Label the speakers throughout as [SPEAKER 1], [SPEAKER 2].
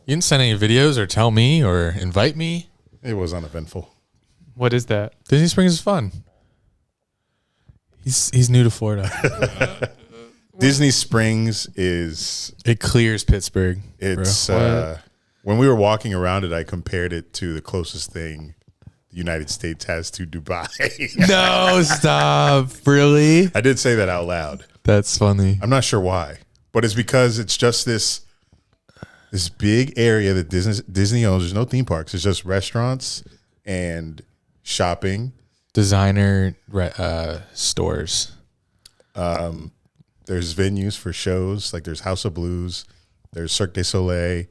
[SPEAKER 1] You didn't send any videos or tell me or invite me.
[SPEAKER 2] It was uneventful.
[SPEAKER 3] What is that?
[SPEAKER 1] Disney Springs is fun. He's new to Florida.
[SPEAKER 2] Disney Springs is...
[SPEAKER 1] It clears Pittsburgh.
[SPEAKER 2] It's when we were walking around it, I compared it to the closest thing the United States has to Dubai.
[SPEAKER 1] No, stop. Really?
[SPEAKER 2] I did say that out loud.
[SPEAKER 1] That's funny.
[SPEAKER 2] I'm not sure why, but it's because it's just this big area that Disney owns. There's no theme parks. It's just restaurants and shopping.
[SPEAKER 1] Designer stores.
[SPEAKER 2] There's venues for shows. Like there's House of Blues. There's Cirque du Soleil.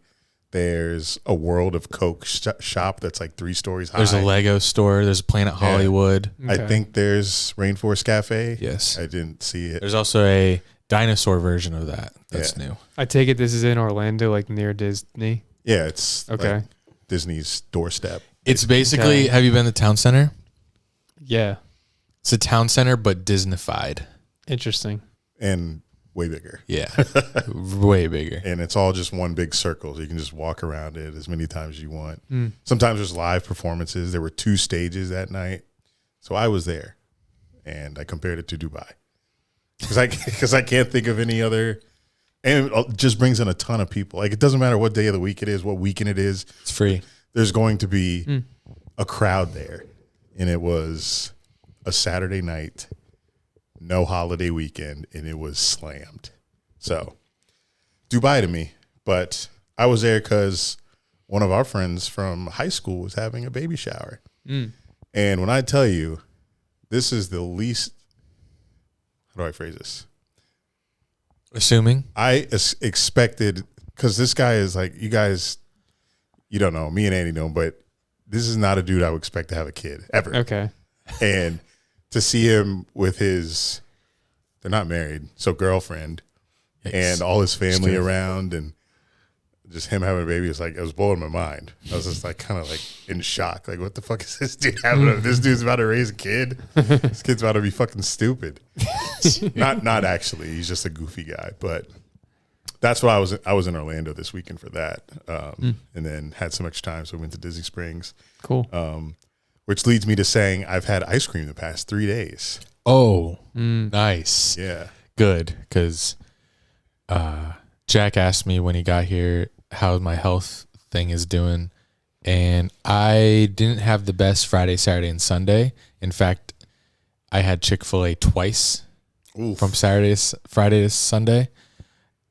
[SPEAKER 2] There's a World of Coke shop that's like 3 stories high.
[SPEAKER 1] There's a Lego store. There's Planet Hollywood.
[SPEAKER 2] Okay. I think there's Rainforest Cafe.
[SPEAKER 1] Yes.
[SPEAKER 2] I didn't see it.
[SPEAKER 1] There's also a dinosaur version of that. That's new.
[SPEAKER 3] I take it this is in Orlando, like near Disney.
[SPEAKER 2] Yeah, it's
[SPEAKER 3] okay.
[SPEAKER 2] Like Disney's doorstep.
[SPEAKER 1] It's basically, have you been to Town Center?
[SPEAKER 3] Yeah.
[SPEAKER 1] It's a Town Center, but Disneyfied.
[SPEAKER 3] Interesting.
[SPEAKER 2] And way bigger.
[SPEAKER 1] Yeah. Way bigger.
[SPEAKER 2] And it's all just one big circle. So you can just walk around it as many times as you want. Sometimes there's live performances. There were 2 stages that night. So I was there. And I compared it to Dubai. Because I can't think of any other. And it just brings in a ton of people. Like, it doesn't matter what day of the week it is, what weekend it is.
[SPEAKER 1] It's free.
[SPEAKER 2] There's going to be a crowd there. And it was a Saturday night, no holiday weekend, and it was slammed. So, Dubai to me. But I was there because one of our friends from high school was having a baby shower. And when I tell you, this is the least, how do I phrase this?
[SPEAKER 1] Assuming?
[SPEAKER 2] I expected, because this guy is like, you guys, you don't know, me and Andy know, but this is not a dude I would expect to have a kid, ever.
[SPEAKER 3] Okay.
[SPEAKER 2] And to see him with his, they're not married, so girlfriend, and all his family around, and just him having a baby, it's like, it was blowing my mind. I was just like, kind of like in shock. Like, what the fuck is this dude having? This dude's about to raise a kid. This kid's about to be fucking stupid. Not actually. He's just a goofy guy. But that's what I was in Orlando this weekend for that. And then had some extra time, so we went to Disney Springs.
[SPEAKER 3] Cool.
[SPEAKER 2] Which leads me to saying I've had ice cream the past 3 days.
[SPEAKER 1] Oh, nice.
[SPEAKER 2] Yeah.
[SPEAKER 1] Good, because Jack asked me when he got here how my health thing is doing, and I didn't have the best Friday, Saturday, and Sunday. In fact, I had Chick-fil-A twice from Friday to Sunday,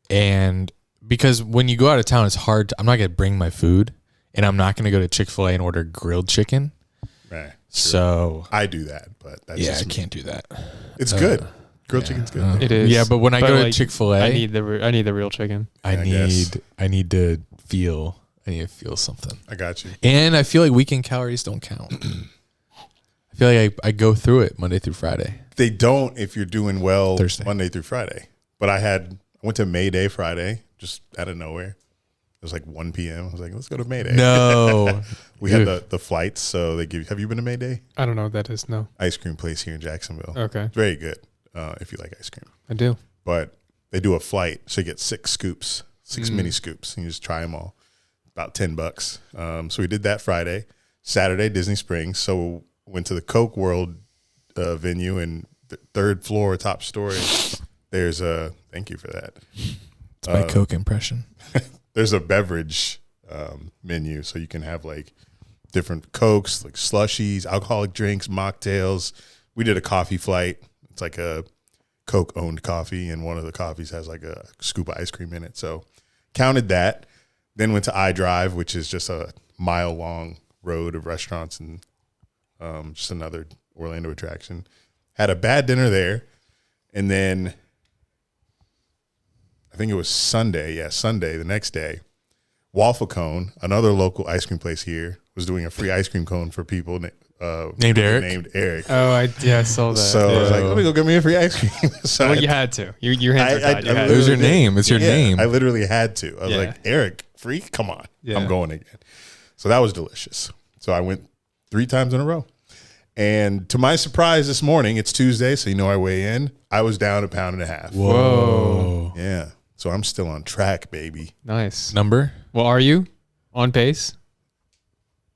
[SPEAKER 1] and because when you go out of town, it's hard. I'm not going to bring my food, and I'm not going to go to Chick-fil-A and order grilled chicken.
[SPEAKER 2] Right.
[SPEAKER 1] So
[SPEAKER 2] I do that, but that's
[SPEAKER 1] I can't do that.
[SPEAKER 2] It's good. Grilled chicken's good.
[SPEAKER 3] It is.
[SPEAKER 1] Yeah, but when I go to Chick-fil-A,
[SPEAKER 3] I need the real chicken.
[SPEAKER 1] I need to feel something.
[SPEAKER 2] I got you.
[SPEAKER 1] And I feel like weekend calories don't count. I feel like I go through it Monday through Friday.
[SPEAKER 2] They don't if you're doing well
[SPEAKER 1] Thursday.
[SPEAKER 2] Monday through Friday. But I went to May Day Friday, just out of nowhere. It was like 1 p.m. I was like, let's go to May Day.
[SPEAKER 1] No.
[SPEAKER 2] We had the flights, so they have you been to May Day?
[SPEAKER 3] I don't know what that is. No.
[SPEAKER 2] Ice cream place here in Jacksonville.
[SPEAKER 3] Okay.
[SPEAKER 2] It's very good if you like ice cream.
[SPEAKER 3] I do.
[SPEAKER 2] But they do a flight, so you get 6 scoops, 6 mini scoops, and you just try them all. About $10. So we did that Friday. Saturday, Disney Springs. So went to the Coke World venue in the 3rd floor, top story. There's a, thank you for that.
[SPEAKER 1] It's my Coke impression.
[SPEAKER 2] There's a beverage menu, so you can have like different Cokes, like slushies, alcoholic drinks, mocktails. We did a coffee flight. It's like a Coke-owned coffee, and one of the coffees has like a scoop of ice cream in it. So counted that. Then went to iDrive, which is just a mile-long road of restaurants and just another Orlando attraction. Had a bad dinner there, and then I think it was Sunday. Yeah, Sunday, the next day. Waffle Cone, another local ice cream place here, was doing a free ice cream cone for people
[SPEAKER 1] named
[SPEAKER 2] Eric.
[SPEAKER 3] Oh, I saw that.
[SPEAKER 2] So I was like, let me go get me a free ice cream. So
[SPEAKER 3] well, you had to. Your hands were tied.
[SPEAKER 1] It was your name. It's your name.
[SPEAKER 2] I literally had to. I was like, Eric, free? Come on. Yeah. I'm going again. So that was delicious. So I went 3 times in a row. And to my surprise this morning, it's Tuesday, so I weigh in. I was down 1.5 pounds.
[SPEAKER 1] Whoa.
[SPEAKER 2] Yeah. So I'm still on track, baby.
[SPEAKER 3] Nice.
[SPEAKER 1] Number?
[SPEAKER 3] Well, are you? On pace?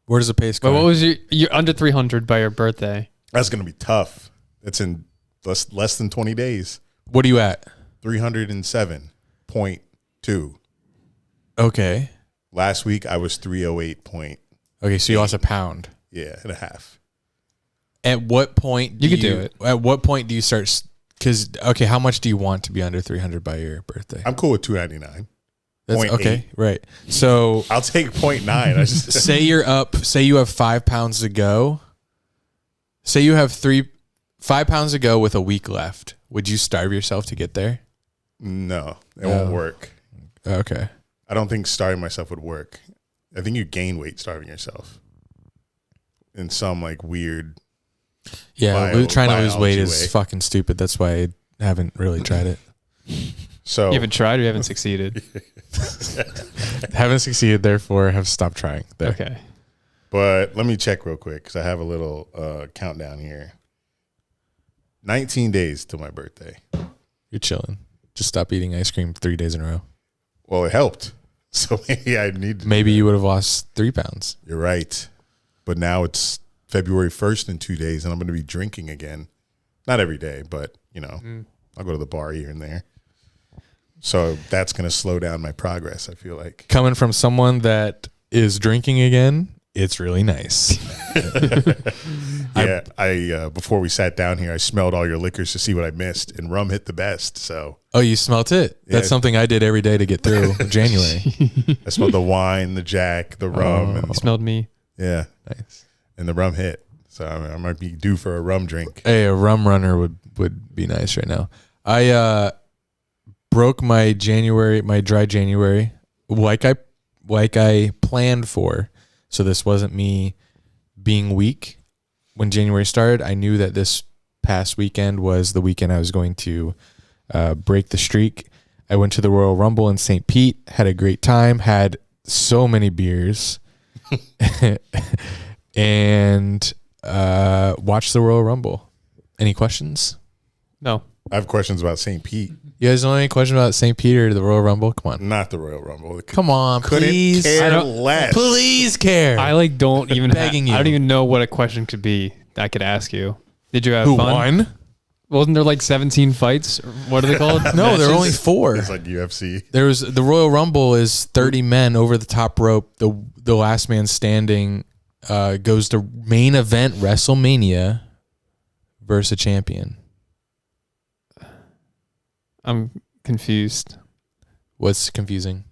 [SPEAKER 1] Where does the pace go?
[SPEAKER 3] But what was you're under 300 by your birthday?
[SPEAKER 2] That's going to be tough. It's in less than 20 days.
[SPEAKER 1] What are you at?
[SPEAKER 2] 307.2.
[SPEAKER 1] Okay.
[SPEAKER 2] Last week I was 308
[SPEAKER 1] Okay, so you lost a pound.
[SPEAKER 2] and a half.
[SPEAKER 1] At what point
[SPEAKER 3] You could do it.
[SPEAKER 1] At what point do you start? Because how much do you want to be under 300 by your birthday?
[SPEAKER 2] I'm cool with 299.
[SPEAKER 1] That's
[SPEAKER 2] 0.8.
[SPEAKER 1] okay, right? So
[SPEAKER 2] I'll take 0.9. I just
[SPEAKER 1] say you're up. Say you have 5 pounds to go. Say you have 5 pounds to go with a week left. Would you starve yourself to get there?
[SPEAKER 2] No, it won't work.
[SPEAKER 1] Okay.
[SPEAKER 2] I don't think starving myself would work. I think you gain weight starving yourself in some like weird.
[SPEAKER 1] Yeah, trying to lose weight
[SPEAKER 2] biology
[SPEAKER 1] is
[SPEAKER 2] way.
[SPEAKER 1] fucking stupid. That's why I haven't really tried it.
[SPEAKER 2] So
[SPEAKER 3] You haven't tried or you haven't succeeded?
[SPEAKER 1] Haven't succeeded, therefore have stopped trying. There.
[SPEAKER 3] Okay.
[SPEAKER 2] But let me check real quick because I have a little countdown here. 19 days till my birthday.
[SPEAKER 1] You're chilling. Just stop eating ice cream 3 days in a row.
[SPEAKER 2] Well, it helped. So maybe I need to.
[SPEAKER 1] Maybe you would have lost 3 pounds.
[SPEAKER 2] You're right. But now it's February 1st in 2 days, and I'm going to be drinking again. Not every day, but, I'll go to the bar here and there. So that's going to slow down my progress, I feel like.
[SPEAKER 1] Coming from someone that is drinking again, it's really nice.
[SPEAKER 2] Yeah, I before we sat down here, I smelled all your liquors to see what I missed, and rum hit the best. So
[SPEAKER 1] Oh, you smelt it?
[SPEAKER 2] Yeah.
[SPEAKER 1] That's something I did every day to get through January.
[SPEAKER 2] I smelled the wine, the Jack, the rum,
[SPEAKER 3] You
[SPEAKER 2] and
[SPEAKER 3] smelled me.
[SPEAKER 2] yeah,
[SPEAKER 1] Nice.
[SPEAKER 2] and the rum hit. So I might be due for a rum drink.
[SPEAKER 1] Hey, a rum runner would be nice right now. I broke my dry January like I planned for. So this wasn't me being weak. When January started, I knew that this past weekend was the weekend I was going to break the streak. I went to the Royal Rumble in St. Pete, had a great time, had so many beers, and watched the Royal Rumble. Any questions?
[SPEAKER 3] No.
[SPEAKER 2] I have questions about St. Pete,
[SPEAKER 1] You guys don't have any questions about St. Peter or the Royal Rumble? Come on.
[SPEAKER 2] not the Royal Rumble.
[SPEAKER 1] Come on,
[SPEAKER 2] Couldn't
[SPEAKER 1] please.
[SPEAKER 2] care
[SPEAKER 3] I don't-
[SPEAKER 2] less.
[SPEAKER 1] Please care.
[SPEAKER 3] I don't even
[SPEAKER 1] Begging you.
[SPEAKER 3] I don't even know what a question could be that I could ask you. Did you have
[SPEAKER 1] Who
[SPEAKER 3] fun?
[SPEAKER 1] won?
[SPEAKER 3] Wasn't there like 17 fights? What are they called?
[SPEAKER 1] No, there are
[SPEAKER 3] Matches?
[SPEAKER 1] only 4.
[SPEAKER 2] It's like UFC.
[SPEAKER 1] There was the Royal Rumble is 30 men over the top rope. The last man standing goes to main event WrestleMania versus a champion.
[SPEAKER 3] I'm confused.
[SPEAKER 1] What's confusing?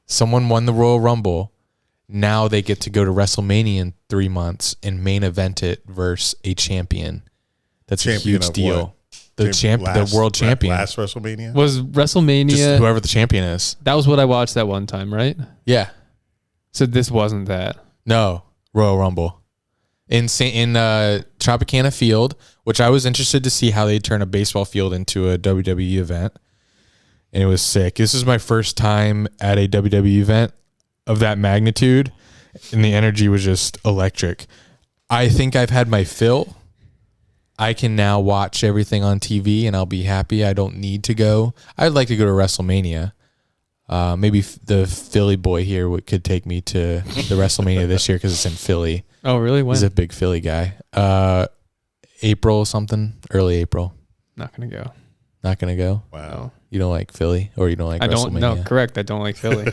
[SPEAKER 1] Someone won the Royal Rumble. Now they get to go to WrestleMania in 3 months and main event it versus a champion. That's
[SPEAKER 2] Champion
[SPEAKER 1] a huge
[SPEAKER 2] of
[SPEAKER 1] deal. The world champion.
[SPEAKER 2] Last WrestleMania.
[SPEAKER 3] Was WrestleMania
[SPEAKER 1] Just whoever the champion is.
[SPEAKER 3] that was what I watched that one time, right?
[SPEAKER 1] Yeah.
[SPEAKER 3] So this wasn't that.
[SPEAKER 1] No, Royal Rumble in Tropicana Field, which I was interested to see how they turn a baseball field into a WWE event, and it was sick. This is my first time at a WWE event of that magnitude, and the energy was just electric. I think I've had my fill. I can now watch everything on TV, and I'll be happy. I don't need to go. I'd like to go to WrestleMania. Maybe the Philly boy here could take me to the WrestleMania this year because it's in Philly.
[SPEAKER 3] Oh, really? When?
[SPEAKER 1] He's a big Philly guy. April something, early April.
[SPEAKER 3] Not gonna go.
[SPEAKER 1] Not gonna go.
[SPEAKER 2] Wow.
[SPEAKER 1] You don't like Philly, or you don't like
[SPEAKER 3] I
[SPEAKER 1] WrestleMania?
[SPEAKER 3] don't. No, correct. I don't like Philly.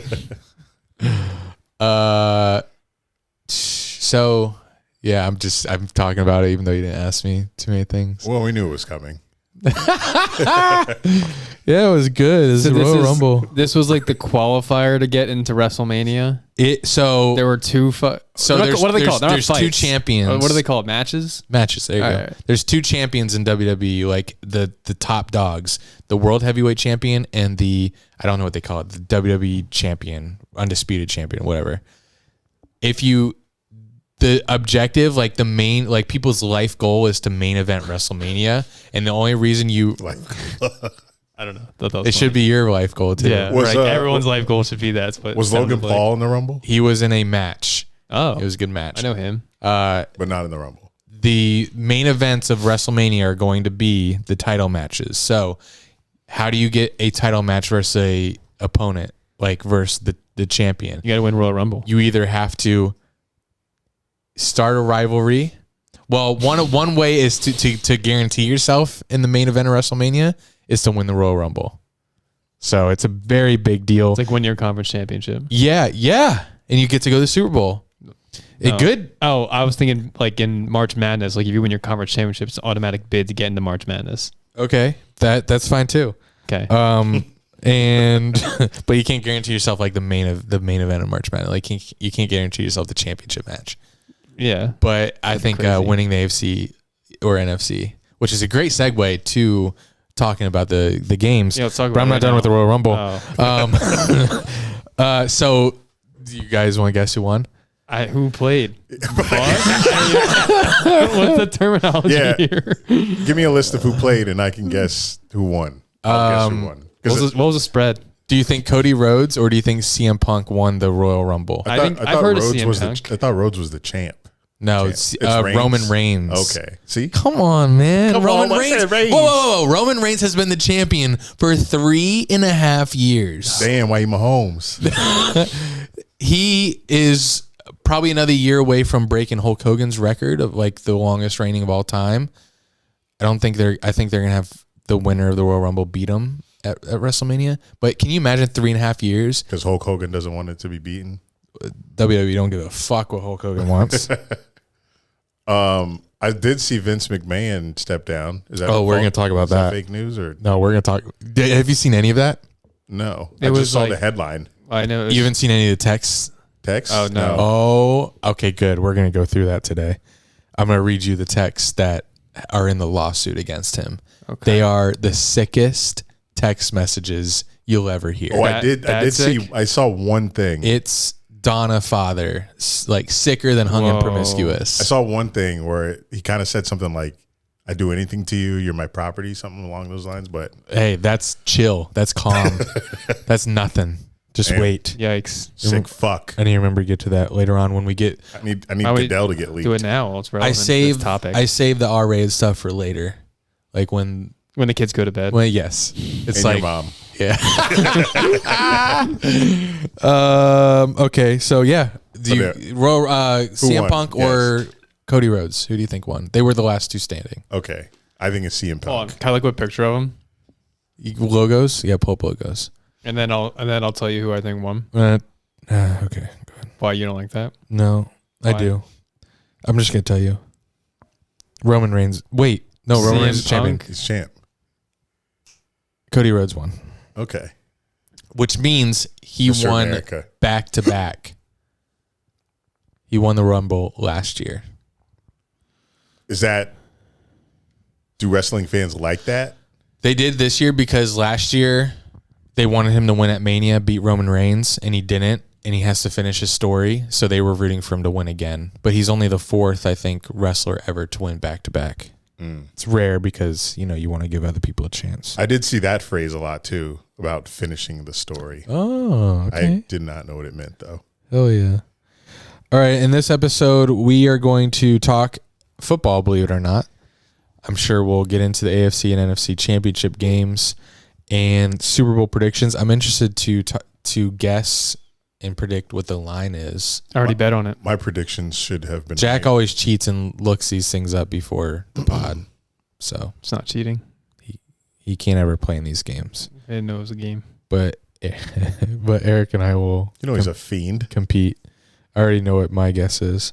[SPEAKER 1] So yeah, I'm talking about it, even though you didn't ask me too many things.
[SPEAKER 2] Well, we knew it was coming.
[SPEAKER 1] Yeah, it was good. It was the Royal Rumble.
[SPEAKER 3] This was like the qualifier to get into WrestleMania.
[SPEAKER 1] There
[SPEAKER 3] There were two.
[SPEAKER 1] So
[SPEAKER 3] what
[SPEAKER 1] there's,
[SPEAKER 3] are they
[SPEAKER 1] there's,
[SPEAKER 3] called? They're not
[SPEAKER 1] there's two
[SPEAKER 3] fights.
[SPEAKER 1] champions.
[SPEAKER 3] What are they called? Matches.
[SPEAKER 1] Matches. There you go.
[SPEAKER 3] Right.
[SPEAKER 1] There's 2 champions in WWE, like the top dogs, the World Heavyweight Champion and I don't know what they call it, the WWE Champion, Undisputed Champion, whatever. The objective, like the main, like people's life goal is to main event WrestleMania, and the only reason
[SPEAKER 3] I don't know.
[SPEAKER 1] it should be your life goal too.
[SPEAKER 3] Yeah,
[SPEAKER 2] Was,
[SPEAKER 3] right. Everyone's life goal should be that. But
[SPEAKER 2] Was Logan Paul in the Rumble?
[SPEAKER 1] He was in a match.
[SPEAKER 3] Oh,
[SPEAKER 1] It was a good match.
[SPEAKER 3] I know him.
[SPEAKER 2] But not in the Rumble.
[SPEAKER 1] The main events of WrestleMania are going to be the title matches. So how do you get a title match versus a opponent, like versus the champion.
[SPEAKER 3] You got to win Royal Rumble.
[SPEAKER 1] You either have to start a rivalry. Well, one way is to guarantee yourself in the main event of WrestleMania is to win the Royal Rumble. So it's a very big deal.
[SPEAKER 3] It's like win your conference championship.
[SPEAKER 1] Yeah. And you get to go to the Super Bowl. It good?
[SPEAKER 3] Oh, I was thinking like in March Madness, like if you win your conference championship, it's an automatic bid to get into March Madness.
[SPEAKER 1] Okay. That's fine too.
[SPEAKER 3] Okay.
[SPEAKER 1] And but you can't guarantee yourself like the main event of March Madness. Like you can't guarantee yourself the championship match.
[SPEAKER 3] Yeah.
[SPEAKER 1] But I think winning the AFC or NFC, which is a great segue to talking about the games.
[SPEAKER 3] Yeah, let's talk about
[SPEAKER 1] but I'm not done with the Royal Rumble.
[SPEAKER 3] Oh.
[SPEAKER 1] So do you guys want to guess who won?
[SPEAKER 3] Who played? What's the terminology here?
[SPEAKER 2] Give me a list of who played, and I can guess who won. I'll guess who won.
[SPEAKER 3] What was the spread?
[SPEAKER 1] Do you think Cody Rhodes or do you think CM Punk won the Royal Rumble?
[SPEAKER 3] I've heard of CM Punk.
[SPEAKER 2] I thought Rhodes was the champ.
[SPEAKER 1] No, it's Roman Reigns.
[SPEAKER 2] Okay. See?
[SPEAKER 1] Come on, man.
[SPEAKER 2] Roman
[SPEAKER 1] Reigns.
[SPEAKER 2] Reigns.
[SPEAKER 1] Whoa. Roman Reigns has been the champion for 3.5 years.
[SPEAKER 2] Damn, why you Mahomes?
[SPEAKER 1] He is probably another year away from breaking Hulk Hogan's record of like the longest reigning of all time. I think they're going to have the winner of the Royal Rumble beat him at WrestleMania. But can you imagine 3.5 years?
[SPEAKER 2] Because Hulk Hogan doesn't want it to be beaten.
[SPEAKER 1] WWE don't give a fuck what Hulk Hogan wants.
[SPEAKER 2] I did see Vince McMahon step down. Is that
[SPEAKER 1] we're going to talk about that.
[SPEAKER 2] Fake news or
[SPEAKER 1] no? We're going to talk. Have you seen any of that?
[SPEAKER 2] No,
[SPEAKER 3] I
[SPEAKER 2] just saw the headline.
[SPEAKER 3] I know.
[SPEAKER 1] You haven't seen any of the texts?
[SPEAKER 2] Oh
[SPEAKER 3] no.
[SPEAKER 1] Oh, okay, good. We're going to go through that today. I'm going to read you the texts that are in the lawsuit against him. Okay. They are the sickest text messages you'll ever hear.
[SPEAKER 2] I did see. I saw one thing.
[SPEAKER 1] It's Donna father, like sicker than hung and promiscuous.
[SPEAKER 2] I saw one thing where he kind of said something like, "I do anything to you. You're my property," something along those lines. But
[SPEAKER 1] hey, that's chill. That's calm. That's nothing. Just wait.
[SPEAKER 3] Yikes.
[SPEAKER 2] Sick fuck.
[SPEAKER 1] I need to remember to get to that later on when we get.
[SPEAKER 2] I need Goodell to get leaked.
[SPEAKER 3] Do it now. It's relevant to this topic.
[SPEAKER 1] I saved the R-rated stuff for later, like when
[SPEAKER 3] the kids go to bed.
[SPEAKER 1] Well, yes, it's
[SPEAKER 2] and
[SPEAKER 1] like
[SPEAKER 2] your mom.
[SPEAKER 1] Yeah. Okay. So yeah, CM Punk or Cody Rhodes? Who do you think won? They were the last two standing.
[SPEAKER 2] Okay, I think it's CM Punk.
[SPEAKER 3] Can I look at a picture of them?
[SPEAKER 1] Logos? Yeah, pull up logos.
[SPEAKER 3] And then I'll tell you who I think won.
[SPEAKER 1] Okay, go ahead.
[SPEAKER 3] Why, you don't like that?
[SPEAKER 1] No, I do. I'm just gonna tell you. Roman Reigns. Wait, no, Roman Reigns is champion.
[SPEAKER 2] He's champ.
[SPEAKER 1] Cody Rhodes won.
[SPEAKER 2] Okay.
[SPEAKER 1] Which means he won back to back. He won the Rumble last year.
[SPEAKER 2] Do wrestling fans like that?
[SPEAKER 1] They did this year because last year they wanted him to win at Mania, beat Roman Reigns, and he didn't, and he has to finish his story, so they were rooting for him to win again. But he's only the fourth, I think, wrestler ever to win back-to-back. It's rare because, you want to give other people a chance.
[SPEAKER 2] I did see that phrase a lot, too, about finishing the story.
[SPEAKER 1] Oh, okay.
[SPEAKER 2] I did not know what it meant, though.
[SPEAKER 1] Oh, yeah. All right, in this episode, we are going to talk football, believe it or not. I'm sure we'll get into the AFC and NFC championship games and Super Bowl predictions. I'm interested to guess and predict what the line is.
[SPEAKER 3] I already bet on it.
[SPEAKER 2] My predictions should have been.
[SPEAKER 1] Jack always cheats and looks these things up before the pod, so
[SPEAKER 3] it's not cheating.
[SPEAKER 1] He can't ever play in these games.
[SPEAKER 3] I didn't know it was a game.
[SPEAKER 1] But Eric and I will.
[SPEAKER 2] He's a fiend.
[SPEAKER 1] Compete. I already know what my guess is.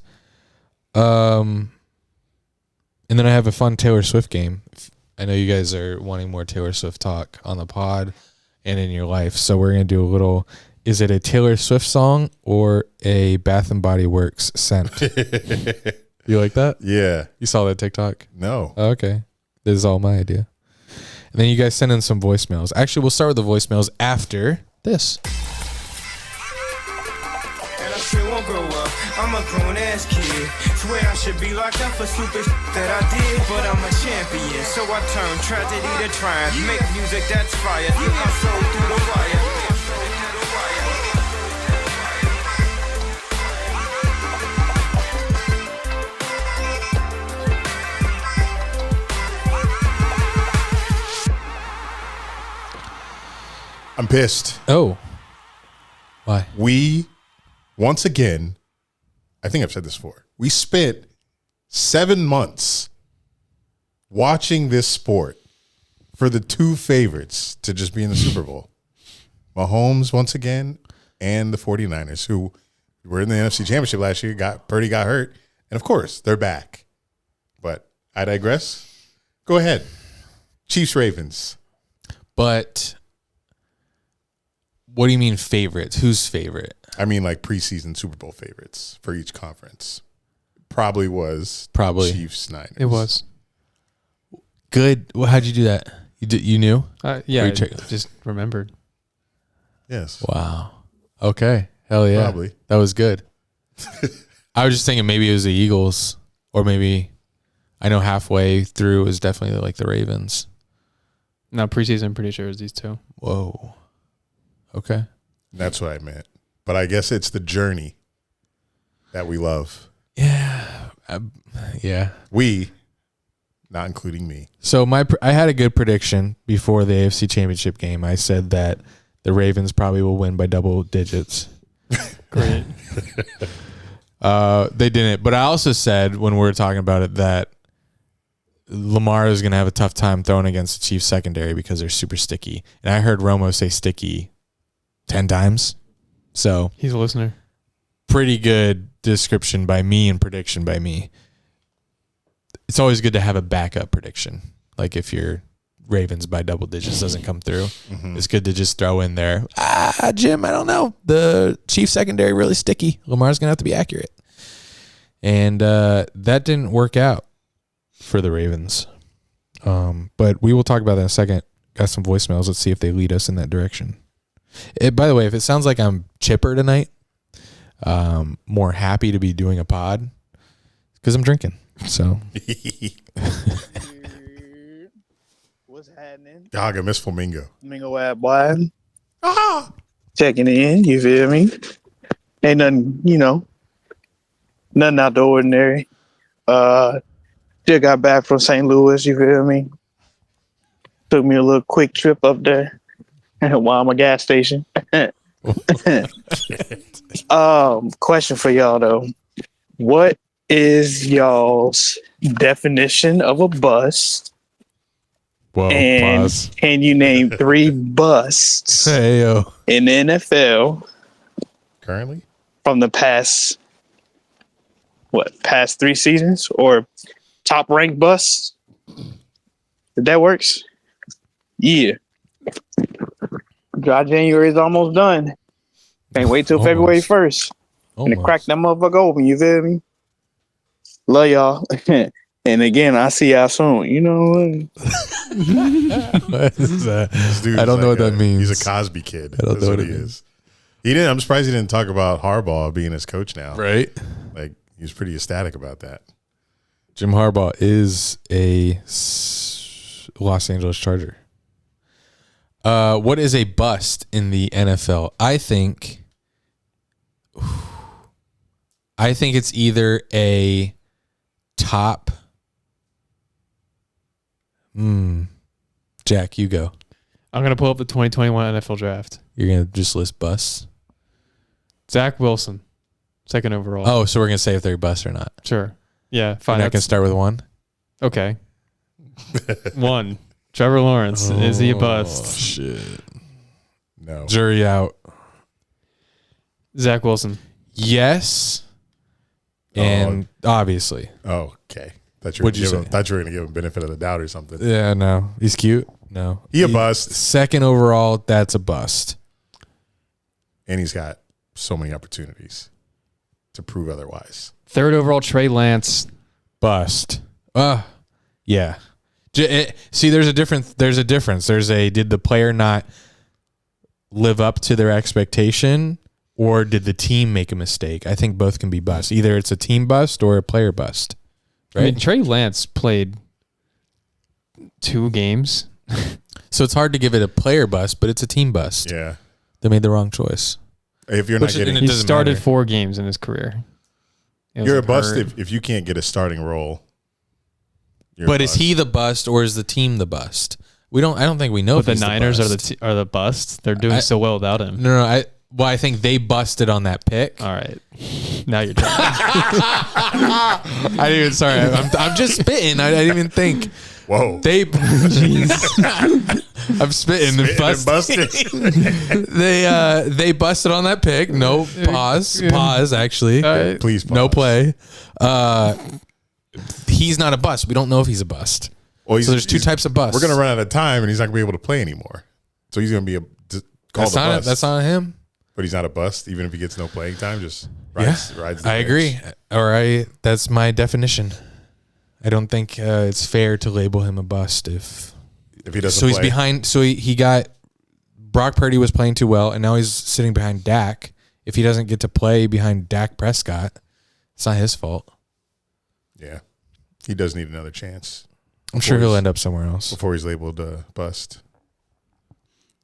[SPEAKER 1] And then I have a fun Taylor Swift game. I know you guys are wanting more Taylor Swift talk on the pod and in your life, so we're gonna do a little. Is it a Taylor Swift song or a Bath and Body Works scent? You like that?
[SPEAKER 2] Yeah.
[SPEAKER 1] You saw that TikTok?
[SPEAKER 2] No.
[SPEAKER 1] Oh, okay. This is all my idea. And then you guys send in some voicemails. Actually, we'll start with the voicemails after this.
[SPEAKER 4] And I still won't grow up. I'm a grown-ass kid. Swear I should be locked up for stupid that I did, but I'm a champion. So I turn tragedy to triumph. Make music that's fire. Get my soul through the wire.
[SPEAKER 2] I'm pissed.
[SPEAKER 1] Oh. Why?
[SPEAKER 2] We, once again, I think I've said this before, we spent 7 months watching this sport for the two favorites to just be in the Super Bowl. Mahomes, once again, and the 49ers, who were in the NFC Championship last year. Purdy got hurt. And, of course, they're back. But I digress. Go ahead. Chiefs, Ravens.
[SPEAKER 1] But what do you mean favorites? Who's favorite?
[SPEAKER 2] I mean, like preseason Super Bowl favorites for each conference. Probably Chiefs, Niners.
[SPEAKER 3] It was.
[SPEAKER 1] Good. Well, how'd you do that? You knew?
[SPEAKER 3] Yeah,
[SPEAKER 1] Or
[SPEAKER 3] I
[SPEAKER 1] you check-
[SPEAKER 3] just remembered.
[SPEAKER 2] Yes.
[SPEAKER 1] Wow. Okay. Hell yeah.
[SPEAKER 2] Probably.
[SPEAKER 1] That was good. I was just thinking maybe it was the Eagles, or maybe I know halfway through it was definitely like the Ravens.
[SPEAKER 3] No, preseason, I'm pretty sure it was these two.
[SPEAKER 1] Whoa. Okay.
[SPEAKER 2] That's what I meant. But I guess it's the journey that we love.
[SPEAKER 1] Yeah. Yeah.
[SPEAKER 2] We, not including me.
[SPEAKER 1] So I had a good prediction before the AFC Championship game. I said that the Ravens probably will win by double digits.
[SPEAKER 3] Great.
[SPEAKER 1] They didn't. But I also said when we were talking about it that Lamar is going to have a tough time throwing against the Chiefs secondary because they're super sticky. And I heard Romo say sticky 10 times. So
[SPEAKER 3] He's a listener.
[SPEAKER 1] pretty good description by me and prediction by me. It's always good to have a backup prediction. Like if your Ravens by double digits doesn't come through, it's good to just throw in there. Jim, I don't know. The Chiefs secondary really sticky. Lamar's going to have to be accurate. And that didn't work out for the Ravens. But we will talk about that in a second. Got some voicemails. Let's see if they lead us in that direction. By the way, if it sounds like I'm chipper tonight, more happy to be doing a pod, because I'm drinking. So
[SPEAKER 5] What's happening?
[SPEAKER 2] Dog, I miss Flamingo.
[SPEAKER 5] Flamingo at boy. Checking in, you feel me? Ain't nothing, nothing out the ordinary. Just got back from St. Louis, you feel me? Took me a little quick trip up there while I'm at a gas station. Question for y'all though. What is y'all's definition of a bust?
[SPEAKER 1] whoa,
[SPEAKER 5] And
[SPEAKER 1] pause.
[SPEAKER 5] can you name 3 busts
[SPEAKER 1] Hey, yo.
[SPEAKER 5] in the NFL
[SPEAKER 2] Currently?
[SPEAKER 5] from the past 3 seasons, or top ranked busts? If that works, yeah. Dry January is almost done. Can't wait till February 1st and to crack that motherfucker open. You feel me? Love y'all. And again, I'll see y'all soon. You know what?
[SPEAKER 2] This dude
[SPEAKER 1] I
[SPEAKER 2] is
[SPEAKER 1] don't know what
[SPEAKER 2] like
[SPEAKER 1] that means.
[SPEAKER 2] He's a Cosby kid.
[SPEAKER 1] I don't
[SPEAKER 2] That's
[SPEAKER 1] know
[SPEAKER 2] what
[SPEAKER 1] what
[SPEAKER 2] he
[SPEAKER 1] it
[SPEAKER 2] is. He didn't. I'm surprised he didn't talk about Harbaugh being his coach now.
[SPEAKER 1] Right?
[SPEAKER 2] Like he was pretty ecstatic about that.
[SPEAKER 1] Jim Harbaugh is a Los Angeles Charger. What is a bust in the NFL? I think it's either a top. Jack, you go.
[SPEAKER 3] I'm going to pull up the 2021 NFL draft.
[SPEAKER 1] You're gonna just list busts.
[SPEAKER 3] Zach Wilson, 2nd overall.
[SPEAKER 1] Oh, so we're gonna say if they're bust or not.
[SPEAKER 3] Sure. Yeah,
[SPEAKER 1] We're
[SPEAKER 3] fine.
[SPEAKER 1] not gonna start with one.
[SPEAKER 3] Okay. 1. Trevor Lawrence. Is he a bust?
[SPEAKER 1] Shit.
[SPEAKER 2] No.
[SPEAKER 1] Jury out.
[SPEAKER 3] Zach Wilson.
[SPEAKER 1] Yes. And obviously.
[SPEAKER 2] Oh, okay.
[SPEAKER 1] What'd you say?
[SPEAKER 2] Thought you were going to give him benefit of the doubt or something.
[SPEAKER 1] Yeah, no. He's cute. No.
[SPEAKER 2] He a bust.
[SPEAKER 1] 2nd overall, that's a bust.
[SPEAKER 2] And he's got so many opportunities to prove otherwise.
[SPEAKER 3] 3rd overall, Trey Lance.
[SPEAKER 1] Bust. Yeah. See, there's a difference. Did the player not live up to their expectation, or did the team make a mistake? I think both can be bust. Either it's a team bust or a player bust. Right?
[SPEAKER 3] I mean, Trey Lance played 2 games.
[SPEAKER 1] So it's hard to give it a player bust, but it's a team bust.
[SPEAKER 2] Yeah.
[SPEAKER 1] They made the wrong choice.
[SPEAKER 2] If you're not
[SPEAKER 1] Which-
[SPEAKER 2] getting,
[SPEAKER 1] It
[SPEAKER 3] He
[SPEAKER 1] doesn't
[SPEAKER 3] started
[SPEAKER 1] matter.
[SPEAKER 3] 4 games in his career. It was
[SPEAKER 2] you're a
[SPEAKER 3] like
[SPEAKER 2] bust
[SPEAKER 3] hurt.
[SPEAKER 2] if you can't get a starting role. You're a
[SPEAKER 1] But is
[SPEAKER 2] bust.
[SPEAKER 1] he the bust or is the team the bust? I don't think we know.
[SPEAKER 3] But
[SPEAKER 1] if
[SPEAKER 3] the
[SPEAKER 1] he's
[SPEAKER 3] Niners
[SPEAKER 1] bust.
[SPEAKER 3] are the bust. They're doing so well without him.
[SPEAKER 1] No. Well, I think they busted on that pick.
[SPEAKER 3] All right. Now you're talking.
[SPEAKER 1] I didn't even. Sorry, I'm just spitting. I didn't even think.
[SPEAKER 2] Whoa.
[SPEAKER 1] They. I'm spitting and busting. They busted on that pick. No pause. Actually,
[SPEAKER 2] Please pause.
[SPEAKER 1] no play. He's not a bust. We don't know if he's a bust.
[SPEAKER 2] Well,
[SPEAKER 1] so there's two types of busts.
[SPEAKER 2] We're gonna run out of time, and he's not gonna be able to play anymore. So he's gonna be called a bust.
[SPEAKER 1] That's not him.
[SPEAKER 2] But he's not a bust, even if he gets no playing time. Just rides.
[SPEAKER 1] I agree. All right, that's my definition. I don't think it's fair to label him a bust if
[SPEAKER 2] he doesn't.
[SPEAKER 1] So he's behind. So he got Brock Purdy was playing too well, and now he's sitting behind Dak. If he doesn't get to play behind Dak Prescott, it's not his fault.
[SPEAKER 2] Yeah, he does need another chance.
[SPEAKER 1] I'm sure he'll end up somewhere else
[SPEAKER 2] before he's labeled a bust.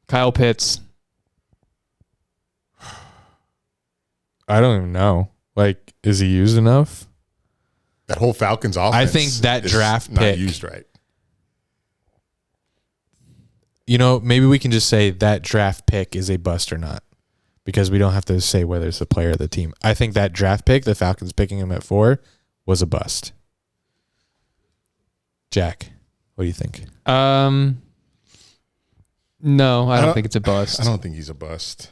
[SPEAKER 3] Kyle Pitts.
[SPEAKER 1] I don't even know. Like, is he used enough?
[SPEAKER 2] That whole Falcons offense.
[SPEAKER 1] I think that draft
[SPEAKER 2] not
[SPEAKER 1] pick
[SPEAKER 2] used right.
[SPEAKER 1] You know, maybe we can just say that draft pick is a bust or not, because we don't have to say whether it's the player or the team. I think that draft pick, the Falcons picking him at 4, was a bust. Jack, what do you think?
[SPEAKER 3] No, I don't think it's a bust.
[SPEAKER 2] I don't think he's a bust.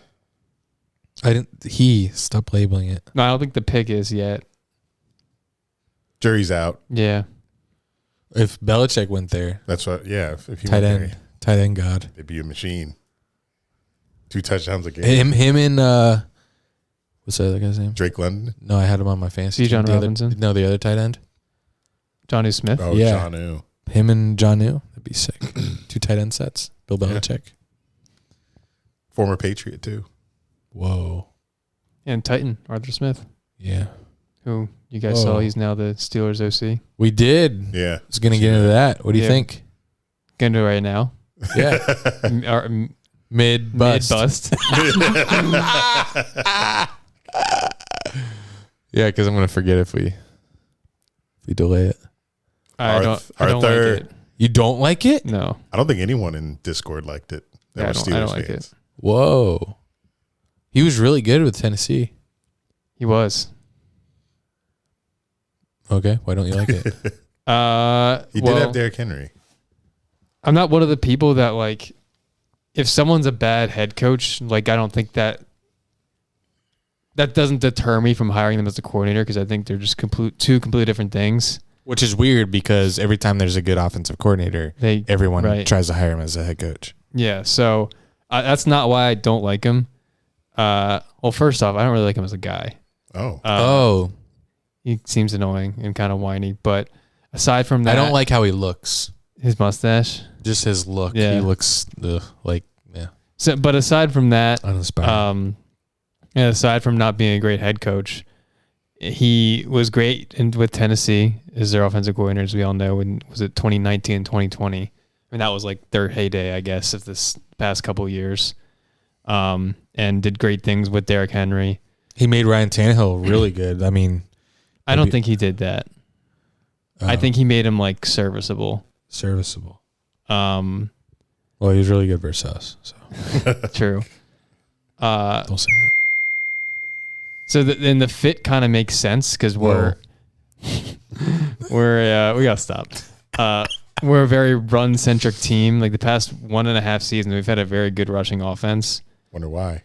[SPEAKER 1] Stop labeling it.
[SPEAKER 3] No, I don't think the pick is yet.
[SPEAKER 2] Jury's out.
[SPEAKER 3] Yeah.
[SPEAKER 1] If Belichick went there,
[SPEAKER 2] that's what. Yeah, if he
[SPEAKER 1] tight
[SPEAKER 2] went
[SPEAKER 1] end,
[SPEAKER 2] there,
[SPEAKER 1] tight end god,
[SPEAKER 2] they'd be a machine. 2 touchdowns a game.
[SPEAKER 1] Him and what's the other guy's name?
[SPEAKER 2] Drake London.
[SPEAKER 1] No, I had him on my fantasy.
[SPEAKER 3] Bijan Robinson.
[SPEAKER 1] The other tight end.
[SPEAKER 3] Jonnu Smith.
[SPEAKER 2] Oh,
[SPEAKER 1] yeah.
[SPEAKER 2] Jonnu.
[SPEAKER 1] Him and Jonnu. That'd be sick. 2 tight end sets. Bill Belichick.
[SPEAKER 2] Yeah. Former Patriot too.
[SPEAKER 1] Whoa.
[SPEAKER 3] And Titan, Arthur Smith.
[SPEAKER 1] Yeah.
[SPEAKER 3] Who you guys saw, he's now the Steelers OC.
[SPEAKER 1] We did.
[SPEAKER 2] Yeah.
[SPEAKER 1] I was going to get into that. What do you think?
[SPEAKER 3] Gonna do it right now.
[SPEAKER 1] Yeah. Mid-bust.
[SPEAKER 3] Mid-bust.
[SPEAKER 1] Yeah, because I'm going to forget if we delay it.
[SPEAKER 3] I don't like it.
[SPEAKER 1] You don't like it?
[SPEAKER 3] No.
[SPEAKER 2] I don't think anyone in Discord liked it.
[SPEAKER 3] Yeah, I don't like it.
[SPEAKER 1] Whoa. He was really good with Tennessee.
[SPEAKER 3] He was.
[SPEAKER 1] Okay, why don't you like it?
[SPEAKER 2] He did have Derrick Henry.
[SPEAKER 3] I'm not one of the people that, like, if someone's a bad head coach, like, I don't think that doesn't deter me from hiring them as a coordinator, because I think they're just two completely different things.
[SPEAKER 1] Which is weird, because every time there's a good offensive coordinator, everyone tries to hire him as a head coach.
[SPEAKER 3] Yeah, so that's not why I don't like him. Well, first off, I don't really like him as a guy.
[SPEAKER 2] Oh.
[SPEAKER 3] He seems annoying and kind of whiny, but aside from that,
[SPEAKER 1] I don't like how he looks.
[SPEAKER 3] His mustache,
[SPEAKER 1] just his look.
[SPEAKER 3] Yeah.
[SPEAKER 1] He looks like, yeah.
[SPEAKER 3] So, but aside from that,
[SPEAKER 1] uninspiring.
[SPEAKER 3] And aside from not being a great head coach, he was great with Tennessee as their offensive coordinator, as we all know. And was it 2019 and 2020? I mean, that was like their heyday, I guess, of this past couple of years. And did great things with Derrick Henry.
[SPEAKER 1] He made Ryan Tannehill really good. I mean,
[SPEAKER 3] I don't think he did that. I think he made him like serviceable. Well,
[SPEAKER 1] he was really good versus us. So
[SPEAKER 3] true.
[SPEAKER 1] Don't say that.
[SPEAKER 3] So then the fit kind of makes sense, because we gotta stop. We're a very run centric team. Like the past 1.5 seasons, we've had a very good rushing offense.
[SPEAKER 2] Wonder why.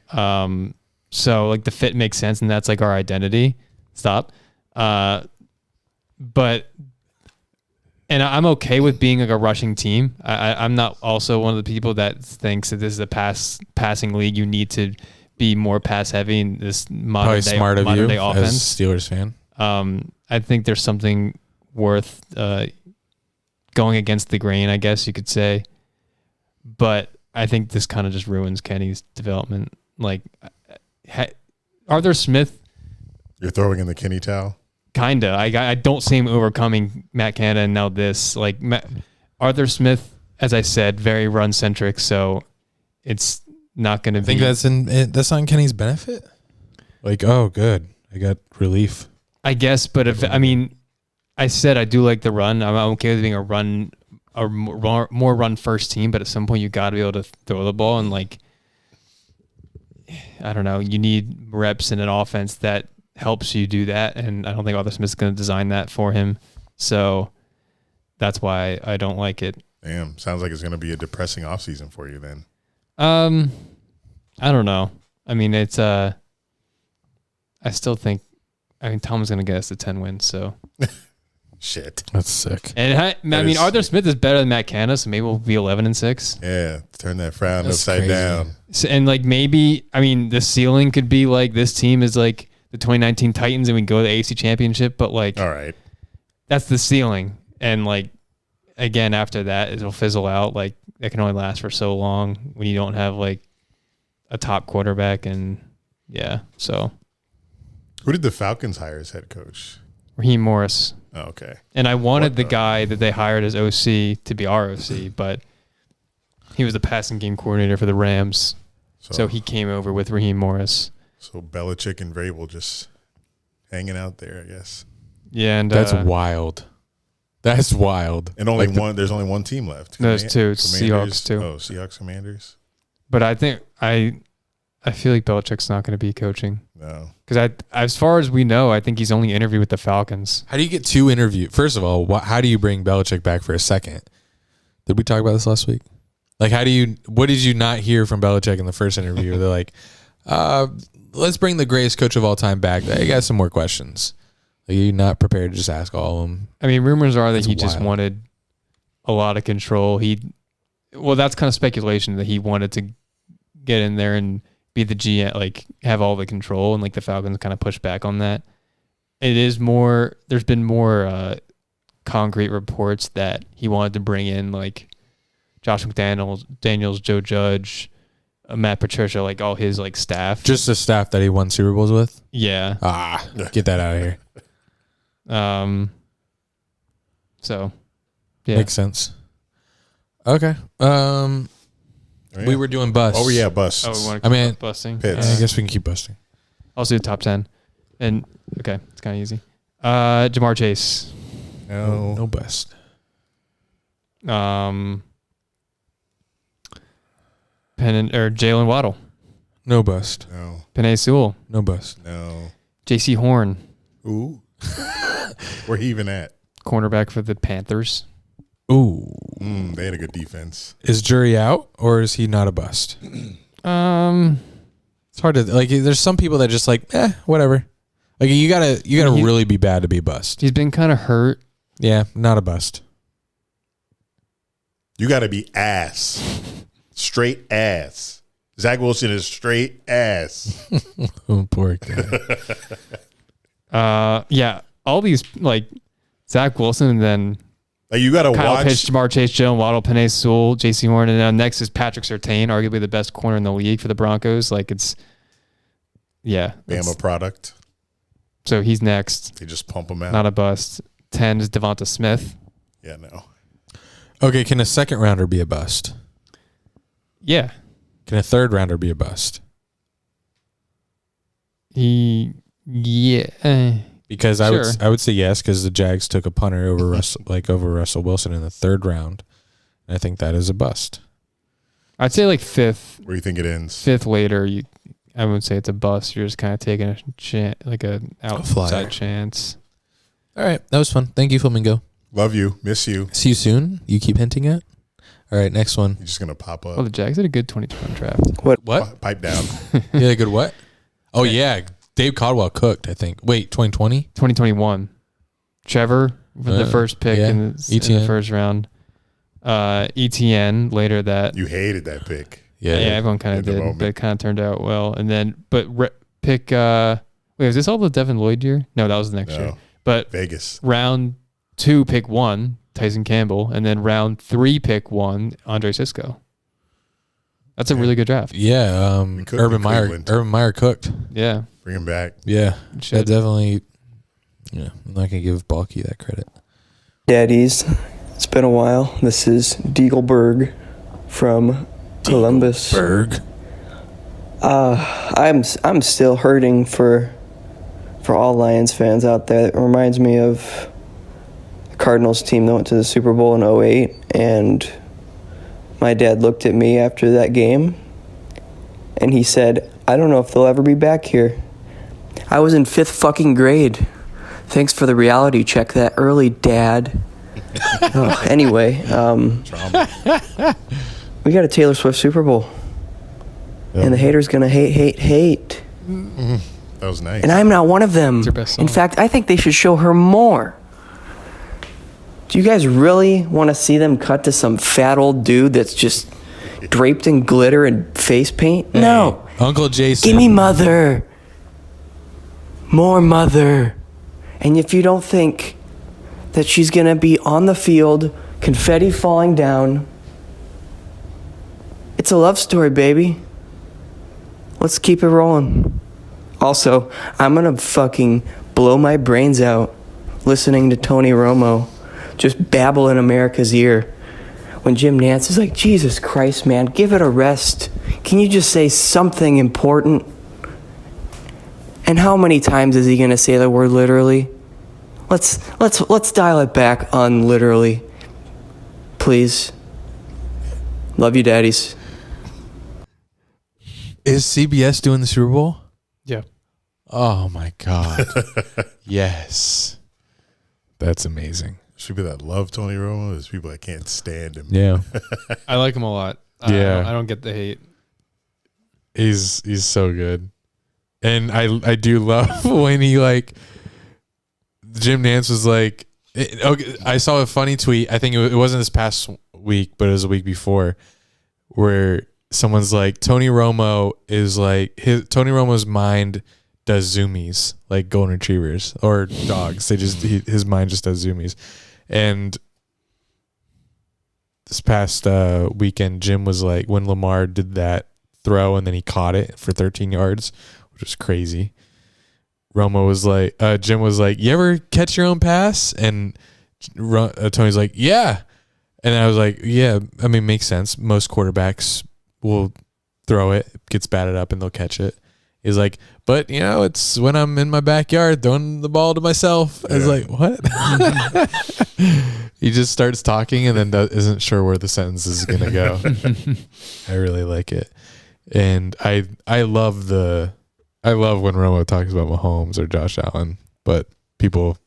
[SPEAKER 3] So like the fit makes sense, and that's like our identity. Stop. But I'm okay with being like a rushing team. I'm not also one of the people that thinks that this is a passing league. You need to be more pass heavy in this modern day offense.
[SPEAKER 1] As a Steelers fan.
[SPEAKER 3] I think there's something worth going against the grain, I guess you could say. But I think this kind of just ruins Kenny's development. Like Arthur Smith.
[SPEAKER 2] You're throwing in the Kenny towel?
[SPEAKER 3] Kinda. I don't see him overcoming Matt Canada and now this. Like Arthur Smith, as I said, very run centric, so it's not going to be.
[SPEAKER 1] I think that's on Kenny's benefit. Like, oh, good, I got relief.
[SPEAKER 3] I guess, but I said I do like the run. I'm okay with being a more run first team, but at some point you got to be able to throw the ball, and like I don't know, you need reps in an offense that helps you do that, and I don't think Arthur Smith's going to design that for him. So that's why I don't like it.
[SPEAKER 2] Damn, sounds like it's going to be a depressing offseason for you then.
[SPEAKER 3] I don't know. I mean, it's I still think Tom's going to get us to 10 wins, so
[SPEAKER 2] Shit.
[SPEAKER 1] That's sick.
[SPEAKER 3] and I mean, Arthur Smith is better than Matt Canada, so maybe we'll be 11-6.
[SPEAKER 2] Yeah, turn that frown
[SPEAKER 1] That's
[SPEAKER 2] upside
[SPEAKER 1] crazy.
[SPEAKER 2] down.
[SPEAKER 3] So, and like maybe, I mean, the ceiling could be like this team is like the 2019 Titans and we go to the AFC Championship, but like
[SPEAKER 2] All right.
[SPEAKER 3] that's the ceiling. And like again, after that, it'll fizzle out. Like it can only last for so long when you don't have like a top quarterback. And yeah, so
[SPEAKER 2] Who did the Falcons hire as head coach?
[SPEAKER 3] Raheem Morris.
[SPEAKER 2] Oh, okay.
[SPEAKER 3] And I wanted the guy that they hired as OC to be our OC, but he was the passing game coordinator for the Rams. So he came over with Raheem Morris.
[SPEAKER 2] So Belichick and Vrabel just hanging out there, I guess.
[SPEAKER 3] Yeah, and
[SPEAKER 1] That's wild. That's wild.
[SPEAKER 2] And only
[SPEAKER 1] Like the-
[SPEAKER 2] one. There's only one team left.
[SPEAKER 3] No, there's two. It's
[SPEAKER 2] Commanders.
[SPEAKER 3] Seahawks, too.
[SPEAKER 2] Oh, Seahawks, Commanders.
[SPEAKER 3] But I think I feel like Belichick's not going to be coaching
[SPEAKER 2] No.
[SPEAKER 3] because as far as we know, I think he's only interviewed with the Falcons.
[SPEAKER 1] How do you get two interviews? First of all, how do you bring Belichick back for a second? Did we talk about this last week? Like, what did you not hear from Belichick in the first interview? They're like, let's bring the greatest coach of all time back. I got some more questions. Are you not prepared to just ask all of them?
[SPEAKER 3] I mean, rumors are that
[SPEAKER 1] That's
[SPEAKER 3] he just
[SPEAKER 1] wild.
[SPEAKER 3] wanted a lot of control. Well, that's kind of speculation that he wanted to get in there and be the GM, like have all the control, and like the Falcons kind of push back on that. It is more. There's been more concrete reports that he wanted to bring in like Josh McDaniels, Joe Judge, Matt Patricia, like all his like staff.
[SPEAKER 1] Just the staff that he won Super Bowls with?
[SPEAKER 3] Yeah.
[SPEAKER 1] Get that out of here.
[SPEAKER 3] So, yeah.
[SPEAKER 1] Makes sense. Okay.
[SPEAKER 2] Oh, yeah.
[SPEAKER 1] We were doing busts.
[SPEAKER 2] Oh, yeah, busts.
[SPEAKER 3] Oh, we want to
[SPEAKER 1] I mean,
[SPEAKER 3] busting.
[SPEAKER 2] Pits.
[SPEAKER 1] I guess we can keep busting.
[SPEAKER 3] I'll do the top 10. And okay, it's kind of easy. Jamar Chase.
[SPEAKER 2] No.
[SPEAKER 1] bust.
[SPEAKER 3] Jalen Waddle.
[SPEAKER 1] No bust.
[SPEAKER 2] No.
[SPEAKER 3] Penei Sewell.
[SPEAKER 1] No bust.
[SPEAKER 2] No.
[SPEAKER 3] J.C. Horn.
[SPEAKER 2] Ooh. Where he even at?
[SPEAKER 3] Cornerback for the Panthers.
[SPEAKER 1] Ooh.
[SPEAKER 2] They had a good defense.
[SPEAKER 1] Is Jury out or is he not a bust? It's hard to like. There's some people that just like, whatever. Like you gotta really be bad to be a bust.
[SPEAKER 3] He's been kind of hurt.
[SPEAKER 1] Yeah, not a bust.
[SPEAKER 2] You got to be ass. Straight ass. Zach Wilson is straight ass.
[SPEAKER 1] Oh, poor guy.
[SPEAKER 3] Yeah, all these like Zach Wilson and then
[SPEAKER 2] Like you got to
[SPEAKER 3] Kyle
[SPEAKER 2] watch.
[SPEAKER 3] Pitts, Jamar Chase, Jalen Waddle, Penei Sewell, J.C. Horn, and next is Patrick Surtain, arguably the best corner in the league for the Broncos. Like it's, yeah.
[SPEAKER 2] Bama product.
[SPEAKER 3] So he's next.
[SPEAKER 2] They just pump him out.
[SPEAKER 3] Not a bust. 10 is Devonta Smith.
[SPEAKER 2] Yeah, no.
[SPEAKER 1] Okay, can a second rounder be a bust?
[SPEAKER 3] Yeah.
[SPEAKER 1] Can a third rounder be a bust?
[SPEAKER 3] Yeah.
[SPEAKER 1] Because
[SPEAKER 3] Sure.
[SPEAKER 1] I would say yes because the Jags took a punter over Russell Wilson in the third round, and I think that is a bust.
[SPEAKER 3] I'd say like fifth.
[SPEAKER 2] Where do you think it ends?
[SPEAKER 3] Fifth later, I wouldn't say it's a bust. You're just kind of taking a chance, like an
[SPEAKER 1] flyer.
[SPEAKER 3] outside chance.
[SPEAKER 1] All right, that was fun. Thank you, Flamingo.
[SPEAKER 2] Love you. Miss you.
[SPEAKER 1] See you soon. You keep hinting at. All right, next one.
[SPEAKER 2] You're just going to pop up.
[SPEAKER 3] Well, the Jags had a good 2021 draft.
[SPEAKER 1] What?
[SPEAKER 2] Pipe down.
[SPEAKER 1] Yeah, good what? Oh, yeah. Dave Caldwell cooked, I think. Wait, 2020?
[SPEAKER 3] 2021. Trevor with the first pick in the first round. ETN later that.
[SPEAKER 2] You hated that pick.
[SPEAKER 3] Yeah, everyone kind of
[SPEAKER 2] In the
[SPEAKER 3] did,
[SPEAKER 2] moment.
[SPEAKER 3] but it kind of turned out well. And then, pick. Wait, was this all the Devin Lloyd year? No, that was the next year. But
[SPEAKER 2] Vegas.
[SPEAKER 3] round 2, pick 1, Tyson Campbell, and then round 3, pick 1, Andre Sisco. That's a really good draft.
[SPEAKER 1] Yeah,
[SPEAKER 2] could
[SPEAKER 1] Urban
[SPEAKER 2] be
[SPEAKER 1] Meyer.
[SPEAKER 2] Cleveland.
[SPEAKER 1] Urban Meyer cooked.
[SPEAKER 3] Yeah,
[SPEAKER 2] Bring him back.
[SPEAKER 1] Yeah,
[SPEAKER 3] should.
[SPEAKER 1] that definitely. Yeah, I'm not gonna give Balky that credit.
[SPEAKER 6] Daddies, it's been a while. This is Diegelberg from Columbus.
[SPEAKER 1] Berg.
[SPEAKER 6] I'm still hurting for all Lions fans out there. It reminds me of the Cardinals team that went to the Super Bowl in 2008, and my dad looked at me after that game and he said, I don't know if they'll ever be back here. I was in 5th fucking grade. Thanks for the reality check that early, Dad. Anyway, we got a Taylor Swift Super Bowl. Yep. And the haters gonna hate.
[SPEAKER 2] Mm-hmm. That was nice.
[SPEAKER 6] And I'm not one of them. In fact, I think they should show her more. Do you guys really want to see them cut to some fat old dude that's just draped in glitter and face paint?
[SPEAKER 1] Hey,
[SPEAKER 6] no.
[SPEAKER 1] Uncle Jason.
[SPEAKER 6] Give me Mother. More Mother. And if you don't think that she's going to be on the field, confetti falling down, it's a love story, baby. Let's keep it rolling. Also, I'm going to fucking blow my brains out listening to Tony Romo just babble in America's ear when Jim Nantz is like, Jesus Christ, man, give it a rest. Can you just say something important? And how many times is he going to say the word literally? Let's dial it back on literally. Please. Love you, daddies.
[SPEAKER 1] Is CBS doing the Super Bowl?
[SPEAKER 3] Yeah.
[SPEAKER 1] Oh my God. Yes. That's amazing.
[SPEAKER 2] There's people that love Tony Romo. There's people that can't stand him.
[SPEAKER 1] Yeah.
[SPEAKER 3] I like him a lot.
[SPEAKER 1] Yeah.
[SPEAKER 3] I don't get the hate.
[SPEAKER 1] He's so good. And I do love when he like Jim Nantz was like okay, I saw a funny tweet. I think it wasn't this past week, but it was a week before, where someone's like, Tony Romo is like Tony Romo's mind does zoomies, like golden retrievers or dogs. They just his mind just does zoomies. And this past weekend, Jim was like, when Lamar did that throw and then he caught it for 13 yards, which was crazy. Romo was like, Jim was like, you ever catch your own pass? And Tony's like, yeah. And I was like, yeah, I mean, makes sense. Most quarterbacks will throw it, gets batted up, and they'll catch it. He's like, but, you know, it's when I'm in my backyard throwing the ball to myself. I was like, what? He just starts talking and then isn't sure where the sentence is going to go. I really like it. And I love when Romo talks about Mahomes or Josh Allen, but people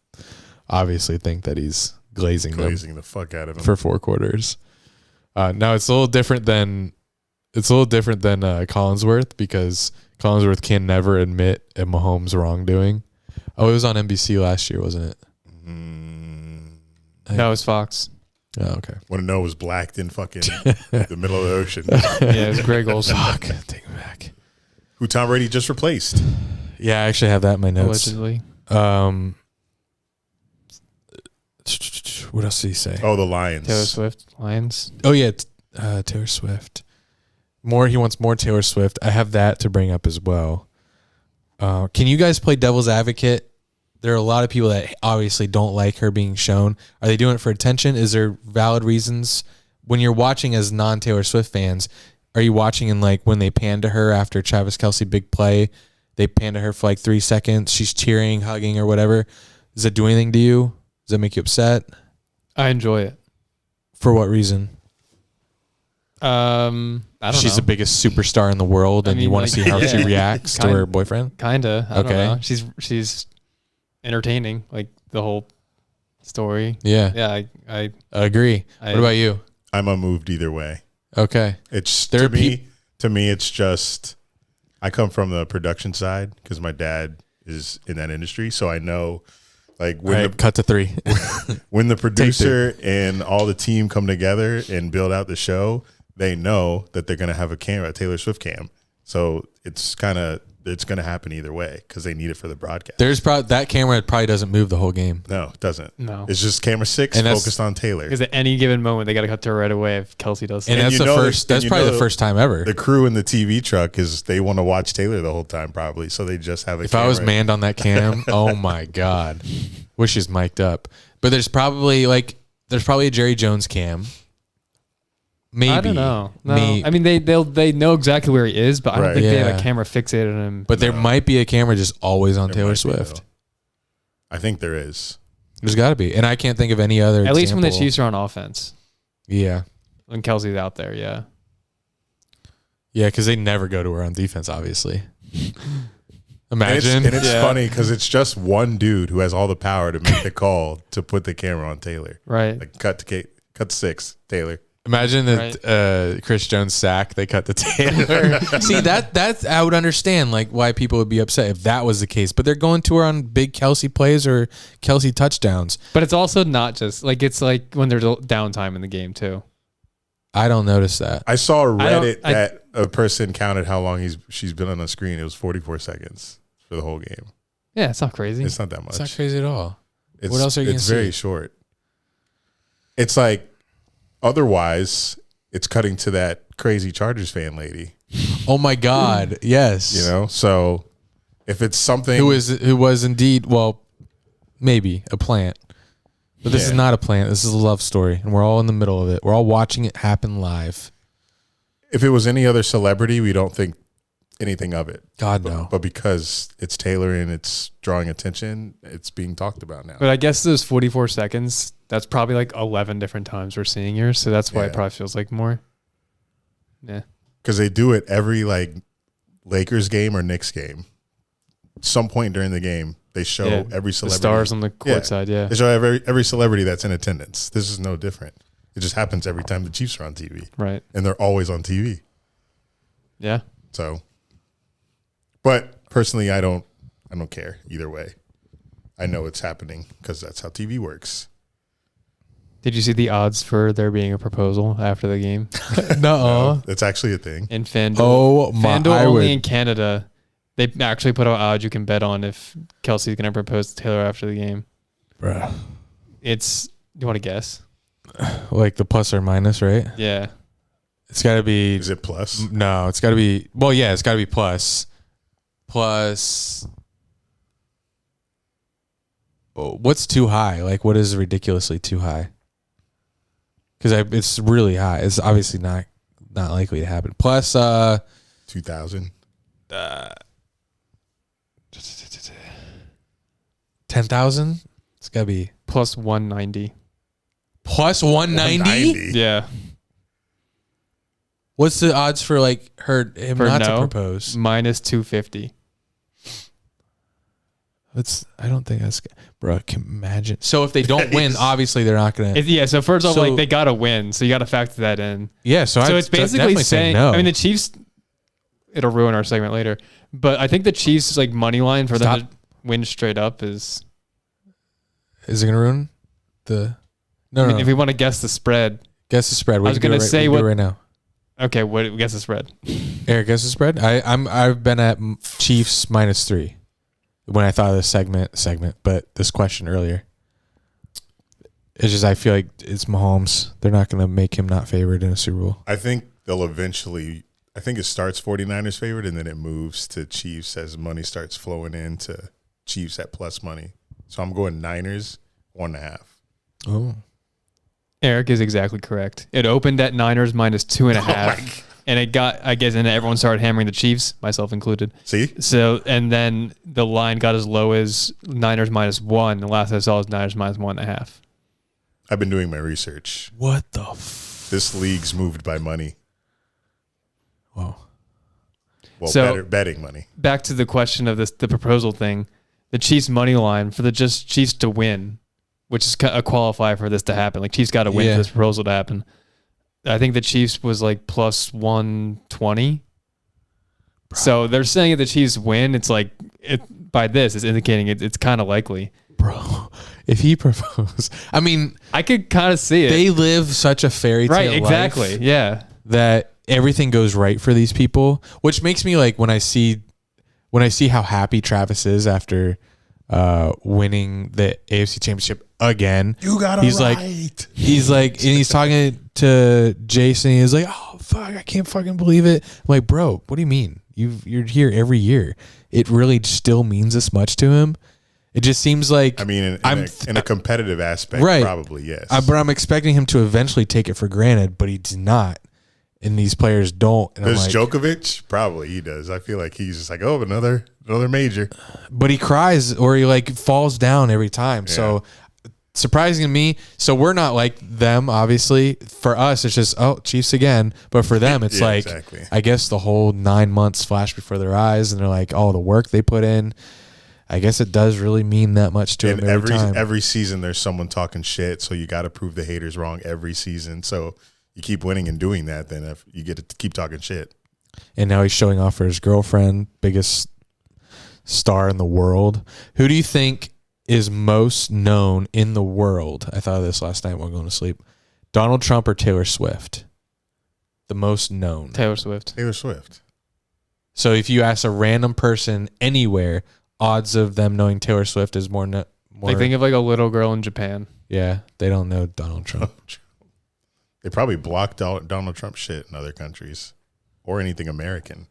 [SPEAKER 1] obviously think that he's glazing
[SPEAKER 2] the fuck out of him
[SPEAKER 1] for 4 quarters. Now it's a little different than Collinsworth, because Collinsworth can never admit a Mahomes wrongdoing. Oh, it was on NBC last year, wasn't it?
[SPEAKER 3] No, it was Fox.
[SPEAKER 1] Oh, okay.
[SPEAKER 2] Want to know it was blacked in fucking the middle of the ocean.
[SPEAKER 3] Yeah, it was Greg Olson.
[SPEAKER 1] Fuck, take me back.
[SPEAKER 2] Who Tom Brady just replaced.
[SPEAKER 1] Yeah, I actually have that in my notes.
[SPEAKER 3] Allegedly.
[SPEAKER 1] What else did he say?
[SPEAKER 2] Oh, the Lions.
[SPEAKER 3] Taylor Swift, Lions.
[SPEAKER 1] Oh yeah, Taylor Swift. He wants more Taylor Swift. I have that to bring up as well. Can you guys play devil's advocate? There are a lot of people that obviously don't like her being shown. Are they doing it for attention? Is there valid reasons? When you're watching as non-Taylor Swift fans, are you watching in like when they pan to her after Travis Kelce big play, they pan to her for like 3 seconds, she's cheering, hugging, or whatever? Does that do anything to you? Does that make you upset?
[SPEAKER 3] I enjoy it.
[SPEAKER 1] For what reason?
[SPEAKER 3] I don't know.
[SPEAKER 1] She's the biggest superstar in the world, and you want to see how she reacts to her boyfriend?
[SPEAKER 3] Kinda. I don't know. She's entertaining, like the whole story.
[SPEAKER 1] Yeah.
[SPEAKER 3] Yeah, I
[SPEAKER 1] agree. What about you?
[SPEAKER 2] I'm unmoved either way.
[SPEAKER 1] Okay.
[SPEAKER 2] It's to me, it's just, I come from the production side because my dad is in that industry, so I know, like, when
[SPEAKER 1] cut to 3.
[SPEAKER 2] when the producer and all the team come together and build out the show, they know that they're gonna have a Taylor Swift cam. So it's going to happen either way because they need it for the broadcast.
[SPEAKER 1] There's probably that camera probably doesn't move the whole game.
[SPEAKER 2] No, it doesn't.
[SPEAKER 3] No,
[SPEAKER 2] it's just camera 6 and focused on Taylor.
[SPEAKER 3] Because at any given moment they got to cut to her right away if Kelce does.
[SPEAKER 1] And that's the first. That's probably the first time ever.
[SPEAKER 2] The crew in the TV truck they want to watch Taylor the whole time probably, so they just have a.
[SPEAKER 1] If I was manned on that cam, oh my god, wish he's mic'd up. But there's probably a Jerry Jones cam. Maybe.
[SPEAKER 3] I don't know. No. I mean, they know exactly where he is, but I don't think they have a camera fixated on him.
[SPEAKER 1] But there might be a camera just always on Taylor Swift.
[SPEAKER 2] I think there is.
[SPEAKER 1] There's got to be. And I can't think of any other
[SPEAKER 3] At least when the Chiefs are on offense.
[SPEAKER 1] Yeah.
[SPEAKER 3] When Kelsey's out there, yeah.
[SPEAKER 1] Yeah, because they never go to her on defense, obviously. Imagine.
[SPEAKER 2] And it's funny because it's just one dude who has all the power to make the call to put the camera on Taylor.
[SPEAKER 3] Right.
[SPEAKER 2] Like cut to 6, Taylor.
[SPEAKER 1] Imagine that Chris Jones sack, they cut the Taylor. See, that's I would understand like why people would be upset if that was the case. But they're going to her on big Kelsey plays or Kelsey touchdowns.
[SPEAKER 3] But it's also not just like it's like when there's downtime in the game too.
[SPEAKER 1] I don't notice that.
[SPEAKER 2] I saw a Reddit that a person counted how long she's been on the screen. It was 44 seconds for the whole game.
[SPEAKER 3] Yeah, it's not crazy.
[SPEAKER 2] It's not that much.
[SPEAKER 1] It's not crazy at all.
[SPEAKER 2] What
[SPEAKER 1] else are you going to see?
[SPEAKER 2] It's very short. It's like otherwise it's cutting to that crazy Chargers fan lady.
[SPEAKER 1] Oh my God. Yes.
[SPEAKER 2] You know, so if it's something
[SPEAKER 1] who was indeed, well, maybe a plant. But this is not a plant. This is a love story, and we're all in the middle of it. We're all watching it happen live.
[SPEAKER 2] If it was any other celebrity, we don't think anything of it.
[SPEAKER 1] God, no.
[SPEAKER 2] But because it's Taylor and it's drawing attention, it's being talked about now.
[SPEAKER 3] But I guess those 44 seconds, that's probably like 11 different times we're seeing yours, so that's why it probably feels like more. Yeah.
[SPEAKER 2] Because they do it every like Lakers game or Knicks game. Some point during the game, they show every celebrity.
[SPEAKER 3] The stars on the court side,
[SPEAKER 2] They show every celebrity that's in attendance. This is no different. It just happens every time the Chiefs are on TV.
[SPEAKER 3] Right.
[SPEAKER 2] And they're always on TV.
[SPEAKER 3] Yeah.
[SPEAKER 2] So, but personally, I don't care either way. I know it's happening because that's how TV works.
[SPEAKER 3] Did you see the odds for there being a proposal after the game?
[SPEAKER 1] No.
[SPEAKER 2] That's actually a thing.
[SPEAKER 3] In FanDuel.
[SPEAKER 1] Oh, my.
[SPEAKER 3] FanDuel only in Canada. They actually put out odds you can bet on if Kelsey's going to propose to Taylor after the game.
[SPEAKER 1] Bruh.
[SPEAKER 3] Do you want to guess?
[SPEAKER 1] Like the plus or minus, right?
[SPEAKER 3] Yeah.
[SPEAKER 1] It's got to be.
[SPEAKER 2] Is it plus?
[SPEAKER 1] No, it's got to be. Well, yeah, it's got to be plus. Plus. Oh, what's too high? Like, what is ridiculously too high? Because it's really high. It's obviously not likely to happen. Plus,
[SPEAKER 2] 2,000.
[SPEAKER 1] 10,000. It's got to be
[SPEAKER 3] plus 190.
[SPEAKER 1] Plus 190.
[SPEAKER 3] Yeah.
[SPEAKER 1] What's the odds for like him
[SPEAKER 3] For
[SPEAKER 1] not
[SPEAKER 3] no,
[SPEAKER 1] to propose?
[SPEAKER 3] minus 250.
[SPEAKER 1] I don't think that's, bro. Can imagine. So if they don't win, obviously they're not gonna.
[SPEAKER 3] So first off, like they gotta win, so you gotta factor that in.
[SPEAKER 1] Yeah. So
[SPEAKER 3] it's basically saying.
[SPEAKER 1] no.
[SPEAKER 3] I mean, the Chiefs. It'll ruin our segment later, but I think the Chiefs like money line for them to win straight up is.
[SPEAKER 1] Is it gonna ruin the? No, no.
[SPEAKER 3] If we want to guess the spread,
[SPEAKER 1] guess the spread.
[SPEAKER 3] I was gonna say what
[SPEAKER 1] right now.
[SPEAKER 3] Okay, what? Guess the spread.
[SPEAKER 1] Eric, guess the spread. I've been at Chiefs -3 when I thought of this segment, but this question earlier. It's just I feel like it's Mahomes. They're not gonna make him not favored in a Super Bowl.
[SPEAKER 2] I think they'll eventually. I think it starts 49ers favored and then it moves to Chiefs as money starts flowing into Chiefs at plus money. So I'm going Niners 1.5.
[SPEAKER 1] Oh.
[SPEAKER 3] Eric is exactly correct. It opened at Niners minus 2.5, and it got, I guess, and everyone started hammering the Chiefs, myself included.
[SPEAKER 2] See?
[SPEAKER 3] So, and then the line got as low as Niners -1. The last I saw was Niners -1.5.
[SPEAKER 2] I've been doing my research.
[SPEAKER 1] What the?
[SPEAKER 2] This league's moved by money.
[SPEAKER 1] Whoa.
[SPEAKER 2] Well,
[SPEAKER 3] So-
[SPEAKER 2] betting money.
[SPEAKER 3] Back to the question of the proposal thing. The Chiefs money line for the just Chiefs to win, which is a qualifier for this to happen. Like Chiefs got to win for this proposal to happen. I think the Chiefs was like plus 120. Bro. So they're saying if the Chiefs win, it's like by this it's indicating it's kind of likely.
[SPEAKER 1] Bro, if he proposed, I mean,
[SPEAKER 3] I could kind of see it.
[SPEAKER 1] They live such a fairy tale
[SPEAKER 3] right? Exactly.
[SPEAKER 1] life
[SPEAKER 3] Yeah.
[SPEAKER 1] that everything goes right for these people, which makes me like when I see how happy Travis is after winning the AFC Championship again.
[SPEAKER 2] You got it right.
[SPEAKER 1] He's like, and he's talking to Jason. He's like, oh fuck, I can't fucking believe it. I'm like, bro, what do you mean? You're here every year. It really still means this much to him. It just seems like,
[SPEAKER 2] I mean, in a competitive aspect,
[SPEAKER 1] right.
[SPEAKER 2] Probably yes.
[SPEAKER 1] But I'm expecting him to eventually take it for granted, but he does not. And these players don't. And
[SPEAKER 2] does Djokovic? Probably he does. I feel like he's just like, oh, another major.
[SPEAKER 1] But he cries or he like falls down every time. Yeah. So surprising to me. So we're not like them, obviously. For us, it's just, Chiefs again. But for them, it's
[SPEAKER 2] exactly.
[SPEAKER 1] I guess the whole 9 months flash before their eyes, and they're like, the work they put in. I guess it does really mean that much to them every time.
[SPEAKER 2] Every season, there's someone talking shit, so you got to prove the haters wrong every season. So you keep winning and doing that, then if you get to keep talking shit.
[SPEAKER 1] And now he's showing off for his girlfriend, biggest star in the world. Who do you think is most known in the world? I thought of this last night while going to sleep. Donald Trump or Taylor Swift? The most known.
[SPEAKER 3] Taylor Swift.
[SPEAKER 2] Taylor Swift.
[SPEAKER 1] So if you ask a random person anywhere, odds of them knowing Taylor Swift is more.
[SPEAKER 3] Like think of like a little girl in Japan.
[SPEAKER 1] Yeah, they don't know Donald Trump.
[SPEAKER 2] They probably blocked Donald Trump shit in other countries or anything American.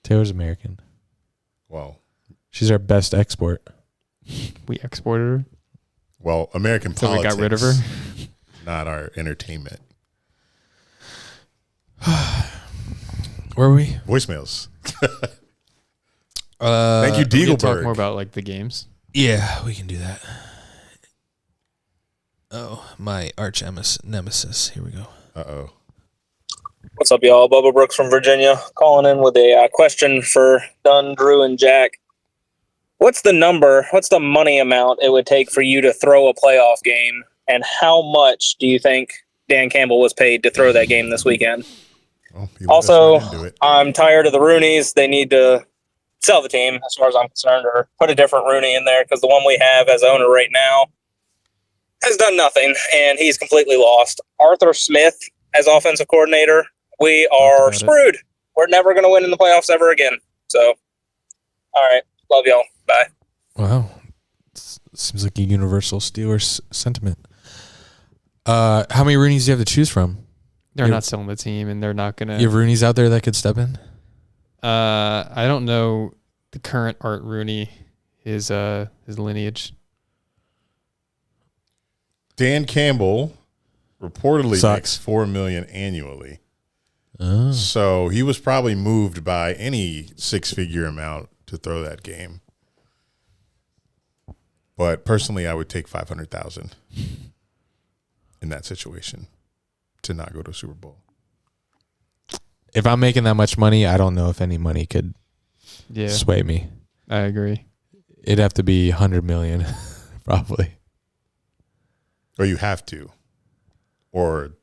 [SPEAKER 1] Taylor's American.
[SPEAKER 2] Well,
[SPEAKER 1] she's our best export.
[SPEAKER 3] We exported her.
[SPEAKER 2] Well, American
[SPEAKER 3] so
[SPEAKER 2] politics.
[SPEAKER 3] we got rid of her.
[SPEAKER 2] Not our entertainment.
[SPEAKER 1] Where are we?
[SPEAKER 2] Voicemails. Thank you, Deagleberg.
[SPEAKER 3] Talk more about like the games.
[SPEAKER 1] Yeah, we can do that. Oh, my arch nemesis. Here we go.
[SPEAKER 2] Uh-oh.
[SPEAKER 7] What's up, y'all? Bubba Brooks from Virginia, calling in with a question for Dunn, Drew, and Jack. What's the money amount it would take for you to throw a playoff game, and how much do you think Dan Campbell was paid to throw that game this weekend?
[SPEAKER 2] Well,
[SPEAKER 7] also, I'm tired of the Rooneys. They need to sell the team, as far as I'm concerned, or put a different Rooney in there, because the one we have as owner right now has done nothing, and he's completely lost. Arthur Smith as offensive coordinator, we are screwed. We're never going to win in the playoffs ever again. So, all right. Love y'all. Bye.
[SPEAKER 1] Wow. Seems like a universal Steelers sentiment. How many Rooneys do you have to choose from?
[SPEAKER 3] They're not selling the team, and they're not going to.
[SPEAKER 1] You have Rooneys out there that could step in?
[SPEAKER 3] I don't know the current Art Rooney, his lineage.
[SPEAKER 2] Dan Campbell reportedly
[SPEAKER 1] Sucks.
[SPEAKER 2] makes $4 million annually.
[SPEAKER 1] Oh.
[SPEAKER 2] So he was probably moved by any six-figure amount to throw that game. But personally, I would take $500,000 in that situation to not go to a Super Bowl.
[SPEAKER 1] If I'm making that much money, I don't know if any money could sway me.
[SPEAKER 3] I agree.
[SPEAKER 1] It'd have to be $100 million, probably.
[SPEAKER 2] Or you have to. Or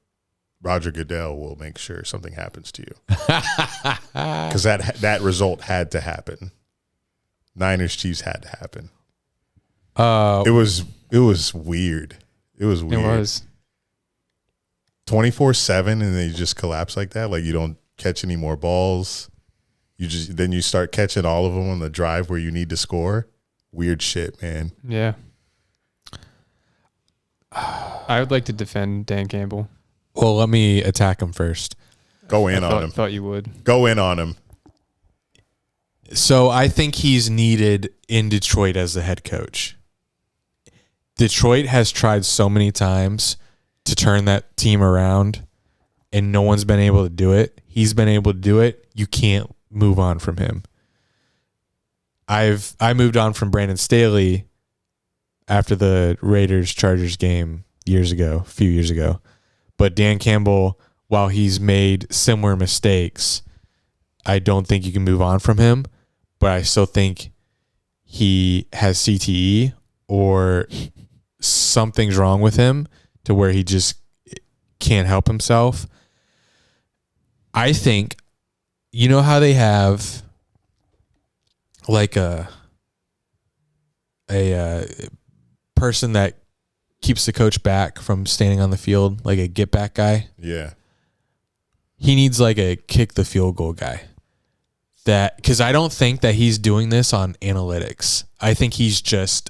[SPEAKER 2] Roger Goodell will make sure something happens to you. Because that result had to happen. Niners Chiefs had to happen. It was weird. It was weird.
[SPEAKER 3] It was
[SPEAKER 2] 24/7, and then you just collapse like that. Like you don't catch any more balls. Then you start catching all of them on the drive where you need to score. Weird shit, man.
[SPEAKER 3] Yeah. I would like to defend Dan Campbell.
[SPEAKER 1] Well, let me attack him first.
[SPEAKER 2] Go in on him.
[SPEAKER 3] Thought you would.
[SPEAKER 2] Go in on him.
[SPEAKER 1] So I think he's needed in Detroit as the head coach. Detroit has tried so many times to turn that team around, and no one's been able to do it. He's been able to do it. You can't move on from him. I moved on from Brandon Staley after the Raiders-Chargers game a few years ago. But Dan Campbell, while he's made similar mistakes, I don't think you can move on from him. But I still think he has CTE or something's wrong with him to where he just can't help himself. I think, you know how they have like a person that keeps the coach back from standing on the field, like a get back guy?
[SPEAKER 2] Yeah.
[SPEAKER 1] He needs like a kick the field goal guy. Because I don't think that he's doing this on analytics. I think he's just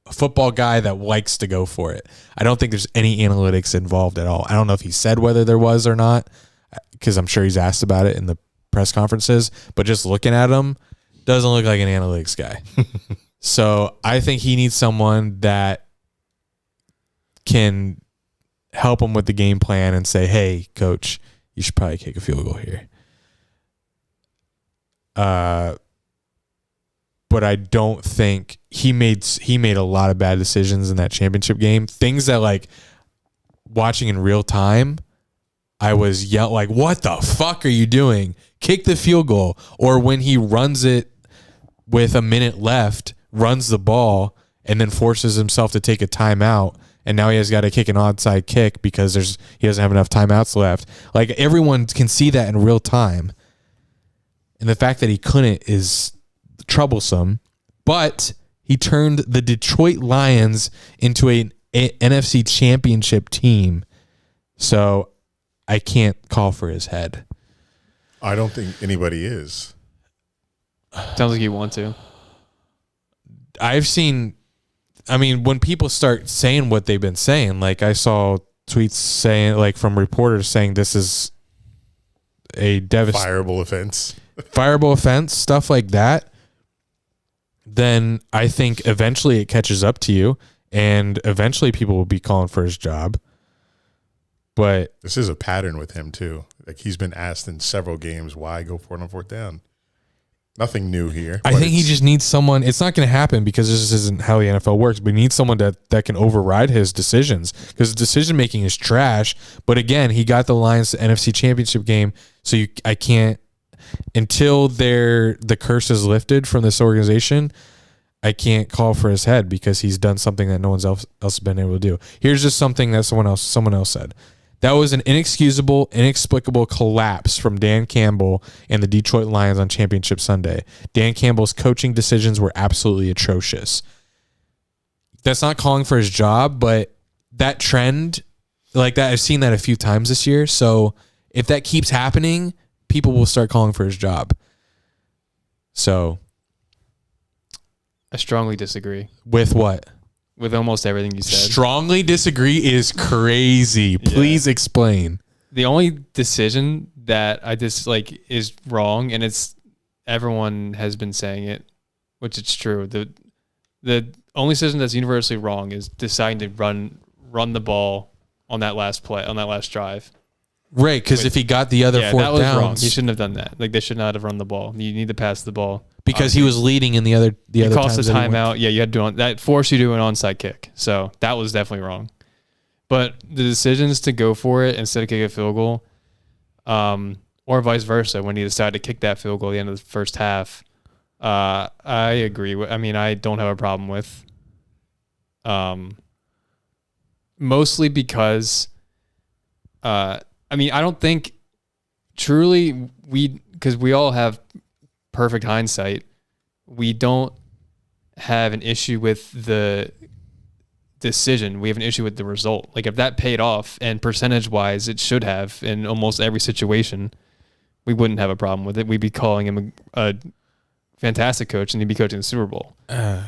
[SPEAKER 1] a football guy that likes to go for it. I don't think there's any analytics involved at all. I don't know if he said whether there was or not, because I'm sure he's asked about it in the press conferences, but just looking at him, doesn't look like an analytics guy. So I think he needs someone that can help him with the game plan and say, hey, coach, you should probably kick a field goal here. but I don't think he made a lot of bad decisions in that championship game. Things that, like, watching in real time, I was yelling, like, what the fuck are you doing? Kick the field goal. Or when he runs it with a minute left, runs the ball, and then forces himself to take a timeout, and now he has got to kick an onside kick because he doesn't have enough timeouts left. Like, everyone can see that in real time. And the fact that he couldn't is troublesome. But he turned the Detroit Lions into an NFC championship team. So I can't call for his head.
[SPEAKER 2] I don't think anybody is.
[SPEAKER 3] Sounds like you want to.
[SPEAKER 1] I've seen, I mean, when people start saying what they've been saying, like I saw tweets saying, like from reporters saying this is a
[SPEAKER 2] fireable offense,
[SPEAKER 1] stuff like that, then I think eventually it catches up to you and eventually people will be calling for his job. But
[SPEAKER 2] this is a pattern with him too. Like, he's been asked in several games, why go for it on fourth down? Nothing new here.
[SPEAKER 1] I think he just needs someone. It's not going to happen because this isn't how the NFL works, but he needs someone that can override his decisions because decision-making is trash. But again, he got the Lions to NFC Championship game, so I can't, until the curse is lifted from this organization, I can't call for his head because he's done something that no one else has been able to do. Here's just something that someone else said. That was an inexplicable collapse from Dan Campbell and the Detroit Lions on Championship Sunday. Dan Campbell's coaching decisions were absolutely atrocious. That's not calling for his job, but that trend, like that, I've seen that a few times this year. So if that keeps happening, people will start calling for his job. So
[SPEAKER 3] I strongly disagree.
[SPEAKER 1] With what?
[SPEAKER 3] With almost everything you said.
[SPEAKER 1] Strongly disagree is crazy. Please explain.
[SPEAKER 3] The only decision that I just like is wrong, and it's everyone has been saying it, which it's true. The only decision that's universally wrong is deciding to run the ball on that last play, on that last drive.
[SPEAKER 1] Right, because if he got the other fourth
[SPEAKER 3] that was
[SPEAKER 1] downs,
[SPEAKER 3] wrong. He shouldn't have done that. Like, they should not have run the ball. You need to pass the ball
[SPEAKER 1] because he was leading in the other.
[SPEAKER 3] It cost a timeout. Yeah, you had to do that. Forced you to do an onside kick. So that was definitely wrong. But the decisions to go for it instead of kick a field goal, or vice versa, when he decided to kick that field goal at the end of the first half, I agree with. I mean, I don't have a problem with. Mostly because, I mean, I don't think truly because we all have perfect hindsight, we don't have an issue with the decision. We have an issue with the result. Like, if that paid off and percentage wise, it should have in almost every situation, we wouldn't have a problem with it. We'd be calling him a fantastic coach and he'd be coaching the Super Bowl.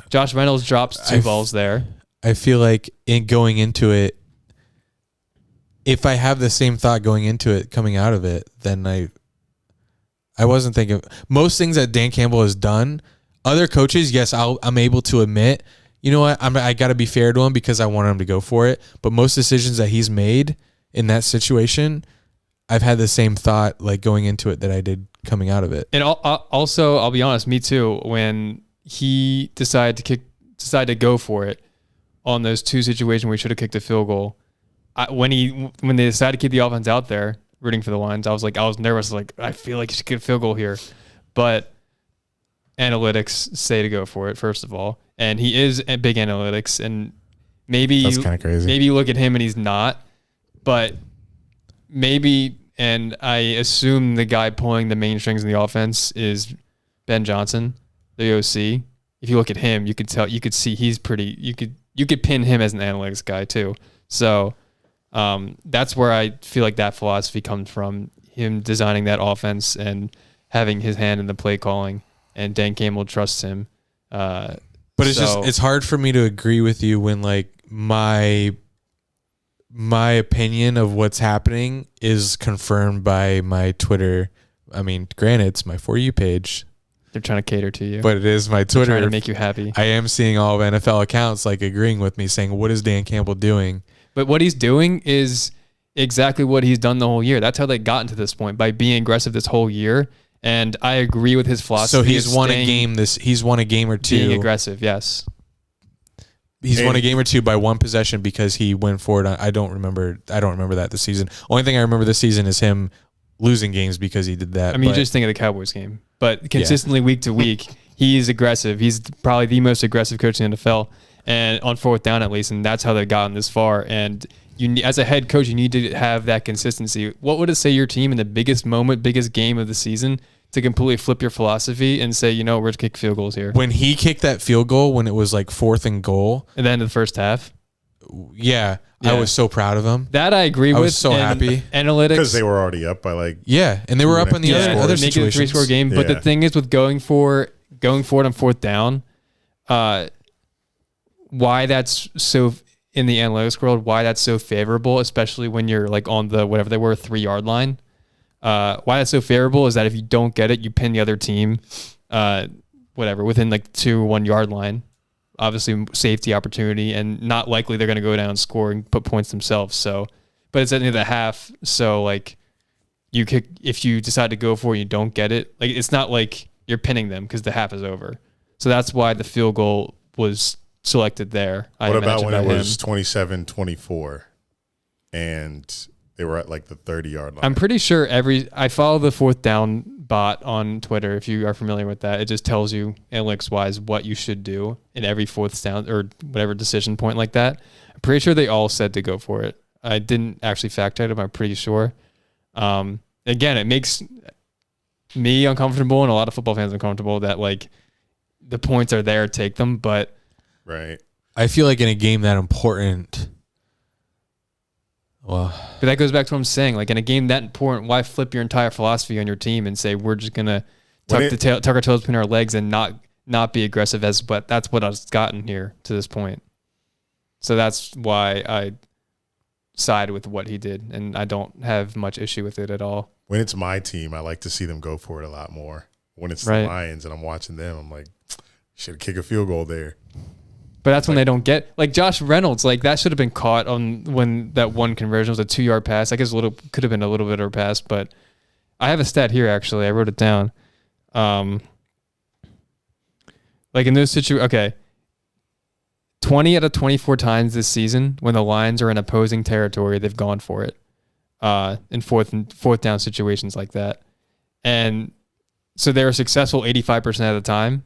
[SPEAKER 3] Josh Reynolds drops two balls there.
[SPEAKER 1] I feel like in going into it, if I have the same thought going into it, coming out of it, then I wasn't thinking most things that Dan Campbell has done. Other coaches, yes, I'm able to admit, you know what, I got to be fair to him because I want him to go for it. But most decisions that he's made in that situation, I've had the same thought like going into it that I did coming out of it.
[SPEAKER 3] And also, I'll be honest, me too. When he decided to go for it on those two situations where he should have kicked a field goal. When they decided to keep the offense out there, rooting for the Lions, I was nervous. Like, I feel like you should get a field goal here, but analytics say to go for it first of all, and he is a big analytics, and maybe
[SPEAKER 1] that's kind of crazy.
[SPEAKER 3] Maybe you look at him and he's not, but maybe, and I assume the guy pulling the main strings in the offense is Ben Johnson, the OC. If you look at him, you could see he's pretty. You could pin him as an analytics guy too. So. That's where I feel like that philosophy comes from, him designing that offense and having his hand in the play calling, and Dan Campbell trusts him.
[SPEAKER 1] But it's hard for me to agree with you when like my opinion of what's happening is confirmed by my Twitter. I mean, granted, it's my For You page.
[SPEAKER 3] They're trying to cater to you.
[SPEAKER 1] But it is my Twitter.
[SPEAKER 3] They're trying to make you happy.
[SPEAKER 1] I am seeing all of NFL accounts like agreeing with me, saying, what is Dan Campbell doing?
[SPEAKER 3] But what he's doing is exactly what he's done the whole year. That's how they got to this point, by being aggressive this whole year And I agree with his philosophy.
[SPEAKER 1] So he's won a game. He's won a game or two.
[SPEAKER 3] Being aggressive, yes.
[SPEAKER 1] He's won a game or two by one possession because he went for it. I don't remember that this season. Only thing I remember this season is him losing games because he did that.
[SPEAKER 3] I mean, you just think of the Cowboys game, but consistently week to week, he's aggressive. He's probably the most aggressive coach in the NFL, and on fourth down at least, and that's how they've gotten this far. And as a head coach, you need to have that consistency. What would it say your team in the biggest moment, biggest game of the season to completely flip your philosophy and say, we're going to kick field goals here?
[SPEAKER 1] When he kicked that field goal when it was like 4th and goal.
[SPEAKER 3] At the end of the first half?
[SPEAKER 1] Yeah. I was so proud of him.
[SPEAKER 3] That I agree with.
[SPEAKER 1] I was so happy.
[SPEAKER 3] Analytics.
[SPEAKER 2] Because they were already up by like...
[SPEAKER 1] Yeah, and they were up in the other
[SPEAKER 3] making a 3-score game. But the thing is with going for it on fourth down, why that's so... in the analytics world, why that's so favorable, especially when you're like on the whatever they were 3-yard line. Why that's so favorable is that if you don't get it, you pin the other team, within like 2 or 1 yard line. Obviously, safety opportunity, and not likely they're going to go down and score and put points themselves. So, but it's at the end of the half, so like if you decide to go for it, you don't get it. Like it's not like you're pinning them because the half is over. So that's why the field goal was selected there.
[SPEAKER 2] What about when it was 27-24 and they were at like the 30-yard line?
[SPEAKER 3] I'm pretty sure I follow the fourth down bot on Twitter. If you are familiar with that, it just tells you analytics wise what you should do in every fourth down or whatever decision point like that. I'm pretty sure they all said to go for it. I didn't actually fact check them. I'm pretty sure. Again, it makes me uncomfortable and a lot of football fans uncomfortable that like the points are there, take them, but
[SPEAKER 2] right.
[SPEAKER 1] I feel like in a game that important.
[SPEAKER 3] But that goes back to what I'm saying. Like in a game that important, why flip your entire philosophy on your team and say we're just gonna tuck our tails between our legs and not be aggressive but that's what I've gotten here to this point. So that's why I side with what he did, and I don't have much issue with it at all.
[SPEAKER 2] When it's my team, I like to see them go for it a lot more. When it's the Lions and I'm watching them, I'm like, should kick a field goal there.
[SPEAKER 3] But that's when they don't get like Josh Reynolds. Like that should have been caught on when that one conversion was a 2-yard pass. I guess could have been a little bit of a pass, but I have a stat here actually. I wrote it down. Like in those situations, okay, 20 out of 24 times this season when the Lions are in opposing territory, they've gone for it in fourth down situations like that, and so they're successful 85% of the time.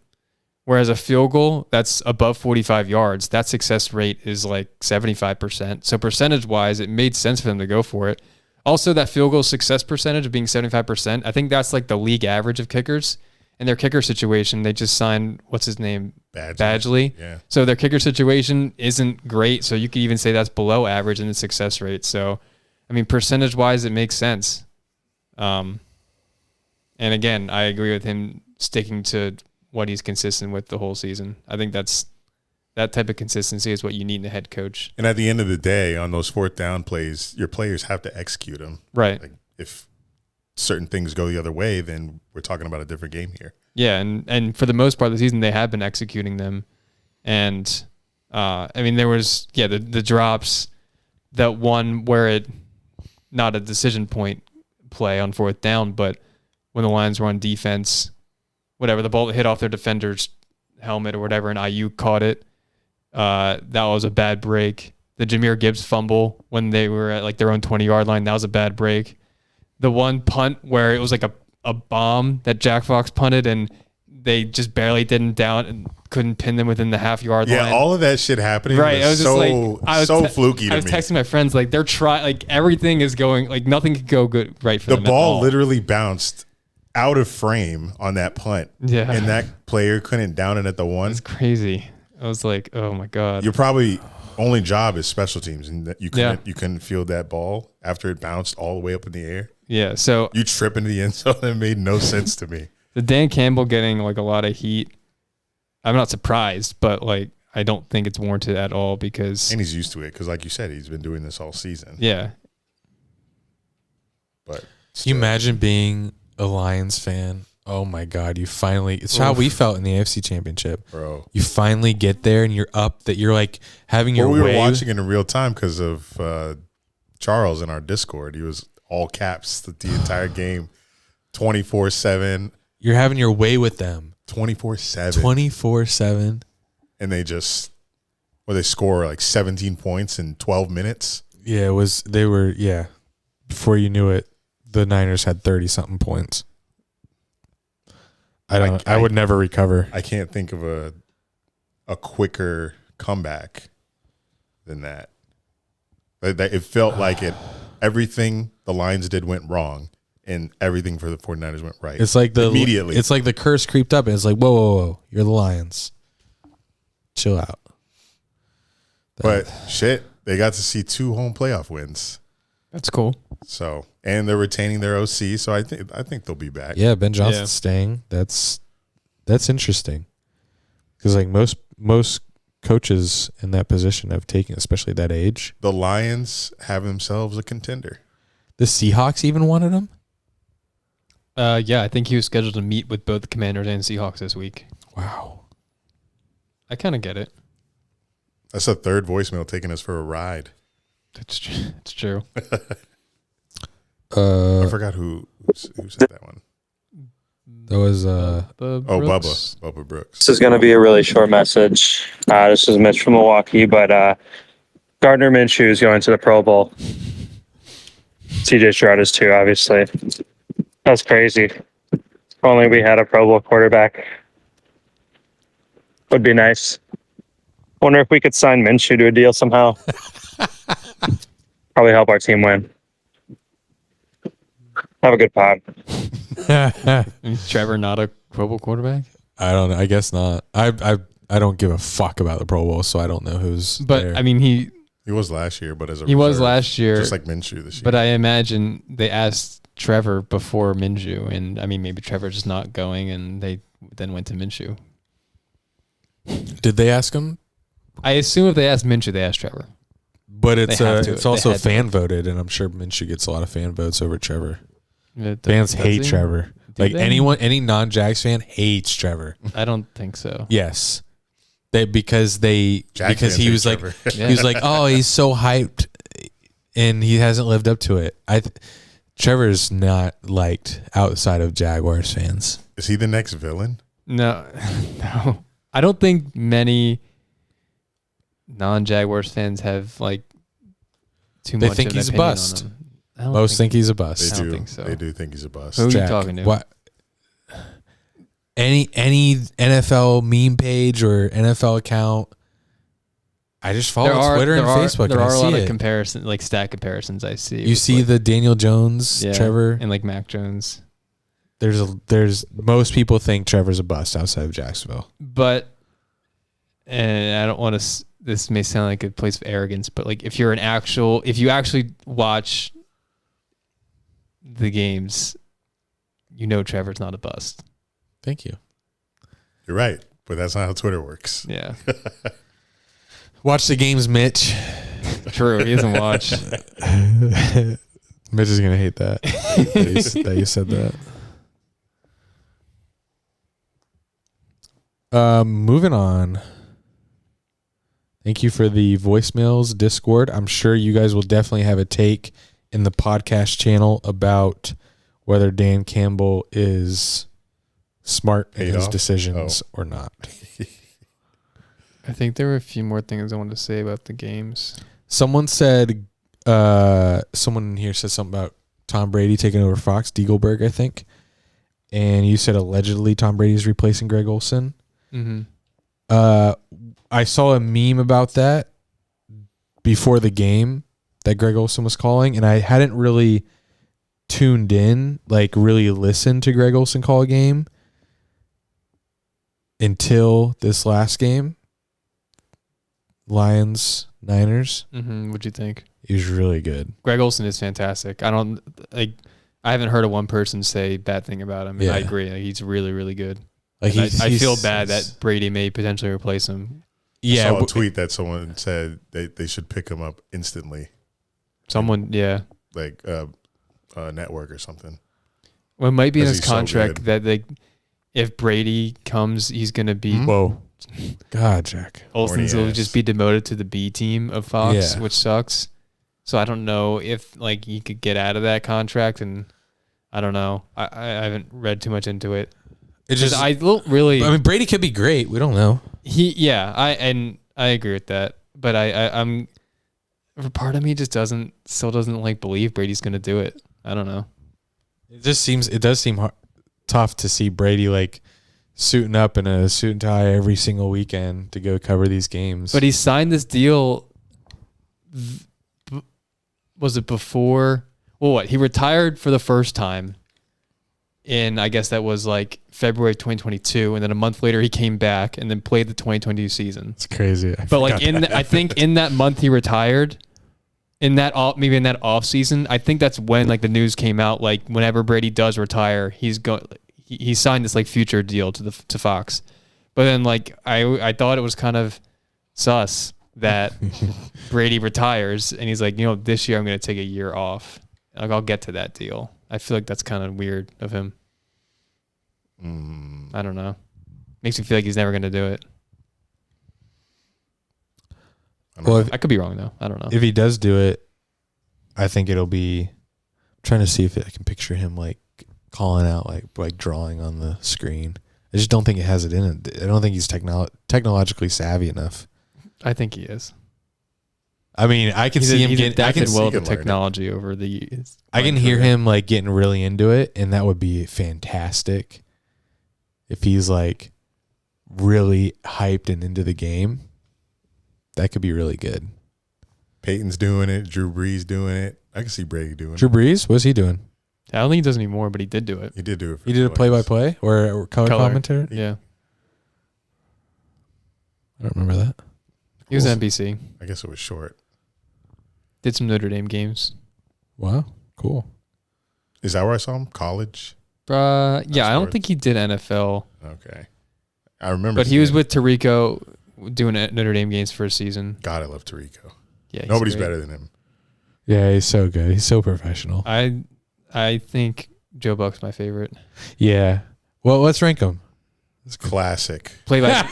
[SPEAKER 3] Whereas a field goal that's above 45 yards, that success rate is like 75%. So percentage-wise, it made sense for them to go for it. Also, that field goal success percentage of being 75%, I think that's like the league average of kickers. In their kicker situation, they just signed, what's his name? Badgley.
[SPEAKER 2] Yeah.
[SPEAKER 3] So their kicker situation isn't great. So you could even say that's below average in the success rate. So, I mean, percentage-wise, it makes sense. And again, I agree with him sticking to what he's consistent with the whole season. I think that type of consistency is what you need in a head coach.
[SPEAKER 2] And at the end of the day, on those fourth down plays, your players have to execute them.
[SPEAKER 3] Right.
[SPEAKER 2] Like if certain things go the other way, then we're talking about a different game here.
[SPEAKER 3] Yeah, and for the most part of the season, they have been executing them. And, I mean, there was, the drops, that one where it, not a decision point play on fourth down, but when the Lions were on defense, whatever, the ball hit off their defender's helmet or whatever, and IU caught it. That was a bad break. The Jahmyr Gibbs fumble when they were at like their own 20-yard line, that was a bad break. The one punt where it was like a bomb that Jack Fox punted and they just barely didn't down and couldn't pin them within the half-yard line.
[SPEAKER 2] Yeah, all of that shit happening was so fluky to me.
[SPEAKER 3] I was texting my friends, like, they're trying, like, everything is going, like, nothing could go good right for them.
[SPEAKER 2] The ball literally bounced out of frame on that punt.
[SPEAKER 3] Yeah.
[SPEAKER 2] And that player couldn't down it at the one.
[SPEAKER 3] It's crazy. I was like, oh my God.
[SPEAKER 2] Your probably only job is special teams, and that you couldn't field that ball after it bounced all the way up in the air.
[SPEAKER 3] Yeah. So
[SPEAKER 2] you trip into the end zone. It made no sense to me.
[SPEAKER 3] The Dan Campbell getting like a lot of heat, I'm not surprised, but like I don't think it's warranted at all because
[SPEAKER 2] and he's used to it because, like you said, he's been doing this all season.
[SPEAKER 3] Yeah.
[SPEAKER 2] But
[SPEAKER 1] can you imagine being a Lions fan? Oh my God, you finally, it's how we felt in the AFC Championship.
[SPEAKER 2] Bro.
[SPEAKER 1] You finally get there and you're up, that you're like having your
[SPEAKER 2] we
[SPEAKER 1] way.
[SPEAKER 2] were watching it in real time because of Charles in our Discord. He was all caps the entire game 24/7.
[SPEAKER 1] You're having your way with them
[SPEAKER 2] 24/7.
[SPEAKER 1] 24/7.
[SPEAKER 2] And they score like 17 points in 12 minutes.
[SPEAKER 1] Yeah, before you knew it, the Niners had 30 something points. I would never recover.
[SPEAKER 2] I can't think of a quicker comeback than that. It felt like everything the Lions did went wrong, and everything for the 49ers went right.
[SPEAKER 1] It's like
[SPEAKER 2] immediately.
[SPEAKER 1] It's like the curse creeped up, and it's like, whoa, you're the Lions. Chill out.
[SPEAKER 2] But shit, they got to see 2 home playoff wins.
[SPEAKER 3] That's cool.
[SPEAKER 2] So, and they're retaining their OC, so I think they'll be back.
[SPEAKER 1] Yeah, Ben Johnson's staying. That's interesting. Because like most coaches in that position have taken, especially at that age.
[SPEAKER 2] The Lions have themselves a contender.
[SPEAKER 1] The Seahawks even wanted him?
[SPEAKER 3] Yeah, I think he was scheduled to meet with both the Commanders and Seahawks this week.
[SPEAKER 1] Wow.
[SPEAKER 3] I kind of get it.
[SPEAKER 2] That's a third voicemail taking us for a ride.
[SPEAKER 3] It's true.
[SPEAKER 2] I forgot who said that one.
[SPEAKER 1] That was
[SPEAKER 2] Bubba Brooks.
[SPEAKER 7] This is going to be a really short message. This is Mitch from Milwaukee, but Gardner Minshew is going to the Pro Bowl. CJ Stroud is too, obviously. That's crazy. If only we had a Pro Bowl quarterback. Would be nice. Wonder if we could sign Minshew to a deal somehow. Probably help our team win. Have a good pod.
[SPEAKER 3] Is Trevor not a Pro Bowl quarterback?
[SPEAKER 1] I don't know. I guess not. I don't give a fuck about the Pro Bowl, so I don't know who's
[SPEAKER 3] But
[SPEAKER 1] there.
[SPEAKER 3] I mean, he
[SPEAKER 2] was last year, but as a
[SPEAKER 3] he was
[SPEAKER 2] reserve,
[SPEAKER 3] last year,
[SPEAKER 2] just like Minshew this year.
[SPEAKER 3] But I imagine they asked Trevor before Minshew, and I mean maybe Trevor's just not going, and they then went to Minshew.
[SPEAKER 1] Did they ask him?
[SPEAKER 3] I assume if they asked Minshew, they asked Trevor.
[SPEAKER 1] But it's also fan
[SPEAKER 3] to.
[SPEAKER 1] voted, and I'm sure Minshew gets a lot of fan votes over Trevor.
[SPEAKER 3] Fans
[SPEAKER 1] hate Trevor. Like any non-Jags fan hates Trevor.
[SPEAKER 3] I don't think so.
[SPEAKER 1] Yes, because he was like
[SPEAKER 2] Trevor.
[SPEAKER 1] he was like, oh, he's so hyped, and he hasn't lived up to it. Trevor's not liked outside of Jaguars fans.
[SPEAKER 2] Is he the next villain?
[SPEAKER 3] No. I don't think many non-Jaguars fans have like too much.
[SPEAKER 1] They think
[SPEAKER 3] of an
[SPEAKER 1] he's a
[SPEAKER 3] opinion
[SPEAKER 1] bust.
[SPEAKER 3] on him. I don't
[SPEAKER 1] Most think he's a bust.
[SPEAKER 3] I don't think so.
[SPEAKER 2] They do think he's a bust.
[SPEAKER 3] Who are you
[SPEAKER 1] Jack,
[SPEAKER 3] talking to?
[SPEAKER 1] What? Any NFL meme page or NFL account? I just follow Twitter and Facebook.
[SPEAKER 3] There
[SPEAKER 1] and
[SPEAKER 3] are
[SPEAKER 1] I
[SPEAKER 3] a
[SPEAKER 1] see
[SPEAKER 3] lot
[SPEAKER 1] it.
[SPEAKER 3] of comparison, like stat comparisons. I see.
[SPEAKER 1] You see the Daniel Jones, Trevor,
[SPEAKER 3] and like Mac Jones.
[SPEAKER 1] There's most people think Trevor's a bust outside of Jacksonville.
[SPEAKER 3] But, and I don't want to. This may sound like a place of arrogance, but like if you actually watch the games, you know Trevor's not a bust.
[SPEAKER 1] Thank you.
[SPEAKER 2] You're right, but that's not how Twitter works.
[SPEAKER 3] Yeah.
[SPEAKER 1] Watch the games, Mitch.
[SPEAKER 3] True, he doesn't watch.
[SPEAKER 1] Mitch is gonna hate that that you said that. Moving on. Thank you for the voicemails, Discord. I'm sure you guys will definitely have a take in the podcast channel about whether Dan Campbell is smart in his decisions or not.
[SPEAKER 3] I think there were a few more things I wanted to say about the games.
[SPEAKER 1] Someone said, someone in here said something about Tom Brady taking over Fox, Diegelberg, I think. And you said allegedly Tom Brady is replacing Greg Olsen.
[SPEAKER 3] Mm-hmm.
[SPEAKER 1] I saw a meme about that before the game that Greg Olsen was calling, and I hadn't really tuned in, like really listened to Greg Olsen call a game until this last game. Lions, Niners.
[SPEAKER 3] Mm-hmm. What'd you think?
[SPEAKER 1] He was really good.
[SPEAKER 3] Greg Olsen is fantastic. I haven't heard of one person say bad thing about him. And I agree. Like, he's really, really good. Like I feel bad that Brady may potentially replace him.
[SPEAKER 2] Yeah, I saw a tweet that someone said they should pick him up instantly.
[SPEAKER 3] Someone, yeah,
[SPEAKER 2] like network or something.
[SPEAKER 3] Well, it might be in his contract that if Brady comes, he's going to be.
[SPEAKER 1] Whoa, God, Jack.
[SPEAKER 3] Olsen's will just be demoted to the B team of Fox, which sucks. So I don't know if like he could get out of that contract, and I don't know. I haven't read too much into it.
[SPEAKER 1] It just
[SPEAKER 3] I don't really.
[SPEAKER 1] I mean, Brady could be great. We don't know.
[SPEAKER 3] I agree with that. But I'm part of me just still doesn't like believe Brady's gonna do it. I don't know.
[SPEAKER 1] It does seem tough to see Brady like suiting up in a suit and tie every single weekend to go cover these games.
[SPEAKER 3] But he signed this deal. Was it before? Well, what? He retired for the first time in, I guess that was like February 2022, and then a month later he came back and then played the 2022 season.
[SPEAKER 1] It's crazy.
[SPEAKER 3] But like I think in that month he retired. Maybe in that off season, I think that's when like the news came out. Like whenever Brady does retire, he signed this like future deal to Fox. But then like I thought it was kind of sus that Brady retires and he's like, this year I'm going to take a year off. Like I'll get to that deal. I feel like that's kind of weird of him. I don't know. Makes me feel like he's never going to do it. I could be wrong though. I don't know.
[SPEAKER 1] If he does do it, I think it'll be. I'm trying to see if I can picture him like calling out, like drawing on the screen. I just don't think it has it in it. I don't think he's technologically savvy enough.
[SPEAKER 3] I think he is.
[SPEAKER 1] I mean, I can see him getting. I can
[SPEAKER 3] well the technology over the years.
[SPEAKER 1] I can hear him like getting really into it, and that would be fantastic. If he's like really hyped and into the game. That could be really good.
[SPEAKER 2] Peyton's doing it. Drew Brees doing it. I can see Brady doing it.
[SPEAKER 1] Drew Brees? What's he doing?
[SPEAKER 3] I don't think he does anymore, but he did do it.
[SPEAKER 2] He did do it.
[SPEAKER 1] He did a play-by-play or color commentary?
[SPEAKER 3] Yeah.
[SPEAKER 1] I don't remember that.
[SPEAKER 3] He was NBC.
[SPEAKER 2] I guess it was short.
[SPEAKER 3] Did some Notre Dame games.
[SPEAKER 1] Wow. Cool.
[SPEAKER 2] Is that where I saw him? College?
[SPEAKER 3] I don't think he did NFL.
[SPEAKER 2] Okay. I remember.
[SPEAKER 3] But he was with Tirico doing Notre Dame games for a season.
[SPEAKER 2] God, I love Tirico.
[SPEAKER 3] Yeah,
[SPEAKER 2] nobody's better than him.
[SPEAKER 1] Yeah, he's so good. He's so professional.
[SPEAKER 3] I think Joe Buck's my favorite.
[SPEAKER 1] Yeah. Well, let's rank him.
[SPEAKER 2] It's classic.
[SPEAKER 3] Play by.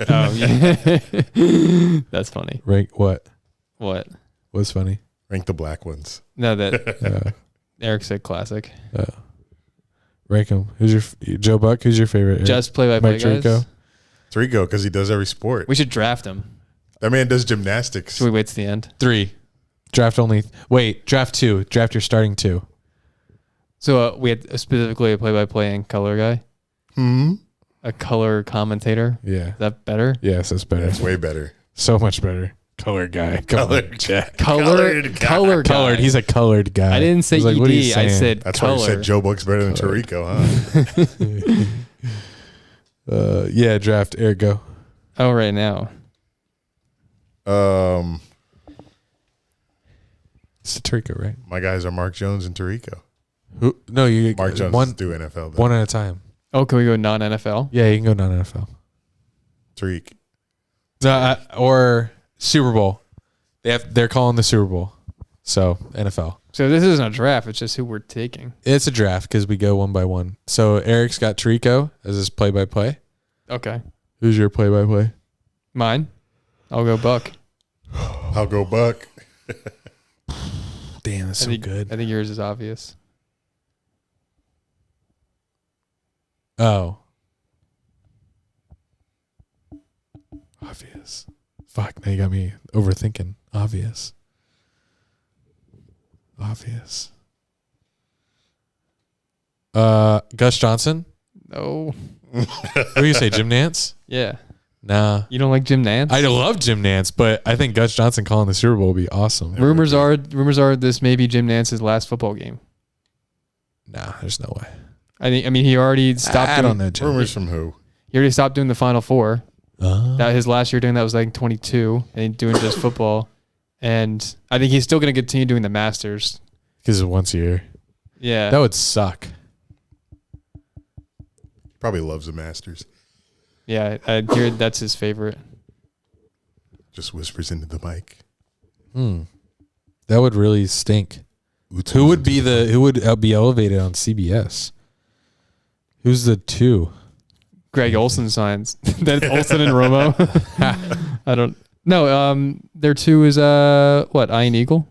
[SPEAKER 3] Oh yeah, that's funny.
[SPEAKER 1] Rank what?
[SPEAKER 3] What?
[SPEAKER 1] What's funny?
[SPEAKER 2] Rank the black ones.
[SPEAKER 3] No, that Eric said classic.
[SPEAKER 1] Rank him. Who's your Joe Buck? Who's your favorite?
[SPEAKER 3] Just play by play guys.
[SPEAKER 2] Tirico, because he does every sport.
[SPEAKER 3] We should draft him.
[SPEAKER 2] That man does gymnastics.
[SPEAKER 3] Should we wait to the end?
[SPEAKER 1] 3. Draft only. Wait, draft 2. Draft your starting 2.
[SPEAKER 3] So we had specifically a play-by-play and color guy. A color commentator.
[SPEAKER 1] Yeah.
[SPEAKER 3] Is that better?
[SPEAKER 1] Yes, that's better.
[SPEAKER 2] That's way better.
[SPEAKER 1] So much better. Color guy.
[SPEAKER 2] Colored
[SPEAKER 1] guy. He's a colored guy.
[SPEAKER 3] I didn't say ED. I said
[SPEAKER 2] that's
[SPEAKER 3] color.
[SPEAKER 2] why you said Joe Buck's better than Tirico, huh?
[SPEAKER 1] Yeah, draft. Eric, go.
[SPEAKER 3] Oh, right now.
[SPEAKER 1] It's Tirico, right?
[SPEAKER 2] My guys are Mark Jones and Tirico.
[SPEAKER 1] Who? No, you.
[SPEAKER 2] Mark Jones do NFL. Though.
[SPEAKER 1] One at a time.
[SPEAKER 3] Oh, can we go non-NFL?
[SPEAKER 1] Yeah, you can go non-NFL.
[SPEAKER 2] Tariq.
[SPEAKER 1] Or Super Bowl. They're calling the Super Bowl. So, NFL.
[SPEAKER 3] So this isn't a draft. It's just who we're taking.
[SPEAKER 1] It's a draft because we go one by one. So Eric's got Tirico as his play-by-play.
[SPEAKER 3] Okay.
[SPEAKER 1] Who's your play-by-play?
[SPEAKER 3] Mine. I'll go Buck.
[SPEAKER 2] I'll go Buck.
[SPEAKER 1] Damn, that's so good.
[SPEAKER 3] I think yours is obvious.
[SPEAKER 1] Oh. Obvious. Fuck, now you got me overthinking. Obvious. Gus Johnson?
[SPEAKER 3] No.
[SPEAKER 1] What do you say, Jim Nance?
[SPEAKER 3] Yeah.
[SPEAKER 1] Nah.
[SPEAKER 3] You don't like Jim Nance?
[SPEAKER 1] I love Jim Nance, but I think Gus Johnson calling the Super Bowl would be awesome.
[SPEAKER 3] Rumors are this may be Jim Nance's last football game.
[SPEAKER 1] Nah, there's no way.
[SPEAKER 3] I mean he already stopped.
[SPEAKER 1] I don't know, Jim.
[SPEAKER 2] Rumors from who?
[SPEAKER 3] He already stopped doing the Final Four. That his last year doing that was like 22, and doing just football. And I think he's still going to continue doing the Masters
[SPEAKER 1] because it's once a year.
[SPEAKER 3] Yeah,
[SPEAKER 1] that would suck.
[SPEAKER 2] Probably loves the Masters.
[SPEAKER 3] Yeah, I hear that's his favorite.
[SPEAKER 2] Just whispers into the mic.
[SPEAKER 1] That would really stink. Who would be elevated on CBS? Who's the 2?
[SPEAKER 3] Greg Olson signs. That's Olson and Romo. I don't know. Their 2 is what? Ian Eagle.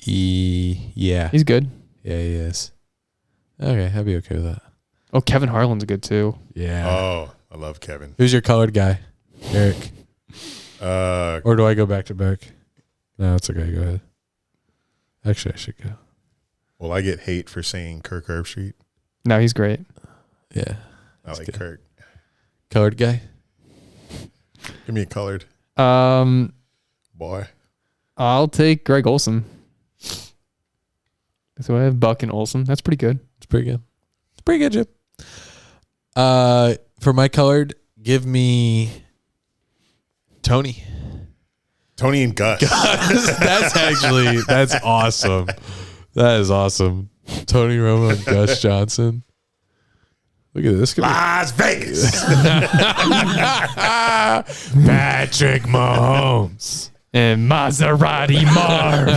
[SPEAKER 1] Yeah,
[SPEAKER 3] he's good.
[SPEAKER 1] Yeah, he is. Okay, I'd be okay with that.
[SPEAKER 3] Oh, Kevin Harlan's good too.
[SPEAKER 1] Yeah.
[SPEAKER 2] Oh, I love Kevin.
[SPEAKER 1] Who's your colored guy, Eric? Or do I go back to back? No, it's okay. Go ahead. Actually, I should go.
[SPEAKER 2] Well, I get hate for saying Kirk Herbstreit.
[SPEAKER 3] No, he's great.
[SPEAKER 1] Yeah.
[SPEAKER 2] I like
[SPEAKER 1] good.
[SPEAKER 2] Kirk.
[SPEAKER 1] Colored guy?
[SPEAKER 2] Give me a colored boy.
[SPEAKER 3] I'll take Greg Olson. So I have Buck and Olson. That's pretty good.
[SPEAKER 1] It's pretty good. It's pretty good, Jim. For my colored, give me Tony.
[SPEAKER 2] Tony and Gus.
[SPEAKER 1] That's awesome. That is awesome. Tony Romo and Gus Johnson. Look at this guy.
[SPEAKER 2] Las Vegas.
[SPEAKER 1] Patrick Mahomes.
[SPEAKER 3] And Maserati Marv.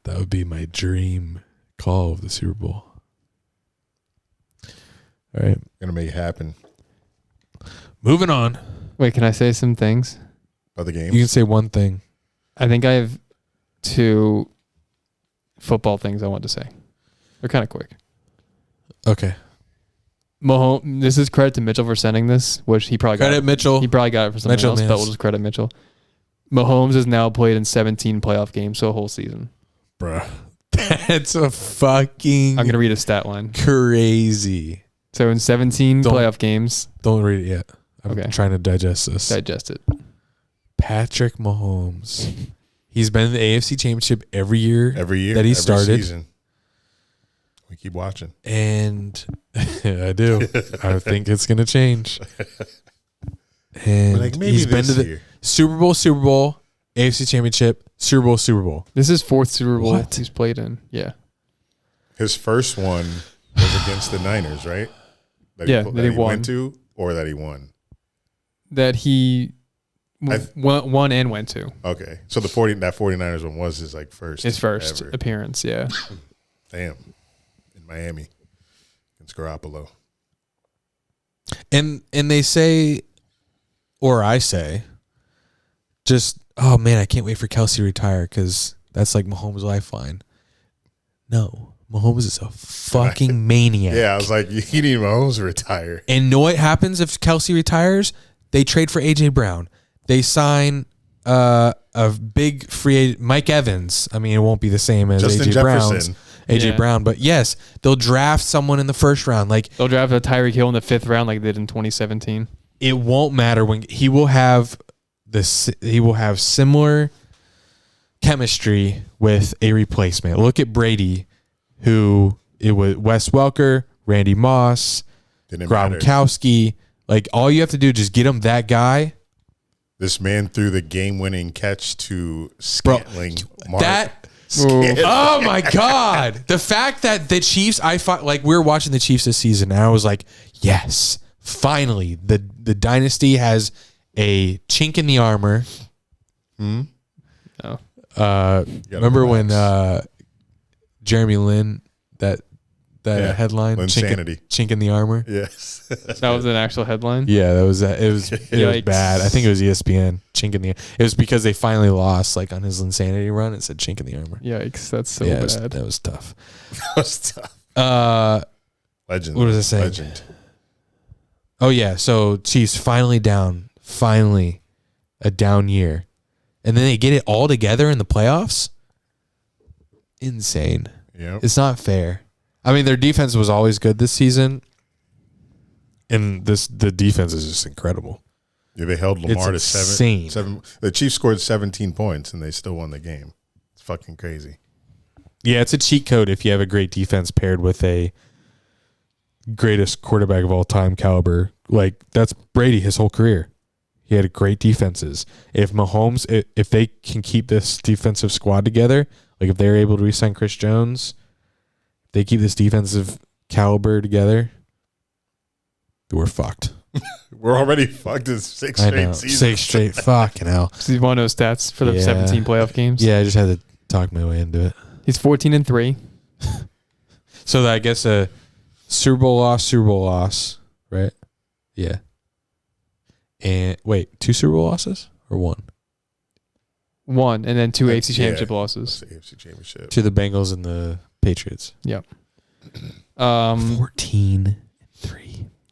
[SPEAKER 1] That would be my dream call of the Super Bowl. All right.
[SPEAKER 2] Gonna make it happen.
[SPEAKER 1] Moving on.
[SPEAKER 3] Wait, can I say some things?
[SPEAKER 2] About the game.
[SPEAKER 1] You can say one thing.
[SPEAKER 3] I think I have 2 football things I want to say. They're kind of quick.
[SPEAKER 1] Okay.
[SPEAKER 3] Mahomes, this is credit to Mitchell for sending this, which he probably
[SPEAKER 1] Credit
[SPEAKER 3] got.
[SPEAKER 1] Mitchell.
[SPEAKER 3] He probably got it for something
[SPEAKER 1] Mitchell
[SPEAKER 3] else,
[SPEAKER 1] Miss.
[SPEAKER 3] but we'll just credit Mitchell. Mahomes has now played in 17 playoff games, so a whole season.
[SPEAKER 1] Bruh. That's a fucking
[SPEAKER 3] I'm going to read a stat line.
[SPEAKER 1] crazy.
[SPEAKER 3] So in 17 playoff games.
[SPEAKER 1] Don't read it yet. I'm
[SPEAKER 3] Okay.
[SPEAKER 1] trying to digest this.
[SPEAKER 3] Digest it.
[SPEAKER 1] Patrick Mahomes. He's been in the AFC Championship every year.
[SPEAKER 2] Every year
[SPEAKER 1] that he
[SPEAKER 2] every
[SPEAKER 1] started.
[SPEAKER 2] Season. We keep watching.
[SPEAKER 1] And I do. I think it's going to change. And
[SPEAKER 2] Like maybe
[SPEAKER 1] he's been to the
[SPEAKER 2] year.
[SPEAKER 1] Super Bowl, AFC Championship, Super Bowl.
[SPEAKER 3] This is 4th Super Bowl
[SPEAKER 1] What?
[SPEAKER 3] he's played in. Yeah.
[SPEAKER 2] His first one was against the Niners, right?
[SPEAKER 3] That he won.
[SPEAKER 2] Went to or that he won.
[SPEAKER 3] That he won and went to.
[SPEAKER 2] Okay, so that 49ers one was his first.
[SPEAKER 3] His first
[SPEAKER 2] ever.
[SPEAKER 3] appearance, yeah.
[SPEAKER 2] Damn, in Miami against Garoppolo.
[SPEAKER 1] And they say, or I say, just, oh man, I can't wait for Kelsey to retire because that's like Mahomes' lifeline. No, Mahomes is a fucking maniac.
[SPEAKER 2] Yeah, I was like, you need Mahomes to retire.
[SPEAKER 1] And know what happens if Kelsey retires? They trade for A.J. Brown. They sign a big free agent, Mike Evans. I mean, it won't be the same as
[SPEAKER 2] Justin
[SPEAKER 1] A.J. Brown's.
[SPEAKER 2] Jefferson.
[SPEAKER 1] A.J. Brown. But yes, they'll draft someone in the first round. Like
[SPEAKER 3] They'll draft a Tyreek Hill in the 5th round like they did in 2017.
[SPEAKER 1] it won't matter when he will have this. He will have similar chemistry with a replacement. Look at Brady, who it was Wes Welker, Randy Moss,
[SPEAKER 2] Didn't matter.
[SPEAKER 1] Gronkowski. Like all you have to do is just get him that guy.
[SPEAKER 2] This man threw the game-winning catch to Scantling.
[SPEAKER 1] Oh my God. The fact that the Chiefs, I thought, like we were watching the Chiefs this season and I was like, yes, finally the dynasty has a chink in the armor. Remember when Jeremy Lin, that headline, chink in the armor?
[SPEAKER 2] Yes.
[SPEAKER 3] That was an actual headline?
[SPEAKER 1] Yeah, that was it was bad. I think it was ESPN. Chink in the. It was because they finally lost, like on his insanity run. It said chink in the armor.
[SPEAKER 3] Yikes, that's so
[SPEAKER 1] Yeah,
[SPEAKER 3] bad.
[SPEAKER 1] that was tough.
[SPEAKER 2] That was tough. Legend.
[SPEAKER 1] What was I saying?
[SPEAKER 2] Legend.
[SPEAKER 1] Oh yeah, so Chiefs finally down. Finally, a down year, and then they get it all together in the playoffs. Insane.
[SPEAKER 2] Yeah.
[SPEAKER 1] It's not fair. I mean, their defense was always good this season, and the defense is just incredible.
[SPEAKER 2] Yeah, they held Lamar to
[SPEAKER 1] insane.
[SPEAKER 2] seven. The Chiefs scored 17 points, and they still won the game. It's fucking crazy.
[SPEAKER 1] Yeah, it's a cheat code if you have a great defense paired with a greatest quarterback of all time caliber. Like, that's Brady his whole career. He had great defenses. If Mahomes, if they can keep this defensive squad together, like if they're able to re-sign Chris Jones, they keep this defensive caliber together, we're fucked.
[SPEAKER 2] We're already fucked in 6 straight seasons.
[SPEAKER 1] 6 straight. Fucking hell.
[SPEAKER 3] So you want to know stats for the 17 playoff games?
[SPEAKER 1] Yeah, I just had to talk my way into it.
[SPEAKER 3] He's 14-3.
[SPEAKER 1] So I guess a Super Bowl loss, right? Yeah. And wait, 2 Super Bowl losses or 1?
[SPEAKER 3] One, and then 2 AFC
[SPEAKER 2] Yeah,
[SPEAKER 3] Championship losses.
[SPEAKER 2] that's the AFC Championship.
[SPEAKER 1] To the Bengals and the Patriots.
[SPEAKER 3] Yep.
[SPEAKER 1] 14-3.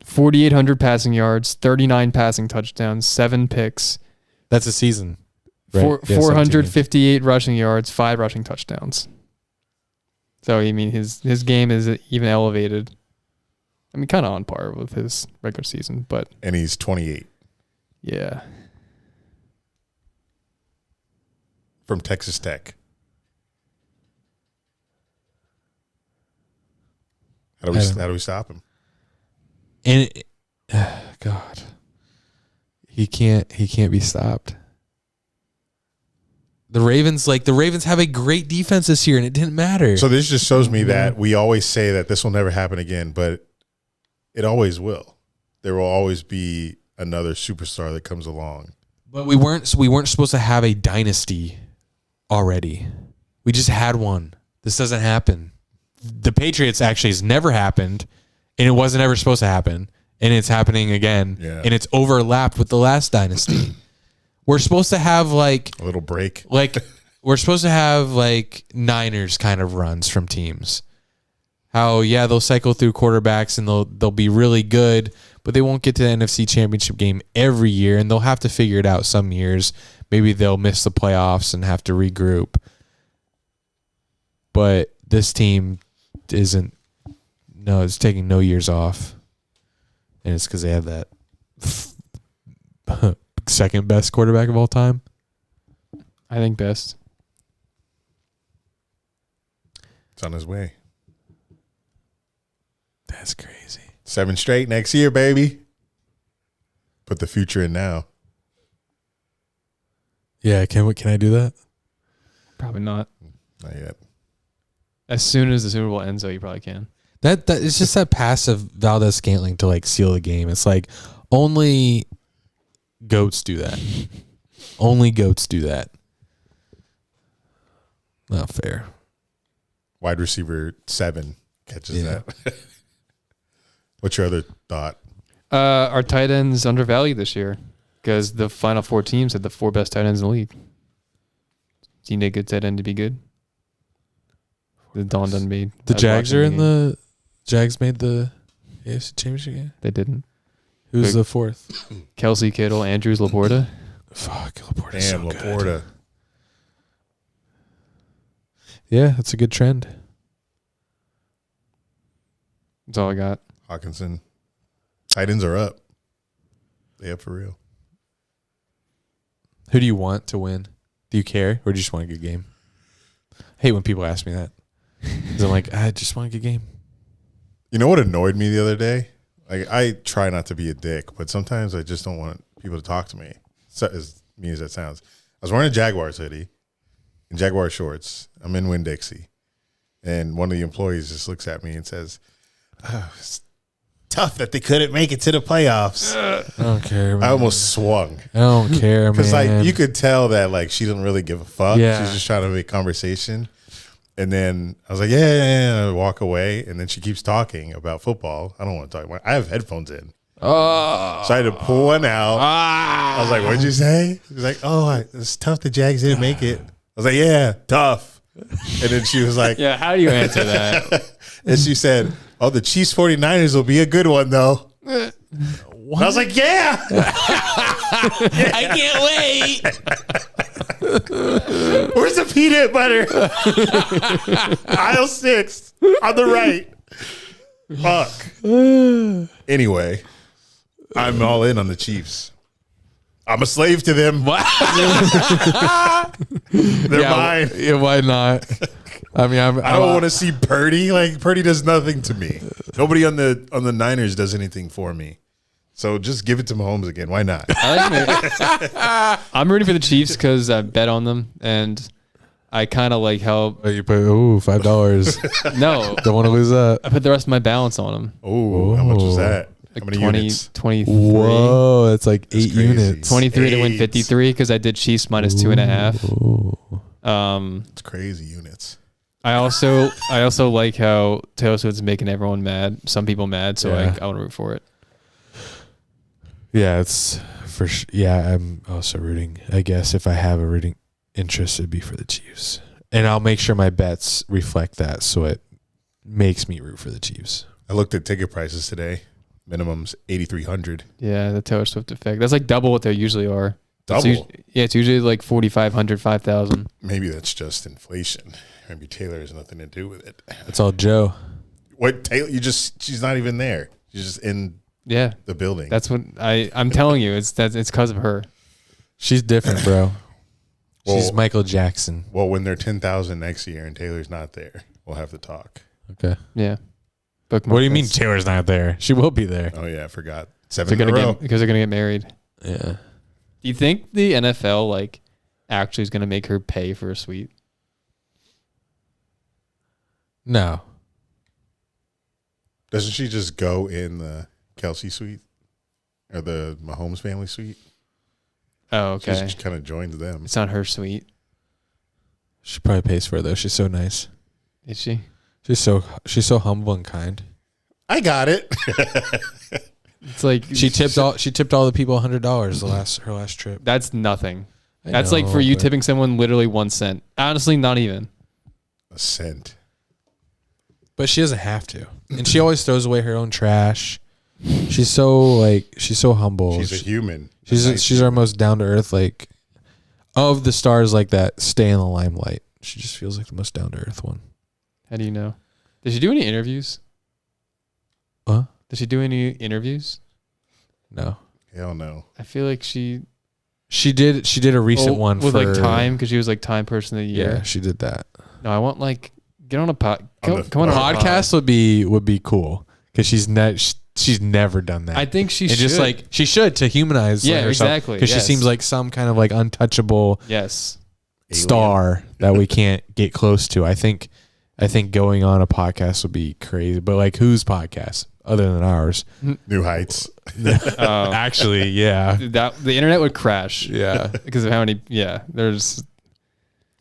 [SPEAKER 3] 4,800 passing yards, 39 passing touchdowns, 7 picks.
[SPEAKER 1] That's a season. Right?
[SPEAKER 3] 458 rushing yards, 5 rushing touchdowns. So, I mean, his game is even elevated. I mean, kind of on par with his regular season, but...
[SPEAKER 2] And he's 28.
[SPEAKER 3] Yeah.
[SPEAKER 2] From Texas Tech. How do we stop him?
[SPEAKER 1] And God, he can't be stopped. The Ravens have a great defense this year, and it didn't matter.
[SPEAKER 2] So this just shows me that we always say that this will never happen again, but it always will. There will always be another superstar that comes along.
[SPEAKER 1] But we weren't supposed to have a dynasty already. We just had one. This doesn't happen. The Patriots actually has never happened, and it wasn't ever supposed to happen, and it's happening again, and it's overlapped with the last dynasty. We're supposed to have like
[SPEAKER 2] a little break.
[SPEAKER 1] Like we're supposed to have like Niners kind of runs from teams. How they'll cycle through quarterbacks and they'll be really good, but they won't get to the NFC Championship game every year, and they'll have to figure it out some years. Maybe they'll miss the playoffs and have to regroup. But this team it's taking no years off. And it's because they have that second best quarterback of all time.
[SPEAKER 3] I think best.
[SPEAKER 2] It's on his way.
[SPEAKER 1] That's crazy.
[SPEAKER 2] 7 straight next year, baby. Put the future in now.
[SPEAKER 1] Yeah, can I do that?
[SPEAKER 3] Probably not.
[SPEAKER 2] Not yet.
[SPEAKER 3] As soon as the Super Bowl ends, though, you probably can.
[SPEAKER 1] That it's just that pass of Valdez-Scantling to like seal the game. It's like only goats do that. Only goats do that. Not fair.
[SPEAKER 2] Wide receiver 7 catches that. What's your other thought?
[SPEAKER 3] Our tight ends undervalued this year because the final 4 teams had the 4 best tight ends in the league. Do you need a good tight end to be good? The Don done made.
[SPEAKER 1] The Jags are in the. Jags made the AFC Championship game.
[SPEAKER 3] They didn't.
[SPEAKER 1] Who's the 4th?
[SPEAKER 3] Kelsey, Kittle, Andrews, Laporta.
[SPEAKER 1] Fuck, Laporta's
[SPEAKER 2] Damn,
[SPEAKER 1] so
[SPEAKER 2] Laporta.
[SPEAKER 1] good. Yeah, that's a good trend.
[SPEAKER 3] That's all I got.
[SPEAKER 2] Hawkinson. Tight ends are up. They up for real.
[SPEAKER 1] Who do you want to win? Do you care, or do you just want a good game? I hate when people ask me that. Because I'm like, I just want a good game.
[SPEAKER 2] You know what annoyed me the other day? Like, I try not to be a dick, but sometimes I just don't want people to talk to me. So, as mean as that sounds. I was wearing a Jaguars hoodie and Jaguar shorts. I'm in Winn-Dixie. And one of the employees just looks at me and says, it's tough that they couldn't make it to the playoffs.
[SPEAKER 1] I don't care, man.
[SPEAKER 2] I almost swung.
[SPEAKER 1] I don't care, man.
[SPEAKER 2] Because like you could tell that like she didn't really give a fuck.
[SPEAKER 1] Yeah.
[SPEAKER 2] She's just trying to make conversation. And then I was like, yeah. I walk away. And then she keeps talking about football. I don't want to talk about it. I have headphones in.
[SPEAKER 1] Oh.
[SPEAKER 2] So I had to pull one out. I was like, what'd you say? She was like, it's tough the Jags didn't make it. I was like, yeah, tough. And then she was like,
[SPEAKER 3] yeah, how do you answer that?
[SPEAKER 2] And she said, the Chiefs 49ers will be a good one, though. I was like, yeah.
[SPEAKER 1] I can't wait.
[SPEAKER 2] Where's the peanut butter? Aisle 6 on the right. Fuck. Anyway, I'm all in on the Chiefs. I'm a slave to them. They're mine.
[SPEAKER 1] Yeah, why not? I mean, I
[SPEAKER 2] don't want to see Purdy. Like Purdy does nothing to me. Nobody on the Niners does anything for me. So just give it to Mahomes again. Why not?
[SPEAKER 3] I'm rooting for the Chiefs because I bet on them, and I kind of like how
[SPEAKER 1] you put $5.
[SPEAKER 3] No,
[SPEAKER 1] Don't want to lose that.
[SPEAKER 3] I put the rest of my balance on them.
[SPEAKER 2] Oh, how much was that?
[SPEAKER 3] Like
[SPEAKER 2] how many
[SPEAKER 3] 20,
[SPEAKER 2] units?
[SPEAKER 3] 23.
[SPEAKER 1] Whoa, that's like 8
[SPEAKER 2] crazy.
[SPEAKER 1] units.
[SPEAKER 3] 23 to win 53 because I did Chiefs minus 2.5.
[SPEAKER 2] It's crazy units.
[SPEAKER 3] I also like how Taylor Swift's making everyone mad, some people mad, so
[SPEAKER 1] Yeah.
[SPEAKER 3] I want to root for it.
[SPEAKER 1] Yeah, it's for sure. Yeah, I'm also rooting. I guess if I have a rooting, interest, it'd be for the Chiefs. And I'll make sure my bets reflect that so it makes me root for the Chiefs.
[SPEAKER 2] I looked at ticket prices today. Minimum's $8,300.
[SPEAKER 3] Yeah, the Taylor Swift effect. That's like double what they usually are.
[SPEAKER 2] Double?
[SPEAKER 3] It's usually like 4,500, 5,000.
[SPEAKER 2] Maybe that's just inflation. Maybe Taylor has nothing to do with it.
[SPEAKER 1] It's all Joe.
[SPEAKER 2] What Taylor? She's not even there. She's just in the building.
[SPEAKER 3] That's what I'm telling you. It's because of her.
[SPEAKER 1] She's different, bro.
[SPEAKER 2] Well,
[SPEAKER 1] She's Michael Jackson.
[SPEAKER 2] Well, when they're 10,000 next year and Taylor's not there, we'll have to talk.
[SPEAKER 1] Okay.
[SPEAKER 3] Yeah.
[SPEAKER 1] What do you mean Taylor's not there? She will be there.
[SPEAKER 2] Oh yeah, I forgot. 7 in a row.
[SPEAKER 3] Because they're gonna get married.
[SPEAKER 1] Yeah.
[SPEAKER 3] Do you think the NFL like actually is gonna make her pay for a suite?
[SPEAKER 1] No.
[SPEAKER 2] Doesn't she just go in the Kelsey suite or the Mahomes family suite?
[SPEAKER 3] Oh, okay.
[SPEAKER 2] She just kind of joins them.
[SPEAKER 3] It's not her suite.
[SPEAKER 1] She probably pays for it though. She's so nice.
[SPEAKER 3] Is she?
[SPEAKER 1] She's so humble and kind.
[SPEAKER 2] I got it.
[SPEAKER 3] It's like
[SPEAKER 1] She tipped all the people $100 her last trip.
[SPEAKER 3] that's nothing.
[SPEAKER 1] I
[SPEAKER 3] That's
[SPEAKER 1] know,
[SPEAKER 3] like for you
[SPEAKER 1] but-
[SPEAKER 3] tipping someone literally 1 cent. Honestly, not even.
[SPEAKER 2] A cent.
[SPEAKER 1] But she doesn't have to. And she always throws away her own trash. She's so humble.
[SPEAKER 2] She's a human.
[SPEAKER 1] She's our most down to earth, like, of the stars like that stay in the limelight. She just feels like the most down to earth one.
[SPEAKER 3] How do you know? Did she do any interviews?
[SPEAKER 1] Huh?
[SPEAKER 3] Did she do any interviews?
[SPEAKER 1] No.
[SPEAKER 2] Hell no.
[SPEAKER 3] I feel like she
[SPEAKER 1] did a recent one
[SPEAKER 3] with
[SPEAKER 1] for
[SPEAKER 3] like Time because she was like Time Person of the Year.
[SPEAKER 1] Yeah, she did that.
[SPEAKER 3] No, I want like get on a pod.
[SPEAKER 2] On the-
[SPEAKER 3] Come on, a
[SPEAKER 1] Podcast would be cool because she's never done that.
[SPEAKER 3] I think she
[SPEAKER 1] and
[SPEAKER 3] should.
[SPEAKER 1] just like she should to humanize
[SPEAKER 3] Yeah,
[SPEAKER 1] herself,
[SPEAKER 3] exactly,
[SPEAKER 1] because
[SPEAKER 3] yes.
[SPEAKER 1] she seems like some kind of like untouchable
[SPEAKER 3] Yes.
[SPEAKER 1] star that we can't get close to. I think going on a podcast would be crazy, but like whose podcast other than ours?
[SPEAKER 2] New Heights.
[SPEAKER 1] Actually, yeah,
[SPEAKER 3] That the internet would crash.
[SPEAKER 1] yeah.
[SPEAKER 3] Because of how many. Yeah, there's.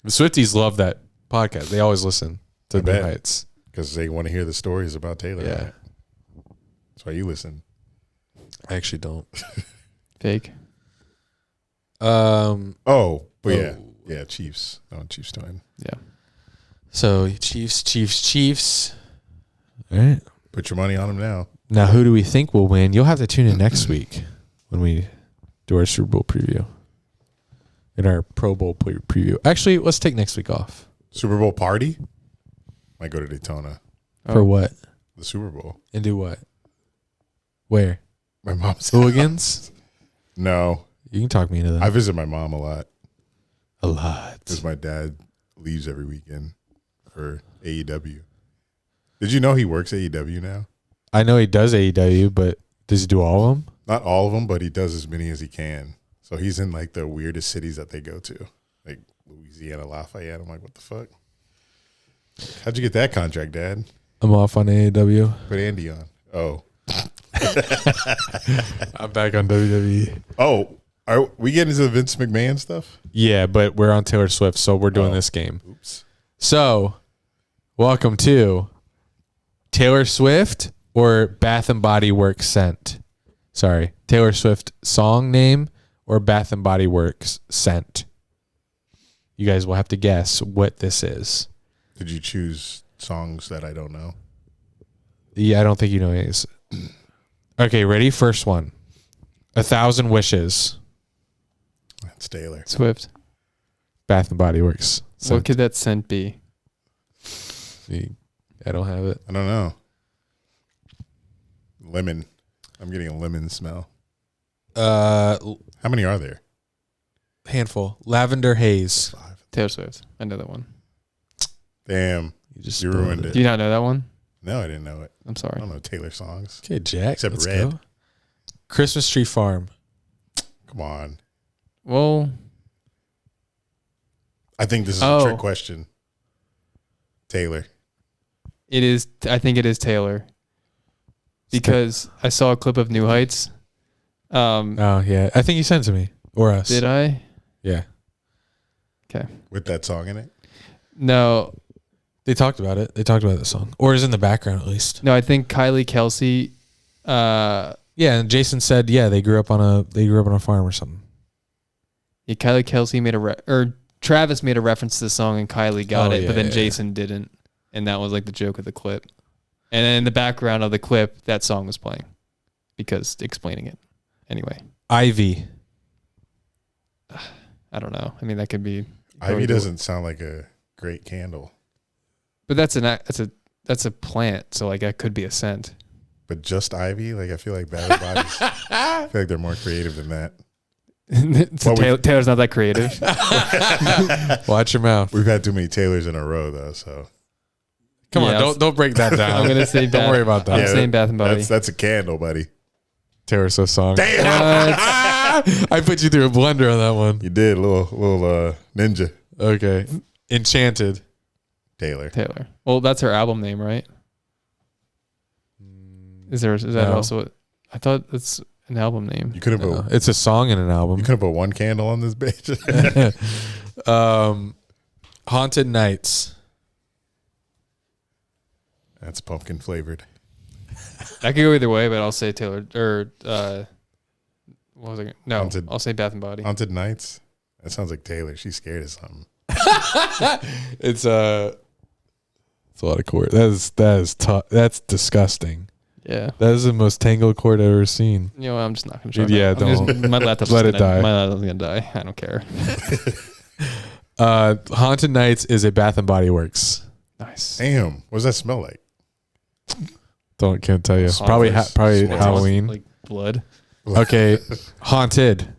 [SPEAKER 1] The Swifties love that podcast. They always listen to
[SPEAKER 2] I
[SPEAKER 1] New
[SPEAKER 2] bet.
[SPEAKER 1] Heights.
[SPEAKER 2] Because they want to hear the stories about Taylor.
[SPEAKER 1] Yeah.
[SPEAKER 2] Right? That's why you listen.
[SPEAKER 1] I actually don't.
[SPEAKER 3] Fake.
[SPEAKER 2] Oh, but yeah, Chiefs. Oh, Chiefs to win.
[SPEAKER 3] Yeah.
[SPEAKER 1] So Chiefs. All right.
[SPEAKER 2] Put your money on them now.
[SPEAKER 1] Now, who do we think will win? You'll have to tune in next week when we do our Super Bowl preview and our Pro Bowl preview. Actually, let's take next week off.
[SPEAKER 2] Super Bowl party? Might go to Daytona.
[SPEAKER 1] For what?
[SPEAKER 2] The Super Bowl.
[SPEAKER 1] And do what? Where?
[SPEAKER 2] My mom's
[SPEAKER 1] Hooligans?
[SPEAKER 2] No.
[SPEAKER 1] You can talk me into that.
[SPEAKER 2] I visit my mom a lot
[SPEAKER 1] A lot.
[SPEAKER 2] because my dad leaves every weekend for AEW. Did you know he works AEW now?
[SPEAKER 1] I know he does AEW, but does he do all of them?
[SPEAKER 2] Not all of them, but he does as many as he can. So he's in like the weirdest cities that they go to, like Louisiana, Lafayette. I'm like, what the fuck? How'd you get that contract, Dad?
[SPEAKER 1] I'm off on AEW.
[SPEAKER 2] Put Andy on. Oh.
[SPEAKER 1] I'm back on WWE.
[SPEAKER 2] Oh, are we getting into the Vince McMahon stuff?
[SPEAKER 1] Yeah, but we're on Taylor Swift, so we're doing this game.
[SPEAKER 2] Oops.
[SPEAKER 1] So, welcome to Taylor Swift or Bath and Body Works scent. Sorry, Taylor Swift song name or Bath and Body Works scent. You guys will have to guess what this is.
[SPEAKER 2] Did you choose songs that I don't know?
[SPEAKER 1] Yeah, I don't think you know these. Okay, ready? First one. 1,000 Wishes.
[SPEAKER 2] That's Taylor.
[SPEAKER 3] Swift.
[SPEAKER 1] Bath and Body Works.
[SPEAKER 3] What could that scent be?
[SPEAKER 1] I don't have it.
[SPEAKER 2] I don't know. Lemon. I'm getting a lemon smell. How many are there?
[SPEAKER 1] Handful. Lavender Haze.
[SPEAKER 2] 5.
[SPEAKER 3] Taylor Swift. I know that one.
[SPEAKER 2] Damn. You ruined it.
[SPEAKER 3] Do you not know that one?
[SPEAKER 2] No, I didn't know it.
[SPEAKER 3] I'm
[SPEAKER 2] I
[SPEAKER 3] sorry.
[SPEAKER 2] don't know Taylor songs.
[SPEAKER 1] Okay, Jack.
[SPEAKER 2] Except
[SPEAKER 1] let's
[SPEAKER 2] Red.
[SPEAKER 1] go. Christmas Tree Farm.
[SPEAKER 2] Come on.
[SPEAKER 3] Well,
[SPEAKER 2] I think this is a trick question. Taylor.
[SPEAKER 3] it is. I think it is Taylor. Because I saw a clip of New Heights.
[SPEAKER 1] Oh, yeah. I think you sent it to me. Or us.
[SPEAKER 3] Did I?
[SPEAKER 1] Yeah.
[SPEAKER 3] Okay.
[SPEAKER 2] With that song in it?
[SPEAKER 3] No.
[SPEAKER 1] They talked about it. They talked about the song. Or is in the background at least.
[SPEAKER 3] No, I think Kylie Kelsey.
[SPEAKER 1] Yeah, and Jason said, yeah, they grew up on a farm or something.
[SPEAKER 3] Yeah, Kylie Kelsey made or Travis made a reference to the song and Kylie got it,
[SPEAKER 1] yeah,
[SPEAKER 3] but then
[SPEAKER 1] yeah.
[SPEAKER 3] Jason didn't. And that was like the joke of the clip. And then in the background of the clip, that song was playing because explaining it. Anyway.
[SPEAKER 1] Ivy.
[SPEAKER 3] I don't know. I mean, that could be.
[SPEAKER 2] Ivy doesn't sound like a great candle.
[SPEAKER 3] But that's a plant, so like that could be a scent.
[SPEAKER 2] But just ivy? Like I feel like Bath and Bodies. I feel like they're more creative than that.
[SPEAKER 3] So Taylor's not that creative.
[SPEAKER 1] Watch your mouth.
[SPEAKER 2] We've had too many Taylors in a row though, so
[SPEAKER 1] Come
[SPEAKER 3] Yeah,
[SPEAKER 1] on, don't break that down.
[SPEAKER 3] I'm gonna say
[SPEAKER 1] Don't worry about that.
[SPEAKER 3] I'm saying Bath and Body.
[SPEAKER 2] that's a candle, buddy.
[SPEAKER 1] Taylor Swift song.
[SPEAKER 2] Damn,
[SPEAKER 1] I put you through a blender on that one.
[SPEAKER 2] you did little ninja
[SPEAKER 1] Okay. Enchanted.
[SPEAKER 2] Taylor.
[SPEAKER 3] Well, that's her album name, right? Is that
[SPEAKER 1] No.
[SPEAKER 3] also? I thought that's an album name.
[SPEAKER 2] You couldn't put
[SPEAKER 1] It's a song in an album.
[SPEAKER 2] you couldn't put one candle on this bitch.
[SPEAKER 1] Haunted Nights.
[SPEAKER 2] That's pumpkin flavored.
[SPEAKER 3] I could go either way, but I'll say Taylor or what was I? No,
[SPEAKER 2] Haunted-
[SPEAKER 3] I'll say Bath and Body.
[SPEAKER 2] Haunted Nights. That sounds like Taylor. She's scared of something.
[SPEAKER 1] It's a lot of chord. That is tough. That's disgusting.
[SPEAKER 3] Yeah.
[SPEAKER 1] That is the most tangled chord I've ever seen.
[SPEAKER 3] You know, I'm just not gonna try.
[SPEAKER 1] Dude, yeah,
[SPEAKER 3] that. I'm
[SPEAKER 1] don't.
[SPEAKER 3] just- my laptop's
[SPEAKER 1] Let it
[SPEAKER 3] gonna,
[SPEAKER 1] die.
[SPEAKER 3] My laptop's gonna die. I don't care.
[SPEAKER 1] Haunted Nights is a Bath and Body Works.
[SPEAKER 3] Nice.
[SPEAKER 2] Damn, what does that smell like?
[SPEAKER 1] Can't tell you.
[SPEAKER 2] Smells
[SPEAKER 1] Probably
[SPEAKER 2] like-
[SPEAKER 1] probably
[SPEAKER 2] smells
[SPEAKER 1] Halloween.
[SPEAKER 3] Like blood.
[SPEAKER 1] Okay, Haunted.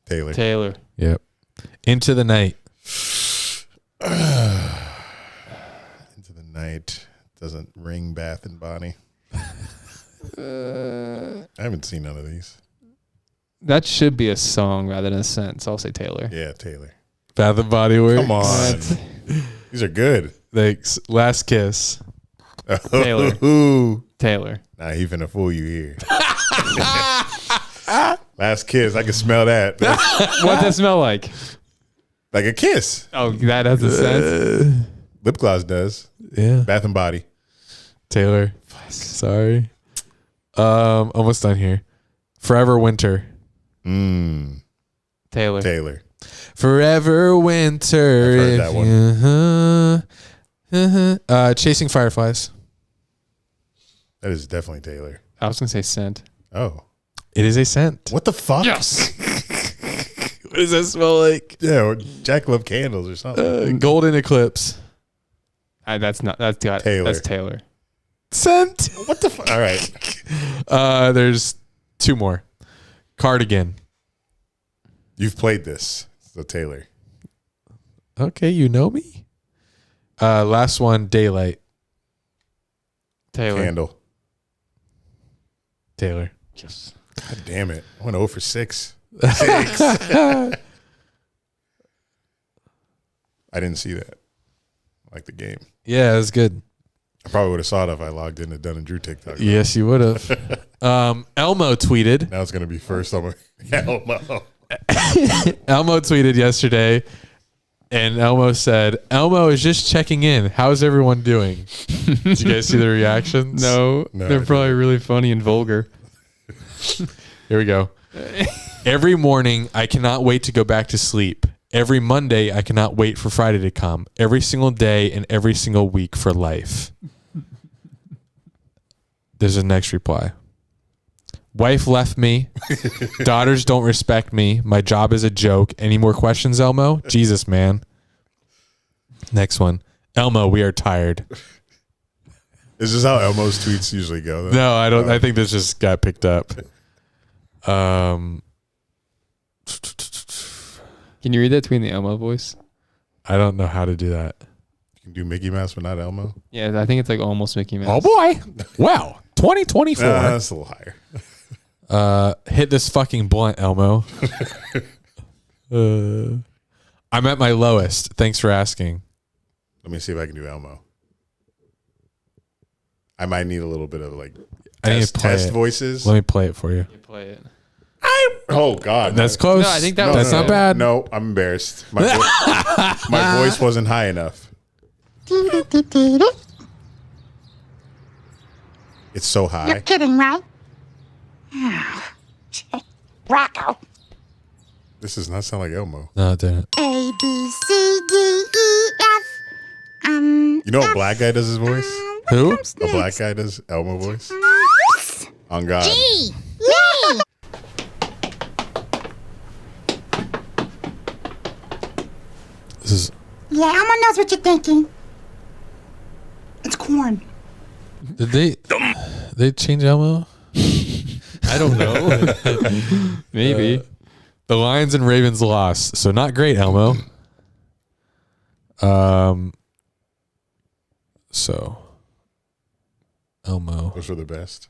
[SPEAKER 2] Taylor.
[SPEAKER 1] Yep. Into the Night.
[SPEAKER 2] Into the Night doesn't ring Bath and Body. I haven't seen none of these.
[SPEAKER 3] That should be a song rather than a sentence. I'll say Taylor.
[SPEAKER 2] Yeah, Taylor.
[SPEAKER 1] Bath and Body Works.
[SPEAKER 2] Come on. These are good.
[SPEAKER 1] Thanks. Last Kiss.
[SPEAKER 3] Taylor.
[SPEAKER 2] Ooh.
[SPEAKER 3] Taylor.
[SPEAKER 2] Nah, he finna fool you here. Last kiss. I can smell that.
[SPEAKER 3] What does that smell like?
[SPEAKER 2] Like a kiss.
[SPEAKER 3] Oh, that has a sense.
[SPEAKER 2] Lip gloss does.
[SPEAKER 1] Yeah.
[SPEAKER 2] Bath and Body.
[SPEAKER 1] Taylor. Sorry. Almost done here. Forever Winter.
[SPEAKER 3] Taylor.
[SPEAKER 1] Forever Winter.
[SPEAKER 2] I've heard that
[SPEAKER 1] one. Chasing Fireflies.
[SPEAKER 2] That is definitely Taylor.
[SPEAKER 3] I was gonna say scent.
[SPEAKER 2] Oh.
[SPEAKER 1] It is a scent.
[SPEAKER 2] What the fuck?
[SPEAKER 3] Yes.
[SPEAKER 1] What does that smell like?
[SPEAKER 2] Yeah, or Jack Love Candles or something.
[SPEAKER 1] Golden Eclipse.
[SPEAKER 3] That's
[SPEAKER 2] Taylor.
[SPEAKER 3] That's Taylor.
[SPEAKER 1] Scent.
[SPEAKER 2] What the fuck? All right.
[SPEAKER 1] There's two more. Cardigan.
[SPEAKER 2] You've played this. So Taylor.
[SPEAKER 1] Okay, you know me. Last one, Daylight.
[SPEAKER 3] Taylor.
[SPEAKER 2] Candle.
[SPEAKER 1] Taylor.
[SPEAKER 3] Yes.
[SPEAKER 2] God damn it. I went 0 for 6. I didn't see that. Like the game.
[SPEAKER 1] Yeah, it was good.
[SPEAKER 2] I probably would have saw it if I logged into Dunn and Drew TikTok.
[SPEAKER 1] Yes, you would have. Elmo tweeted.
[SPEAKER 2] Now it's going to be first on my Elmo.
[SPEAKER 1] Elmo tweeted yesterday, and Elmo said, "Elmo is just checking in. How's everyone doing?" Did you guys see the reactions?
[SPEAKER 3] No,
[SPEAKER 2] No,
[SPEAKER 3] they're
[SPEAKER 2] I
[SPEAKER 3] probably really funny and vulgar.
[SPEAKER 1] Here we go. Every morning, I cannot wait to go back to sleep. Every Monday, I cannot wait for Friday to come. Every single day and every single week for life. There's a next reply. Wife left me. Daughters don't respect me. My job is a joke. Any more questions, Elmo? Jesus, man. Next one. Elmo, we are tired.
[SPEAKER 2] Is this how Elmo's tweets usually go? Though?
[SPEAKER 1] No, I don't. I think this just got picked up.
[SPEAKER 3] Can you read that between the Elmo voice?
[SPEAKER 1] I don't know how to do that.
[SPEAKER 2] You can do Mickey Mouse, but not Elmo.
[SPEAKER 3] Yeah, I think it's like almost Mickey Mouse.
[SPEAKER 1] Oh boy! Wow, 2024.
[SPEAKER 2] That's a little higher.
[SPEAKER 1] Hit this fucking blunt, Elmo. I'm at my lowest. Thanks for asking.
[SPEAKER 2] Let me see if I can do Elmo. I might need a little bit of like
[SPEAKER 1] I need to play
[SPEAKER 2] test
[SPEAKER 1] it.
[SPEAKER 2] voices.
[SPEAKER 1] Let me play it for you.
[SPEAKER 3] You play it.
[SPEAKER 2] Oh God,
[SPEAKER 1] That's close.
[SPEAKER 3] No, I think that
[SPEAKER 2] No,
[SPEAKER 3] was
[SPEAKER 1] That's
[SPEAKER 2] no,
[SPEAKER 1] not bad.
[SPEAKER 2] No, I'm embarrassed. My voice wasn't high enough. It's so high.
[SPEAKER 8] You're kidding, right? Rocco.
[SPEAKER 2] This does not sound like Elmo.
[SPEAKER 1] No, it didn't.
[SPEAKER 8] A, B, C, D, E, F.
[SPEAKER 2] You know a black guy does his voice?
[SPEAKER 1] Who?
[SPEAKER 2] A black guy does Elmo voice? On God.
[SPEAKER 8] G. Me.
[SPEAKER 1] This is.
[SPEAKER 8] Yeah, Elmo knows what you're thinking. It's corn.
[SPEAKER 1] Did they change Elmo?
[SPEAKER 3] I don't know. Maybe.
[SPEAKER 1] The Lions and Ravens lost, so not great, Elmo. So Elmo.
[SPEAKER 2] Those were the best.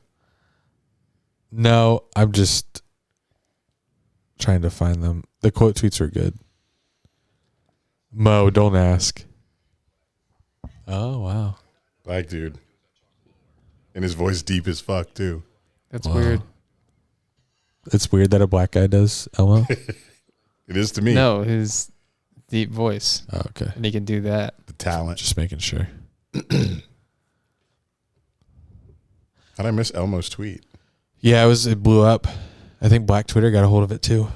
[SPEAKER 1] No, I'm just trying to find them. The quote tweets are good. Mo, don't ask. Oh wow.
[SPEAKER 2] Black dude. And his voice deep as fuck too.
[SPEAKER 3] That's
[SPEAKER 1] Wow.
[SPEAKER 3] weird.
[SPEAKER 1] It's weird that a black guy does Elmo.
[SPEAKER 2] It is to me.
[SPEAKER 3] No, his deep voice.
[SPEAKER 1] Oh, okay.
[SPEAKER 3] And he can do that.
[SPEAKER 2] The talent.
[SPEAKER 1] Just making sure.
[SPEAKER 2] How'd I miss Elmo's tweet?
[SPEAKER 1] Yeah, it blew up. I think Black Twitter got a hold of it too.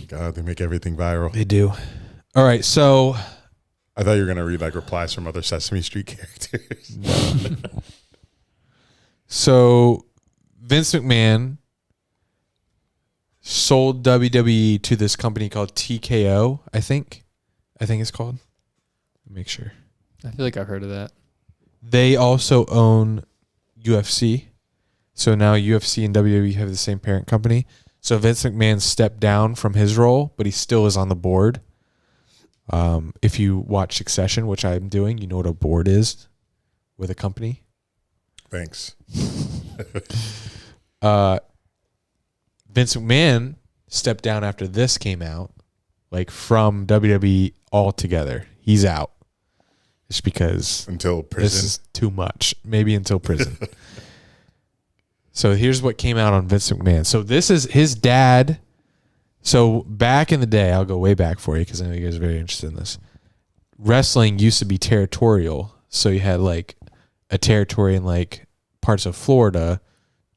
[SPEAKER 2] God, they make everything viral.
[SPEAKER 1] They do. All right, so
[SPEAKER 2] I thought you were gonna read like replies from other Sesame Street characters.
[SPEAKER 1] So Vince McMahon sold WWE to this company called TKO, I think it's called. Make sure.
[SPEAKER 3] I feel like I've heard of that.
[SPEAKER 1] They also own UFC. So now UFC and WWE have the same parent company. So Vince McMahon stepped down from his role, but he still is on the board. If you watch Succession, which I'm doing, you know what a board is with a company.
[SPEAKER 2] Thanks.
[SPEAKER 1] Vince McMahon stepped down after this came out, like from WWE altogether. He's out. Just because
[SPEAKER 2] Until
[SPEAKER 1] this
[SPEAKER 2] prison.
[SPEAKER 1] is too much. Maybe until prison. So here's what came out on Vince McMahon. So this is his dad. So back in the day, I'll go way back for you because I know you guys are very interested in this. Wrestling used to be territorial. So you had like a territory in like parts of Florida,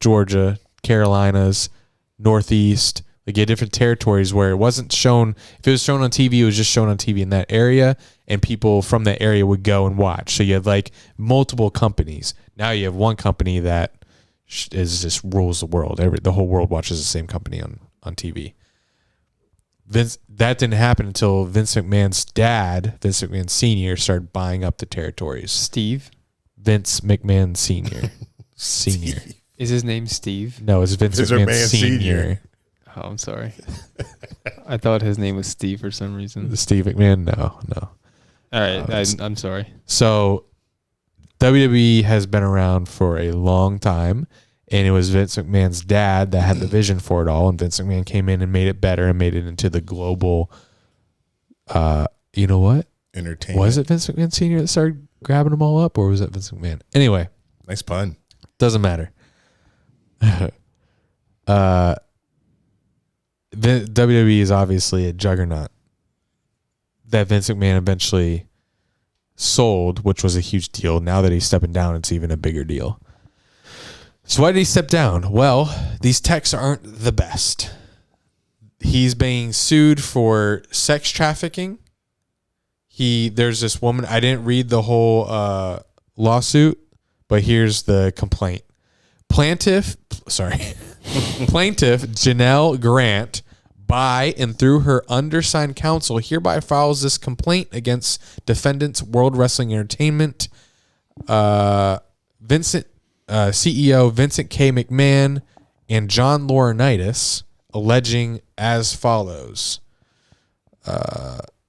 [SPEAKER 1] Georgia, Carolinas, Northeast. Like you had different territories where it wasn't shown. If it was shown on TV, it was just shown on TV in that area, and people from that area would go and watch. So you had like multiple companies. Now you have one company that is just rules the world. The whole world watches the same company on TV. That didn't happen until Vince McMahon's dad, Vince McMahon Sr., started buying up the territories.
[SPEAKER 3] Steve?
[SPEAKER 1] Vince McMahon Sr. Senior.
[SPEAKER 3] Is his name Steve?
[SPEAKER 1] No, it's Vince McMahon Sr.
[SPEAKER 3] Oh, I'm sorry. I thought his name was Steve for some reason.
[SPEAKER 1] Steve McMahon? No.
[SPEAKER 3] All right, I'm sorry.
[SPEAKER 1] So WWE has been around for a long time, and it was Vince McMahon's dad that had the vision for it all, and Vince McMahon came in and made it better and made it into the global, you know what?
[SPEAKER 2] Entertainment.
[SPEAKER 1] Was it Vince McMahon Sr. that started grabbing them all up, or was it Vince McMahon? Anyway.
[SPEAKER 2] Nice pun.
[SPEAKER 1] Doesn't matter. WWE is obviously a juggernaut that Vince McMahon eventually sold, which was a huge deal. Now that he's stepping down, it's even a bigger deal. So why did he step down? Well, these texts aren't the best. He's being sued for sex trafficking. There's this woman, I didn't read the whole lawsuit, but here's the complaint. Plaintiff Janelle Grant, by and through her undersigned counsel, hereby files this complaint against defendants World Wrestling Entertainment, CEO Vincent K. McMahon, and John Laurinaitis, alleging as follows.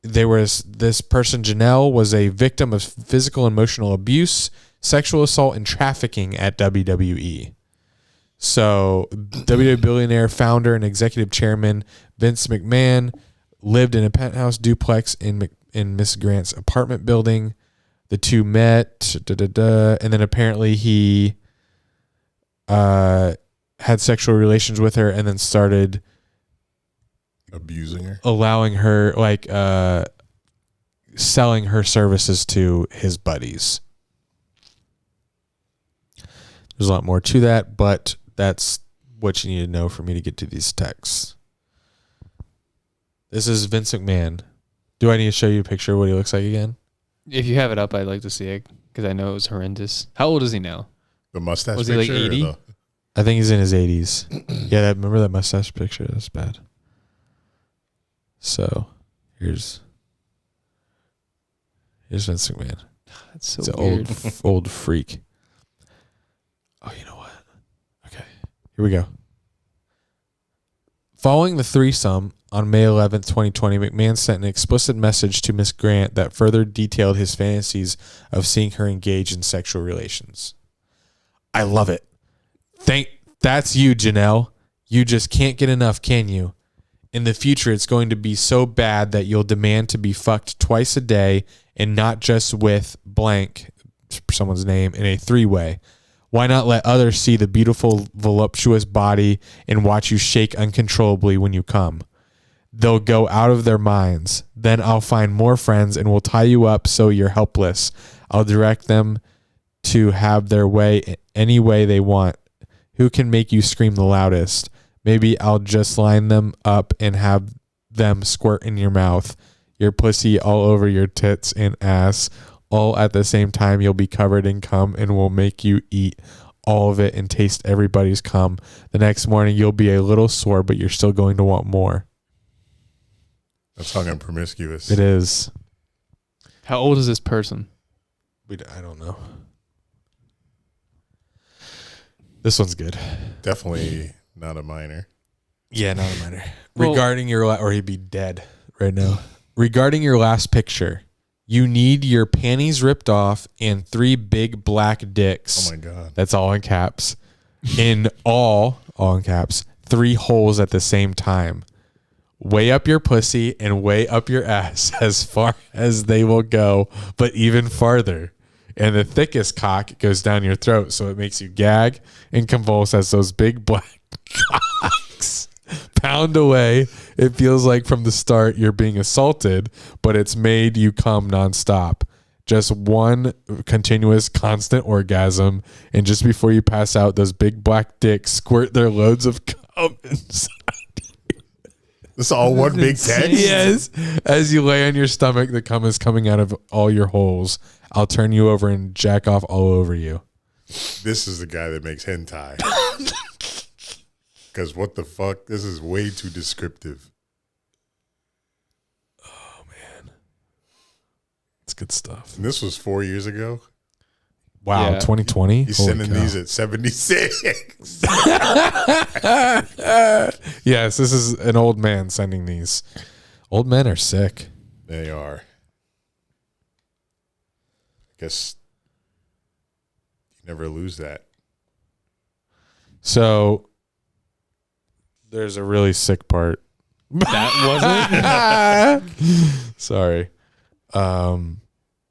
[SPEAKER 1] This person, Janelle, was a victim of physical and emotional abuse, sexual assault, and trafficking at WWE. So, WWE billionaire, founder, and executive chairman Vince McMahon lived in a penthouse duplex in Miss Grant's apartment building. The two met, and then apparently he had sexual relations with her, and then started
[SPEAKER 2] abusing her,
[SPEAKER 1] allowing her, selling her services to his buddies. There's a lot more to that, but that's what you need to know for me to get to these texts. This is Vince McMahon. Do I need to show you a picture of what he looks like again?
[SPEAKER 3] If you have it up, I'd like to see it because I know it was horrendous. How old is he now?
[SPEAKER 2] The mustache
[SPEAKER 3] Was he
[SPEAKER 2] picture?
[SPEAKER 3] like 80?
[SPEAKER 1] I think he's in his 80s. Yeah, remember that mustache picture? That's bad. So, here's Vince McMahon.
[SPEAKER 3] That's so
[SPEAKER 1] He's an
[SPEAKER 3] weird.
[SPEAKER 1] old freak. Oh, you know what? Okay, here we go. Following the threesome on May 11th, 2020, McMahon sent an explicit message to Miss Grant that further detailed his fantasies of seeing her engage in sexual relations. I love it. That's you, Janelle. You just can't get enough, can you? In the future, it's going to be so bad that you'll demand to be fucked twice a day and not just with blank, someone's name, in a three-way. Why not let others see the beautiful, voluptuous body and watch you shake uncontrollably when you come? They'll go out of their minds. Then I'll find more friends and we'll tie you up so you're helpless. I'll direct them to have their way any way they want. Who can make you scream the loudest? Maybe I'll just line them up and have them squirt in your mouth, your pussy all over your tits and ass. All at the same time, you'll be covered in cum and we'll make you eat all of it and taste everybody's cum. The next morning, you'll be a little sore, but you're still going to want more.
[SPEAKER 2] That's fucking promiscuous.
[SPEAKER 1] It is.
[SPEAKER 3] How old is this person?
[SPEAKER 1] I don't know. This one's good.
[SPEAKER 2] Definitely not a minor.
[SPEAKER 1] Yeah, not a minor.
[SPEAKER 3] Well-
[SPEAKER 1] Regarding your, or he'd be dead right now. Regarding your last picture, you need your panties ripped off and 3 big black dicks.
[SPEAKER 2] Oh my God.
[SPEAKER 1] That's all in caps. In all in caps, 3 holes at the same time. Way up your pussy and way up your ass as far as they will go, but even farther. And the thickest cock goes down your throat, so it makes you gag and convulse as those big black cocks pound away. It feels like from the start you're being assaulted, but it's made you come nonstop. Just one continuous, constant orgasm, and just before you pass out, those big black dicks squirt their loads of cum inside.
[SPEAKER 2] This is all one big text?
[SPEAKER 1] Yes. As you lay on your stomach, the cum is coming out of all your holes. I'll turn you over and jack off all over you.
[SPEAKER 2] This is the guy that makes hentai. Because what the fuck? This is way too descriptive.
[SPEAKER 1] Oh, man. It's good stuff.
[SPEAKER 2] And this was 4 years ago.
[SPEAKER 1] Wow,
[SPEAKER 3] Yeah.
[SPEAKER 1] 2020?
[SPEAKER 2] He's sending these at 76.
[SPEAKER 1] Yes, this is an old man sending these. Old men are sick.
[SPEAKER 2] They are. I guess you never lose that.
[SPEAKER 1] So there's a really sick part.
[SPEAKER 3] That wasn't.
[SPEAKER 1] Sorry.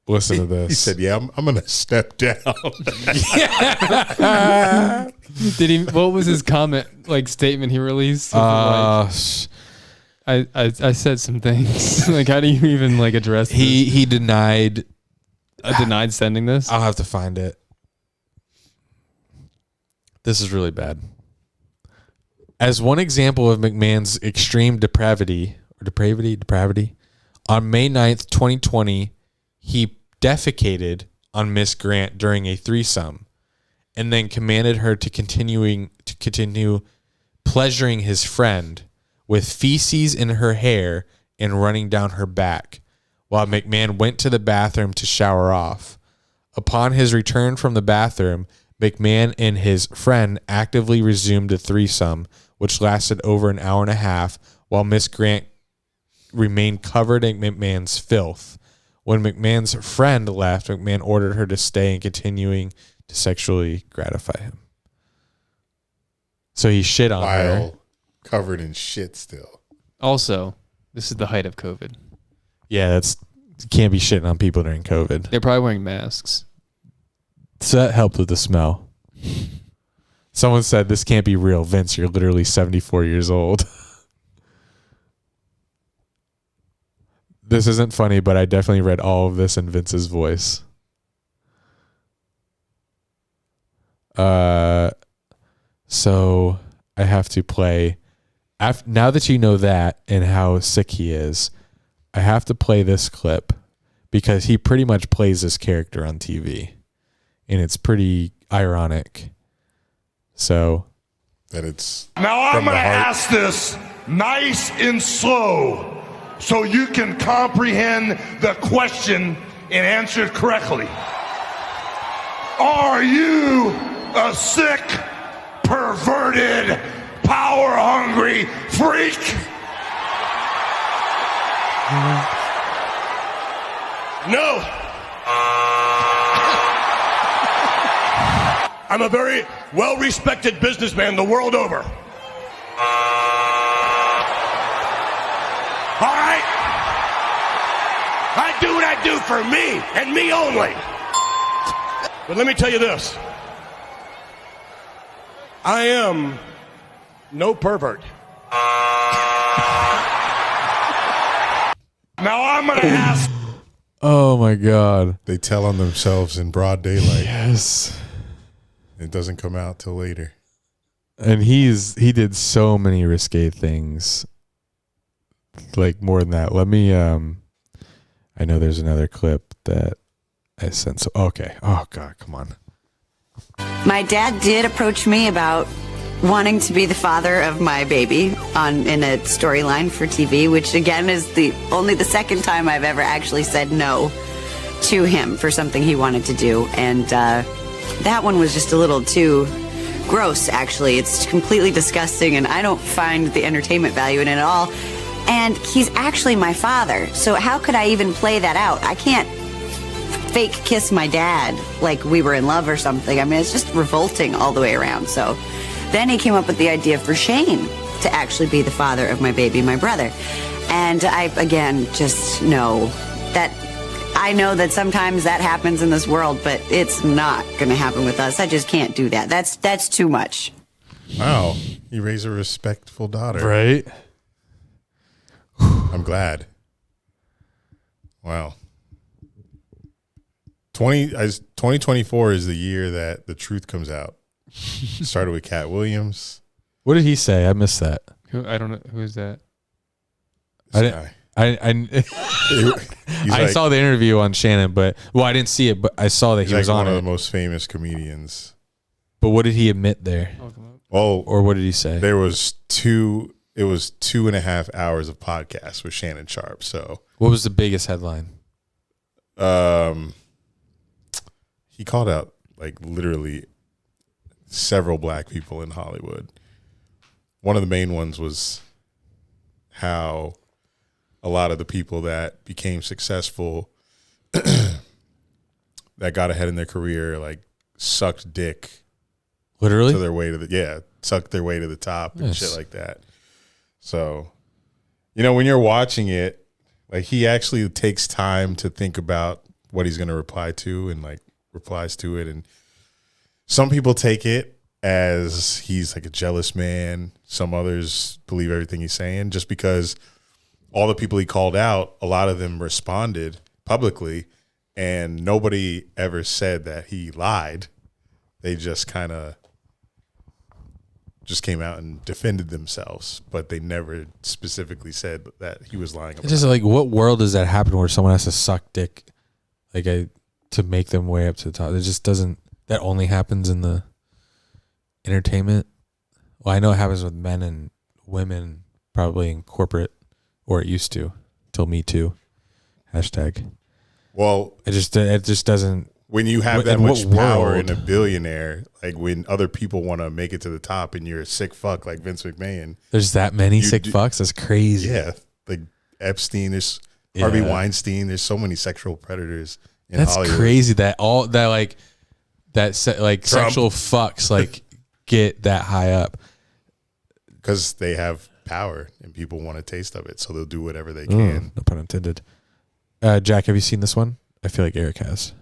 [SPEAKER 1] Listen to this.
[SPEAKER 2] He said, "Yeah, I'm going to step down."
[SPEAKER 3] Did he? What was his comment? Like statement he released? I said some things. Like, how do you even like address?
[SPEAKER 1] he denied.
[SPEAKER 3] Denied sending this.
[SPEAKER 1] I'll have to find it. This is really bad. As one example of McMahon's extreme depravity, on May 9th, 2020, he defecated on Miss Grant during a threesome and then commanded her to continue pleasuring his friend with feces in her hair and running down her back while McMahon went to the bathroom to shower off. Upon his return from the bathroom, McMahon and his friend actively resumed the threesome, which lasted over an hour and a half, while Miss Grant remained covered in McMahon's filth. When McMahon's friend left, McMahon ordered her to stay and continuing to sexually gratify him. So he shit on her.
[SPEAKER 2] While covered in shit still.
[SPEAKER 3] Also, this is the height of COVID.
[SPEAKER 1] Yeah, can't be shitting on people during COVID.
[SPEAKER 3] They're probably wearing masks.
[SPEAKER 1] So that helped with the smell. Someone said, "This can't be real. Vince, you're literally 74 years old." This isn't funny, but I definitely read all of this in Vince's voice. So I have to play now that you know that and how sick he is, I have to play this clip because he pretty much plays this character on TV, and it's pretty ironic. So
[SPEAKER 2] that it's
[SPEAKER 9] now I'm going to ask this nice and slow so you can comprehend the question and answer it correctly. Are you a sick, perverted, power-hungry freak? No. I'm a very well-respected businessman the world over. All right? I do what I do for me and me only. But let me tell you this. I am no pervert. Now I'm going to ask.
[SPEAKER 1] Oh my God.
[SPEAKER 2] They tell on themselves in broad daylight.
[SPEAKER 1] Yes.
[SPEAKER 2] It doesn't come out till later.
[SPEAKER 1] And he did so many risque things. Like more than that. Let me I know there's another clip that I sent. So okay. Oh God, come on.
[SPEAKER 10] My dad did approach me about wanting to be the father of my baby in a storyline for TV, which again is only the second time I've ever actually said no to him for something he wanted to do. And that one was just a little too gross, actually. It's completely disgusting, and I don't find the entertainment value in it at all. And he's actually my father, so how could I even play that out? I can't fake kiss my dad like we were in love or something. I mean, it's just revolting all the way around. So then he came up with the idea for Shane to actually be the father of my baby, my brother. And I, again, just know that I know that sometimes that happens in this world, but it's not going to happen with us. I just can't do that. That's too much.
[SPEAKER 2] Wow. You raise a respectful daughter.
[SPEAKER 1] Right?
[SPEAKER 2] I'm glad. Wow. 2024 is the year that the truth comes out. Started with Cat Williams.
[SPEAKER 1] What did he say? I missed that.
[SPEAKER 3] I don't know. Who is that?
[SPEAKER 1] I saw the interview on Shannon, but I didn't see it, but I saw that he was on
[SPEAKER 2] one
[SPEAKER 1] it.
[SPEAKER 2] of the most famous comedians.
[SPEAKER 1] But what did he admit there? Or what did he say?
[SPEAKER 2] It was 2.5 hours of podcast with Shannon Sharp. So
[SPEAKER 1] what was the biggest headline?
[SPEAKER 2] He called out like literally several black people in Hollywood. One of the main ones was how a lot of the people that became successful, that got ahead in their career, like sucked dick,
[SPEAKER 1] literally
[SPEAKER 2] to their way to sucked their way to the top and shit like that. So, when you're watching it, like he actually takes time to think about what he's going to reply to and like replies to it. And some people take it as he's like a jealous man. Some others believe everything he's saying just because all the people he called out, a lot of them responded publicly and nobody ever said that he lied. They just kind of came out and defended themselves, but they never specifically said that he was lying about
[SPEAKER 1] It's just like, what world does that happen where someone has to suck dick to make them way up to the top? It just doesn't. That only happens in the entertainment. Well, I know it happens with men and women, probably in corporate, or it used to, till Me Too. #.
[SPEAKER 2] Well,
[SPEAKER 1] it just doesn't.
[SPEAKER 2] When you have that much power in a billionaire, like when other people want to make it to the top and you're a sick fuck like Vince McMahon.
[SPEAKER 1] There's that many sick fucks? That's crazy.
[SPEAKER 2] Yeah. Like Epstein, there's Harvey Weinstein. There's so many sexual predators in Hollywood.
[SPEAKER 1] That's crazy that sexual fucks like get that high up.
[SPEAKER 2] Because they have power and people want a taste of it. So they'll do whatever they can.
[SPEAKER 1] No pun intended. Jack, have you seen this one? I feel like Eric has.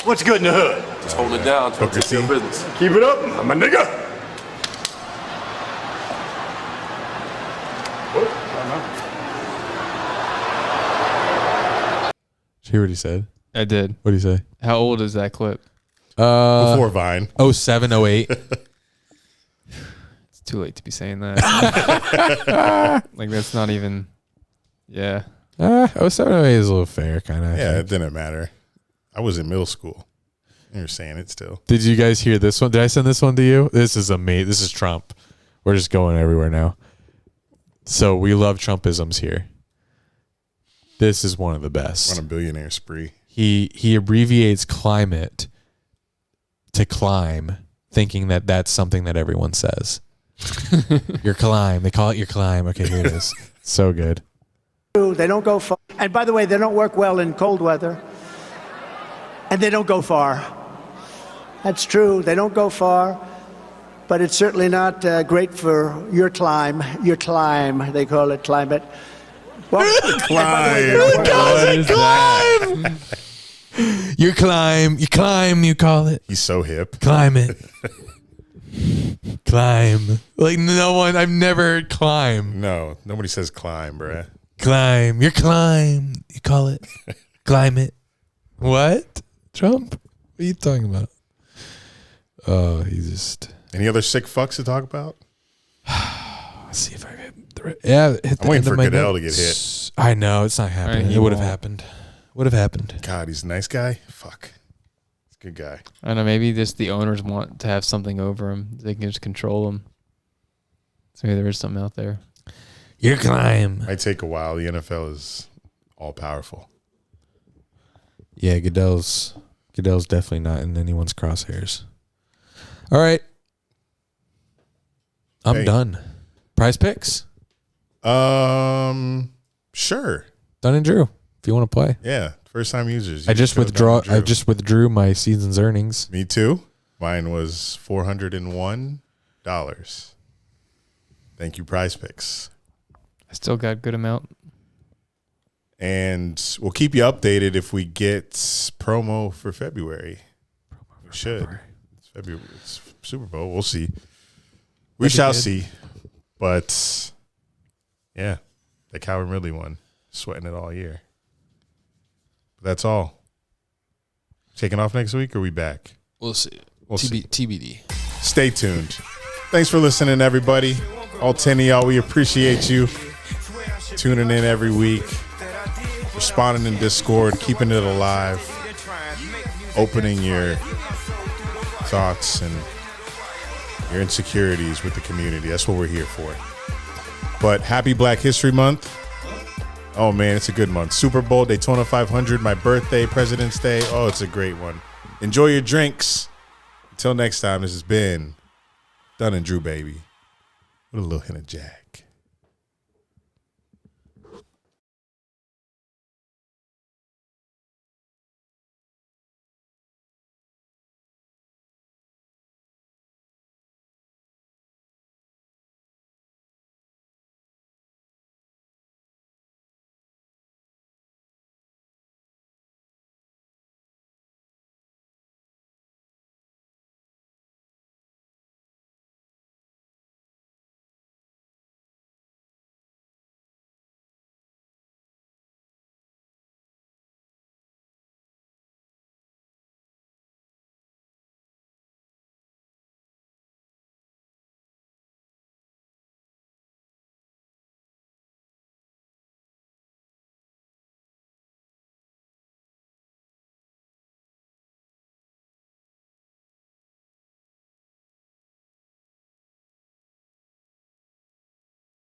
[SPEAKER 9] What's good in the hood?
[SPEAKER 11] Just hold it down. Take care of business.
[SPEAKER 9] Keep it up. I'm a nigga.
[SPEAKER 1] Did you hear what he said?
[SPEAKER 3] I did.
[SPEAKER 1] What did he say?
[SPEAKER 3] How old is that clip?
[SPEAKER 2] Before Vine.
[SPEAKER 1] 07, 08.
[SPEAKER 3] It's too late to be saying that. Like that's not even. Yeah.
[SPEAKER 1] 07, 08 is a little fair, kind of.
[SPEAKER 2] Yeah, it didn't matter. I was in middle school. You're saying it still.
[SPEAKER 1] Did you guys hear this one? Did I send this one to you? This is amazing. This is Trump. We're just going everywhere now. So we love Trumpisms here. This is one of the best.
[SPEAKER 2] On a billionaire spree.
[SPEAKER 1] He abbreviates climate to climb, thinking that that's something that everyone says. Your climb. They call it your climb. Okay, here it is. So good.
[SPEAKER 12] They don't go far. And by the way, they don't work well in cold weather. And they don't go far. That's true. They don't go far. But it's certainly not great for your climb. Your climb, they call it climate. Well,
[SPEAKER 1] climb. Your climb. You climb, you call it.
[SPEAKER 2] He's so hip.
[SPEAKER 1] Climate. Climb. Like no one, I've never heard climb.
[SPEAKER 2] No, nobody says climb, bruh.
[SPEAKER 1] Climb. Your climb. You call it. Climate. What? Trump? What are you talking about? Oh, he's just.
[SPEAKER 2] Any other sick fucks to talk about?
[SPEAKER 1] Let's see if I get the right. Yeah,
[SPEAKER 2] I'm waiting for Goodell to get hit.
[SPEAKER 1] I know it's not happening. It would have happened. Would have happened.
[SPEAKER 2] God, he's a nice guy. Fuck, he's a good guy.
[SPEAKER 3] I don't know. Maybe just the owners want to have something over him. They can just control him. So maybe there is something out there.
[SPEAKER 1] Your climb.
[SPEAKER 2] Might take a while. The NFL is all powerful.
[SPEAKER 1] Yeah, Goodell's definitely not in anyone's crosshairs. All right. I'm done. Prize picks?
[SPEAKER 2] Sure.
[SPEAKER 1] Dunn and Drew, if you want to play.
[SPEAKER 2] Yeah. First time users.
[SPEAKER 1] I just withdrew my season's earnings.
[SPEAKER 2] Me too. Mine was $401. Thank you, Prize Picks.
[SPEAKER 3] I still got a good amount.
[SPEAKER 2] And we'll keep you updated if we get promo for February. We should. It's February. It's Super Bowl. We'll see. We shall see. But yeah, the Calvin Ridley one, sweating it all year. But that's all. Taking off next week, or are we back?
[SPEAKER 1] We'll see.
[SPEAKER 2] TBD. Stay tuned. Thanks for listening, everybody. All 10 of y'all, we appreciate you tuning in every week, responding in Discord, keeping it alive, opening your thoughts and your insecurities with the community. That's what we're here for. But happy Black History Month. Oh, man, it's a good month. Super Bowl, Daytona 500, my birthday, President's Day. Oh, it's a great one. Enjoy your drinks. Until next time, this has been Dunn and Drew, baby, with a little hint of Jack.